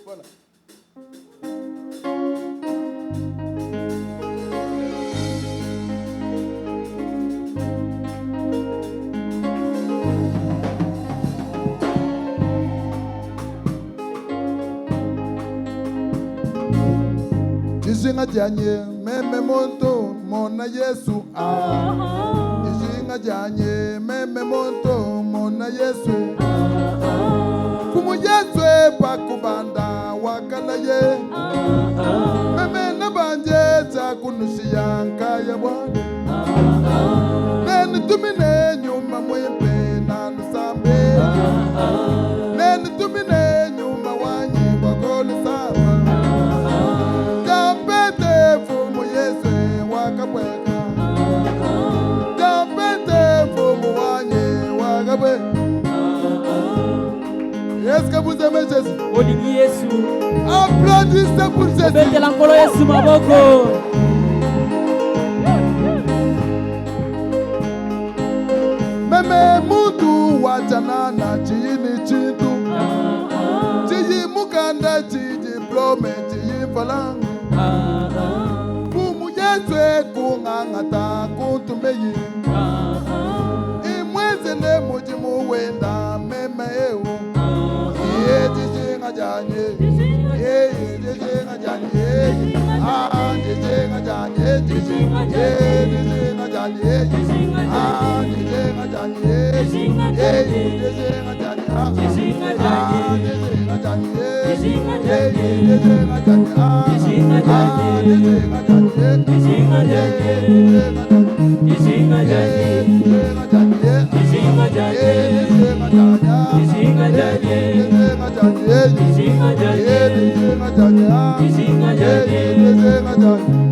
Voilà. Dijinga janye meme monto mona Yesu. Dijinga janye meme monto mona Yesu. Fumu Yesu bakubanda wakala ye. Meme na banje za kunushia nkaya bwana. Neni tumine nyuma mwembe na nusambe. Neni tumine nyuma wanyi wakoli sama. Japete fumu Yesu wakabweka. Japete fumu wanyi wakabweka. Est-ce que vous aimez Jésus? Bolingi Yesu. Applaudissez pour Jésus. Betela nkolo Yesu maboko. Meme mutu wachana na chini chintu. Chiyi mukanda chiyi diplome chiyi falangu. Fumu Yesu kungangata kuntumeyi. Imweze ne mujimu wenda meme ewu. Ye dijinga janye. Ye dijinga janye. Dijinga janye. Dijinga janye.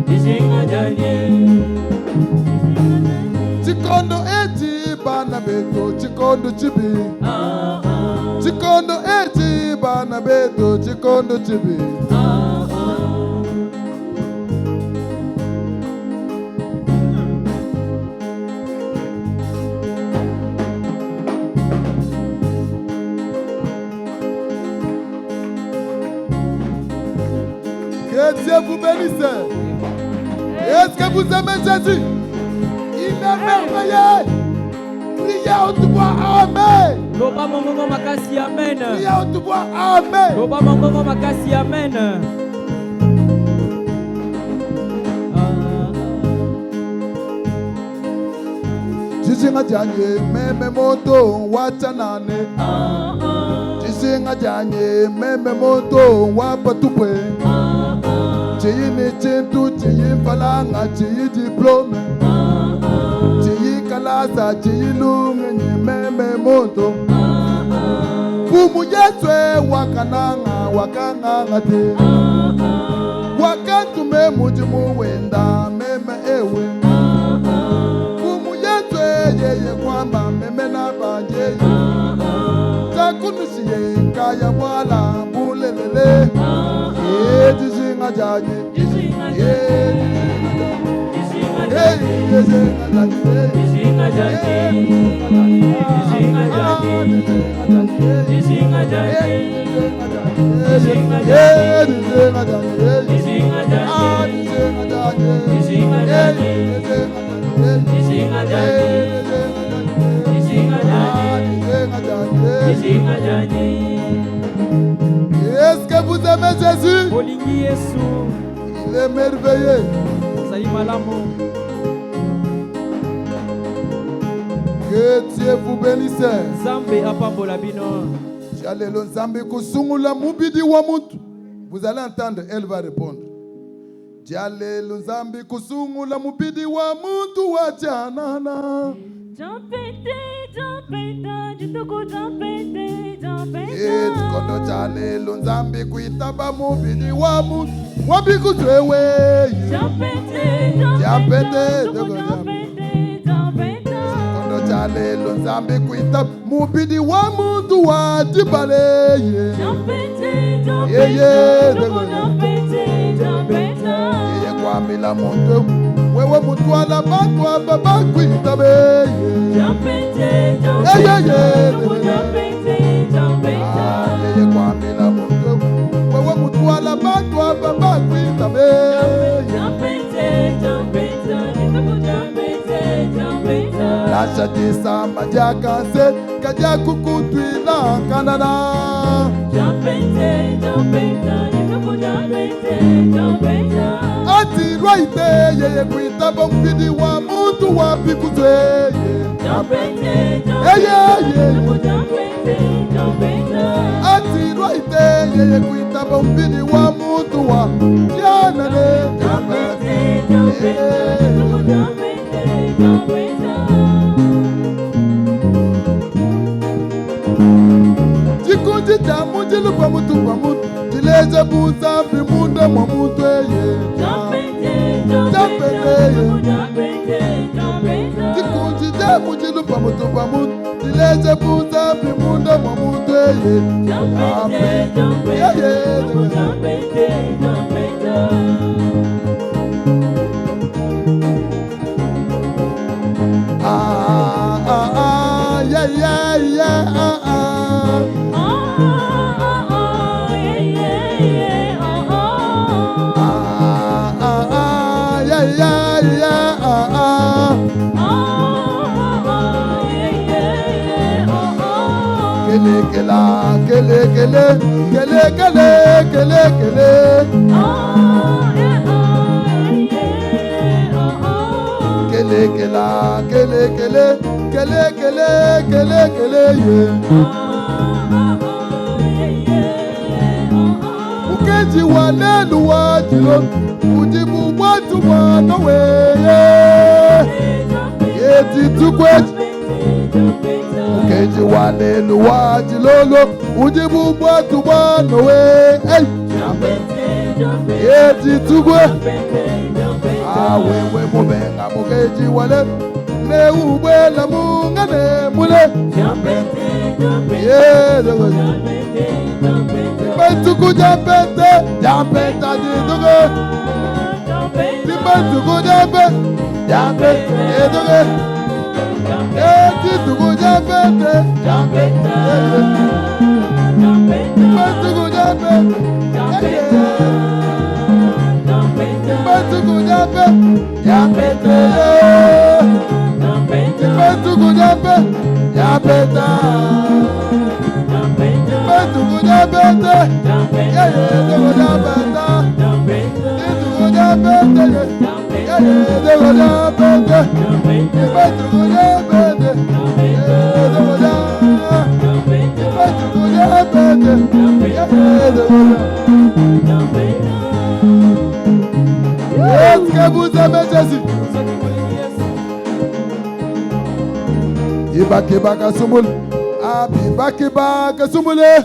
Dijinga janye. Chikondo eti bana beto chikondo chibi. Chikondo eti bana beto chikondo chibi. Que Dieu vous bénisse. Est-ce que vous aimez Jésus? Il est merveilleux. Priez haute voix, Amen. Loba mongongo makasi amen. Priez haute voix, Amen. Loba mongongo makasi amen. Dijinga janye meme moto wachanane. Dijinga janye meme moto wapatupwe. Chiyini chintu chiyi falanga chiyi diplome. Chiyi kalasa chiyi lungenyi meme moto. Fumu Yesu wakananga wakanganga te. wakantume mujimu wenda meme ewe kumu yetu yeye kwamba meme na baje takunusiye kaya wala bulelele jisinga jaje Est-ce que vous aimez Jésus? Il est merveilleux. Que Dieu vous bénisse. Jalelo Nzambe kusungula mubidi wa mutu. Vous allez entendre, elle va répondre. Jalelo Nzambe kusungula mubidi wa mutu wa janana. Kondo jalelo Nzambe kuitaba mubidi wa mutu wa bikutwewe. Jampete. Kondo jalelo Nzambe kuitaba mubidi wa mutu wa dibale. Kwamila muntu wewe mutwala bakwa babakwitabe kwamila muntu wewe mutwala bakwa babakwitabe lasha tisamba jakase kaja kukutwila kanana ati raite yeye kuitaba mpidi wa muntu wa bikutwe ati raite yeye kuitaba mpidi wa muntu wa janane jikundi jamu jilupa mutu wa mutu jileze buza bimunda mwa mutu jikunji jamu jilupa mutu wa mutu jileze buza bimunda mwa mutu Ukeji walelu wajilo ujibu watu mwanowe yeti tukweji ukeji walelu wajilolo ujibu watu mwanowe yeti tukwe awewe mubenga mukeji walelu ne ubwela mungane mule Tibetuku jampete diduge Tibetuku jampete diduge Tibetuku jampete Tibetuku jampete Tibetuku jampete Tibetuku jampete Est-ce que vous aimez Jésus? Ibakibaka sumul, abibakibaka sumule,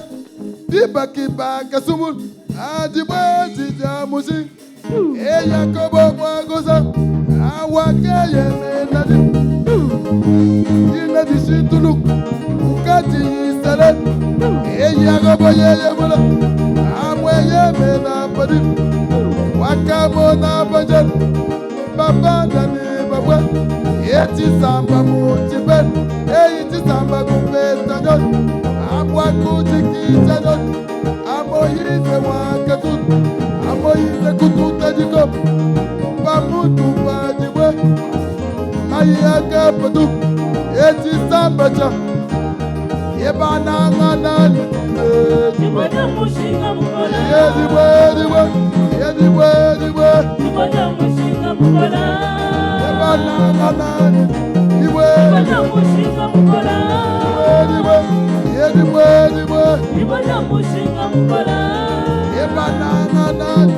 ibakibaka sumul, adibati jamusi, E Yakobo Mwagosa, Awakeye Menadi, Inadi Shintulu, Ukati Isale, E Yakobo Yeyebola, Amweye Menabadi, Wakamo Nabajan, Baba Dani Baba, Eti Samba Mutiben, Eti Samba Kupetanyon, Amwakuti Kitanyon, Amoyize Wakatun, Amoyize Kututajiko, Pamutu Pajiwe, Mayaka Padu, Eti Sambacha, Yebananganan, Timoja mushinga mukola. Yediwe, Timoja mushinga mukola. Yebananganan, Timoja mushinga mukola. Yediwe, Timoja mushinga mukola. Yebananganan,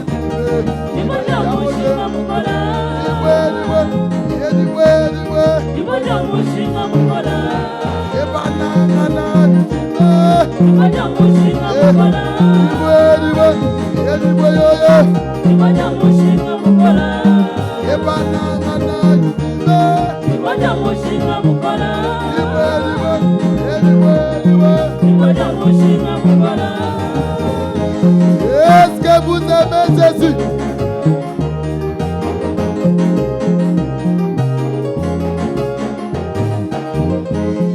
Timoja mushinga mukola. Yediwe, Timoja mushinga mukola. Yebananganan, Timoja mushinga mukola. Timoja mushinga mukola. Timoja mushinga mukola. Timoja mushinga mukola. Est-ce que vous aimez Jésus?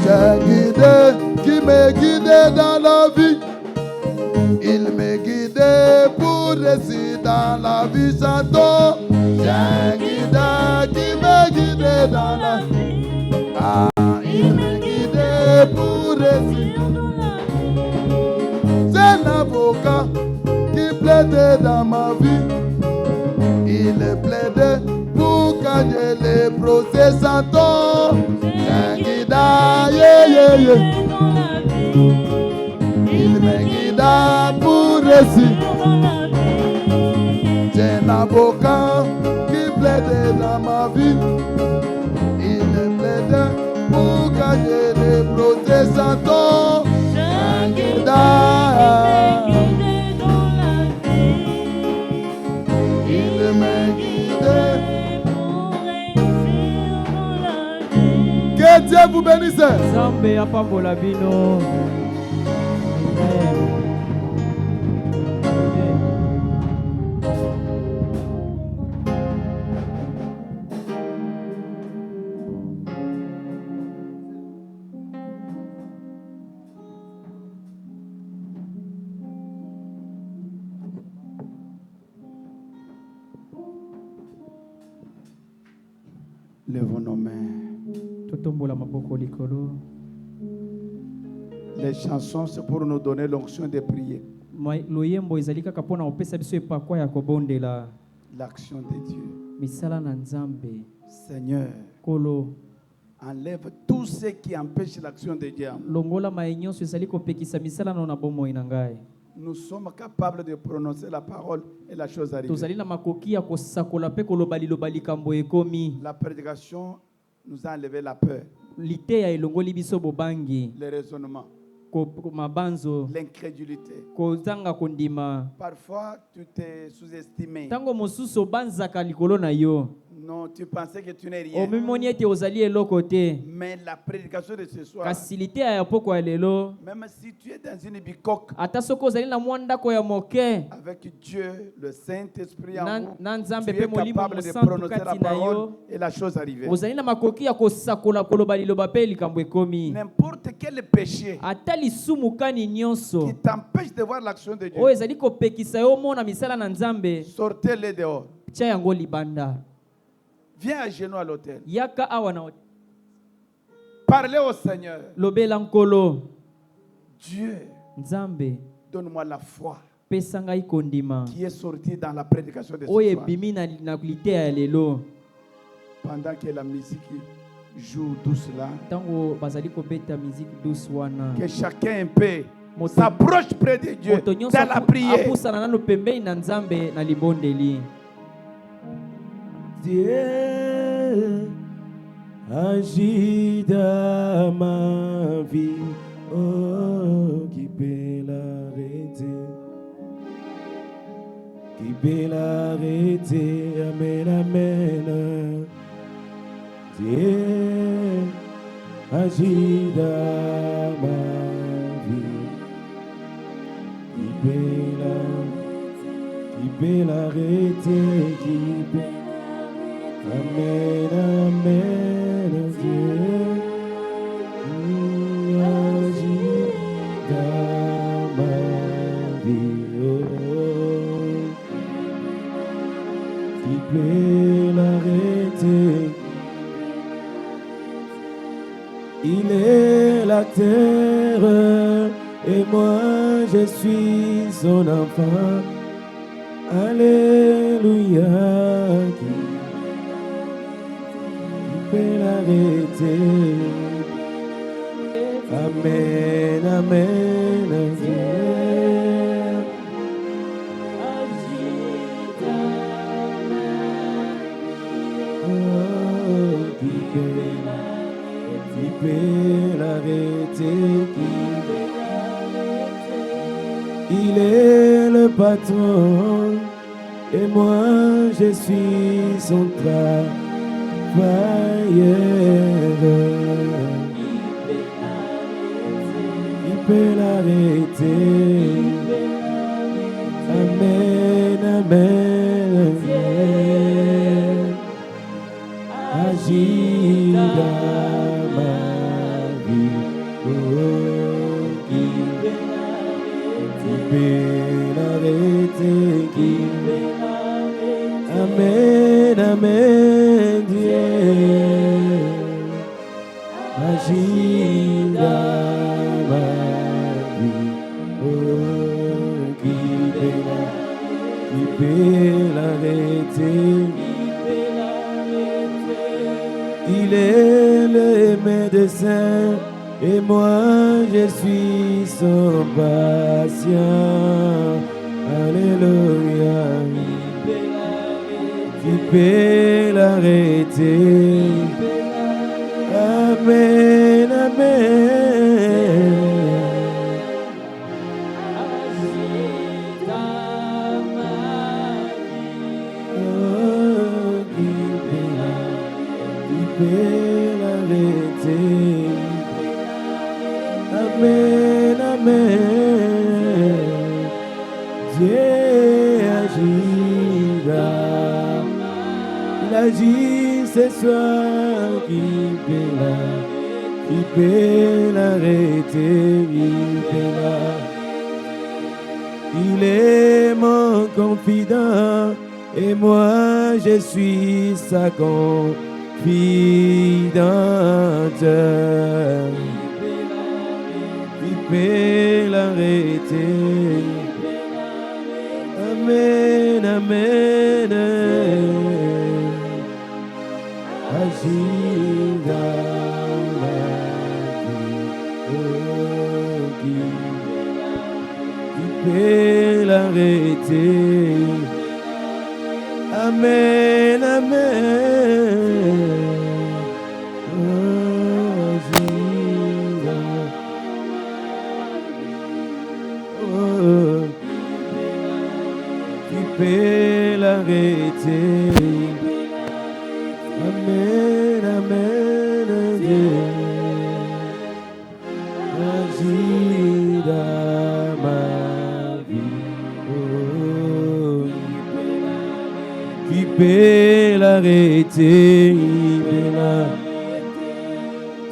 J'ai un guide qui me guide dans la vie. Il me guide pour réussir dans la vie. Chantons. J'ai un guide qui me guide dans la vie. Ah, il me guide pour réussir. C'est un avocat qui plaide dans ma vie. Il plaide pour gagner les procès. Chantons. J'ai un guide, yeah, yeah, yeah. Il me guide pour réussir. C'est un avocat qui plaide dans ma vie. Il plaide pour gagner les procès. Chantons. Un guide. Il me guide. Que Dieu vous bénisse. Nzambe apambola bino. Amen. Lèvons nos mains. Totombola maboko likolo. Les chansons, c'est pour nous donner l'onction de prier. Loyembo ezali kaka mpona kopesa biso epakwa ya kobondela L'action de Dieu. misala na Nzambe. Seigneur, Kolo enlève tout ce qui empêche l'action de Dieu. longola mai nyonso ezali kopekisa misala na bomoi na ngai. Nous sommes capables de prononcer la parole et la chose arrive. Tozali na makoki ya kosakola pe koloba liloba likambo ekomi. La prédication nous a enlevé la peur, Liteya elongoli biso bobangi. le raisonnement, Mabanzo. l'incrédulité. Kozanga kondima. Parfois, tu t'es sous-estimé. Tango mosusu banzaka likolo na yo. Non, tu pensais que tu n'es rien. Omimoni ete ozali eloko te. Mais la prédication de ce soir, Kasi liteya ya poko ya lelo. même si tu es dans une bicoque, Ata soko ozali na mwa ndako ya moke. avec Dieu, le Saint-Esprit en Na vous, Nzambe tu pe es molimo capable de mosantu prononcer la kati na parole yo. et la chose arrivée. Ozali na makoki ya kosakola koloba liloba pe likambo ekomi. N'importe quel péché Ata lisumu kani nyonso. qui t'empêche de voir l'action de Dieu, Oyo ezali kopekisa yo mona misala na Nzambe. sortez-les dehors. Tia yango libanda. Viens à genoux à l'autel. Yaka awa na Parlez au Seigneur. lobela nkolo. Dieu, Nzambe donne-moi la foi pesa ngai kondima. qui est sortie dans la prédication de ce Oyo soir. ebimi na liteya ya lelo. Pendant que la musique joue douce là, Tango bazali kobeta musique douce wana. que chacun un peu s'approche près de Dieu Moto nyonso dans la prière. apusana nano pembeni na Nzambe na libondeli. Dieu agit dans ma vie, oh, qui peut l'arrêter? qui peut l'arrêter, amen, amen. Dieu agit dans ma vie, qui peut l'arrêter, qui peut, amen, amen, Dieu agit dans ma vie, qui peut l'arrêter. Il est la terre et moi je suis son enfant. Alléluia. Qui peut l'arrêter? Amen, amen. Qui peut l'arrêter? Il est le patron et moi je suis son travailleur. Il peut l'arrêter. Amen, amen. Agis dans ma vie, oh, qui peut l'arrêter, qui amen, amen, Dieu agis dans ma vie, oh, qui peut l'arrêter. Il est le médecin et moi je suis son patient. Alléluia. Qui peut l'arrêter? Amen, amen. L'arrêter. Amen, amen. Dieu agit là. Il agit ce soir. Qui peut l'arrêter? Il est mon confident et moi je suis sa confidente. Qui peut l'arrêter? Amen, amen. Agis dans ma vie, oh, qui peut l'arrêter? Amen, amen. Qui peut l'arrêter? Amen, amen, Dieu agis dans ma vie, oh, qui peut l'arrêter?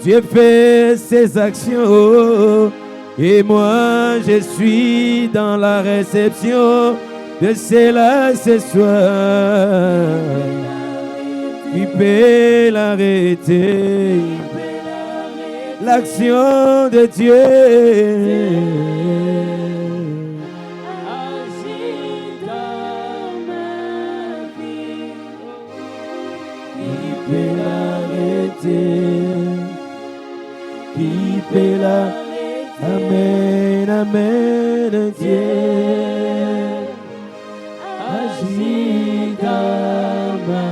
Dieu fait ses actions et moi je suis dans la réception de cela ce soir. Qui peut l'arrêter? L'action de Dieu. Agis dans ma vie. Qui peut l'arrêter? Qui peut l'arrêter? Amen, amen, Dieu agis dans ma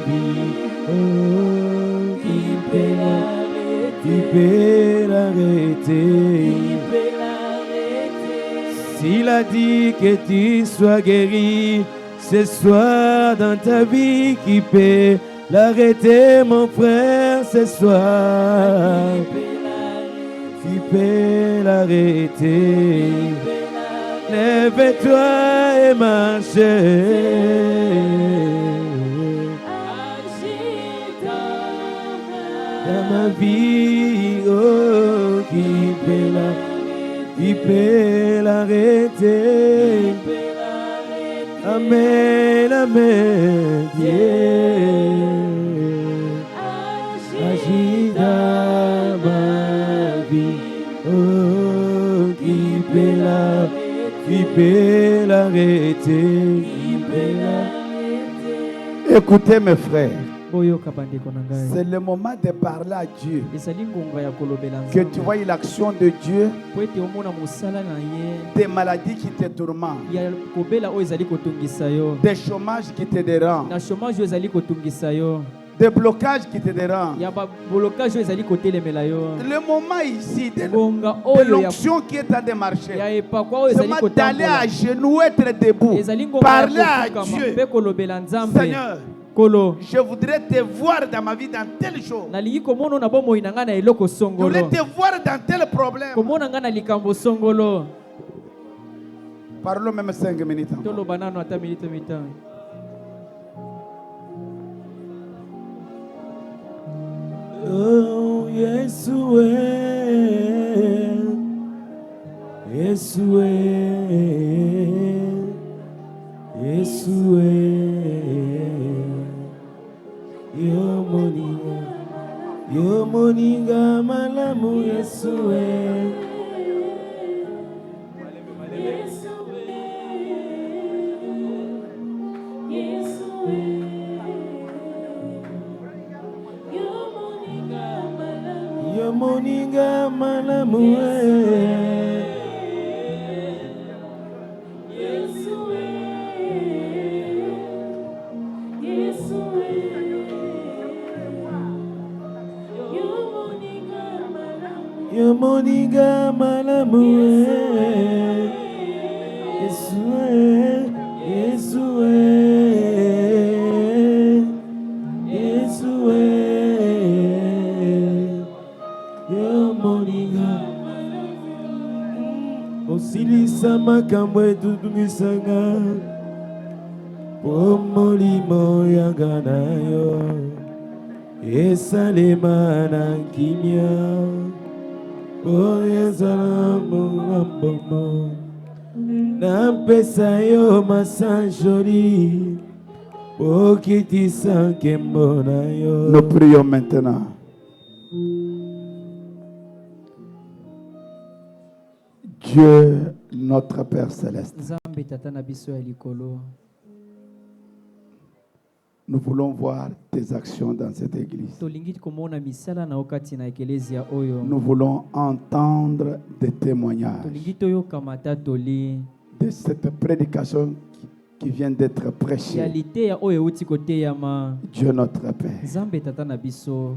vie, oh, qui peut l'arrêter? S'il Il a dit que tu sois guéri ce soir dans ta vie. Qui peut l'arrêter, mon frère, ce soir? Qui peut l'arrêter? Lève-toi et marche. Dans ma vie, oh, qui peut l'arrêter? Amen, amen, Dieu. Agis dans ma vie, oh, qui peut l'arrêter? Écoutez mes frères, boyoka bandeko na ngai c'est le moment de parler à Dieu. ezali ngonga ya kolobela Que nzambe tu vois l'action de Dieu, po ete omona mosala na ye des maladies qui te tourmentent, ya kobela oyo ezali kotungisa yo des chômages qui te dérangent, na chômage oyo ezali kotungisa yo des blocages qui te dérangent. ya babolokage oyo ezali kotelemela yo Le moment ici de ngonga de oyo ya l'onction qui est en train de marcher, ya epakwa oyo c'est ezali moment d'aller à kotambola genoux, être debout, ezali ngonga parler ya à kofukama Dieu. mpe kolobela nzambe Seigneur, kolo je voudrais te voir dans ma vie dans telle chose. nalingi komona na bomoi na ngai na eloko Je voudrais songolo te voir dans tel problème. komona ngai na likambo songolo Parlons même 5 minutes. encore. toloba nano ata minite mitano Oh, Yeshua, Yeshua, Yeshua, Yo moninga malamu Yeshua. Yo moninga malamu Yo moninga malamu Yeshua, Yeshua, Yeshua. Yo moninga osilisa makambo etutumisanga po molimo yanga na yo esalema na kimia oyo ezala mongambomo napesa yo masa joli okitisa nkembo na yo. Nous prions maintenant. Dieu, notre Père céleste, nzambe tata na biso ya likolo nous voulons voir tes actions dans cette église. tolingi komona misala na yo kati na ekelezia oyo Nous voulons entendre des témoignages tolingi toyokama ta toli de cette prédication qui vient d'être ya prêchée. liteya oyo euti koteyama Dieu, notre Père, nzambe tata na biso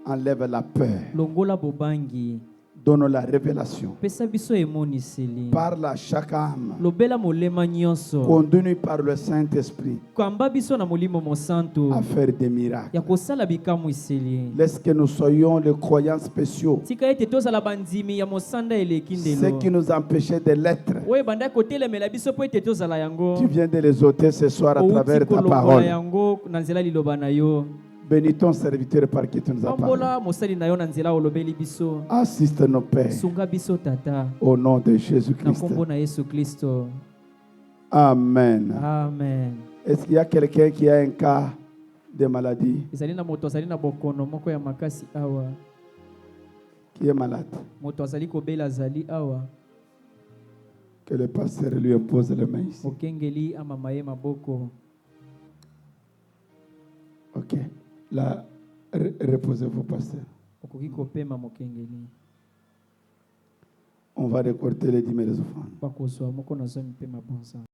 enlève la peur, longola bobangi donne la révélation, pesa biso emoniseli parle à chaque âme, lobela molema nyonso conduit par le Saint-Esprit kamba biso na molimo mosantu à faire des miracles. ya kosala bikamwiseli Laisse que nous soyons les croyants spéciaux, tika ete tozala bandimi ya mosanda eleki ceux ndelo qui nous empêchaient de l'être. oyo bandaki kotelemela biso mpo ete tozala yango Tu viens de les ôter ce soir à outi travers ta kolongola parole. yango na nzela liloba na yo Bénis ton serviteur par qui tu nous as parlé. pambola mosali na yo na nzela olobeli biso Assiste nos pères sunga biso tata au nom de na Jésus-Christ. nkombo na yesu kristo Amen. amen Est-ce qu'il y a quelqu'un qui a un cas de maladie, ezali na moto azali na bokono moko ya makasi awa qui est malade? moto azali kobela azali awa Que le pasteur lui impose les mains ici. mokengeli amama ye maboko Ok. Là, reposez-vous, pasteur. okoki kopema mokengeli On va récolter les 10 000 offrandes. bakozwa moko na zomi mpe mabonza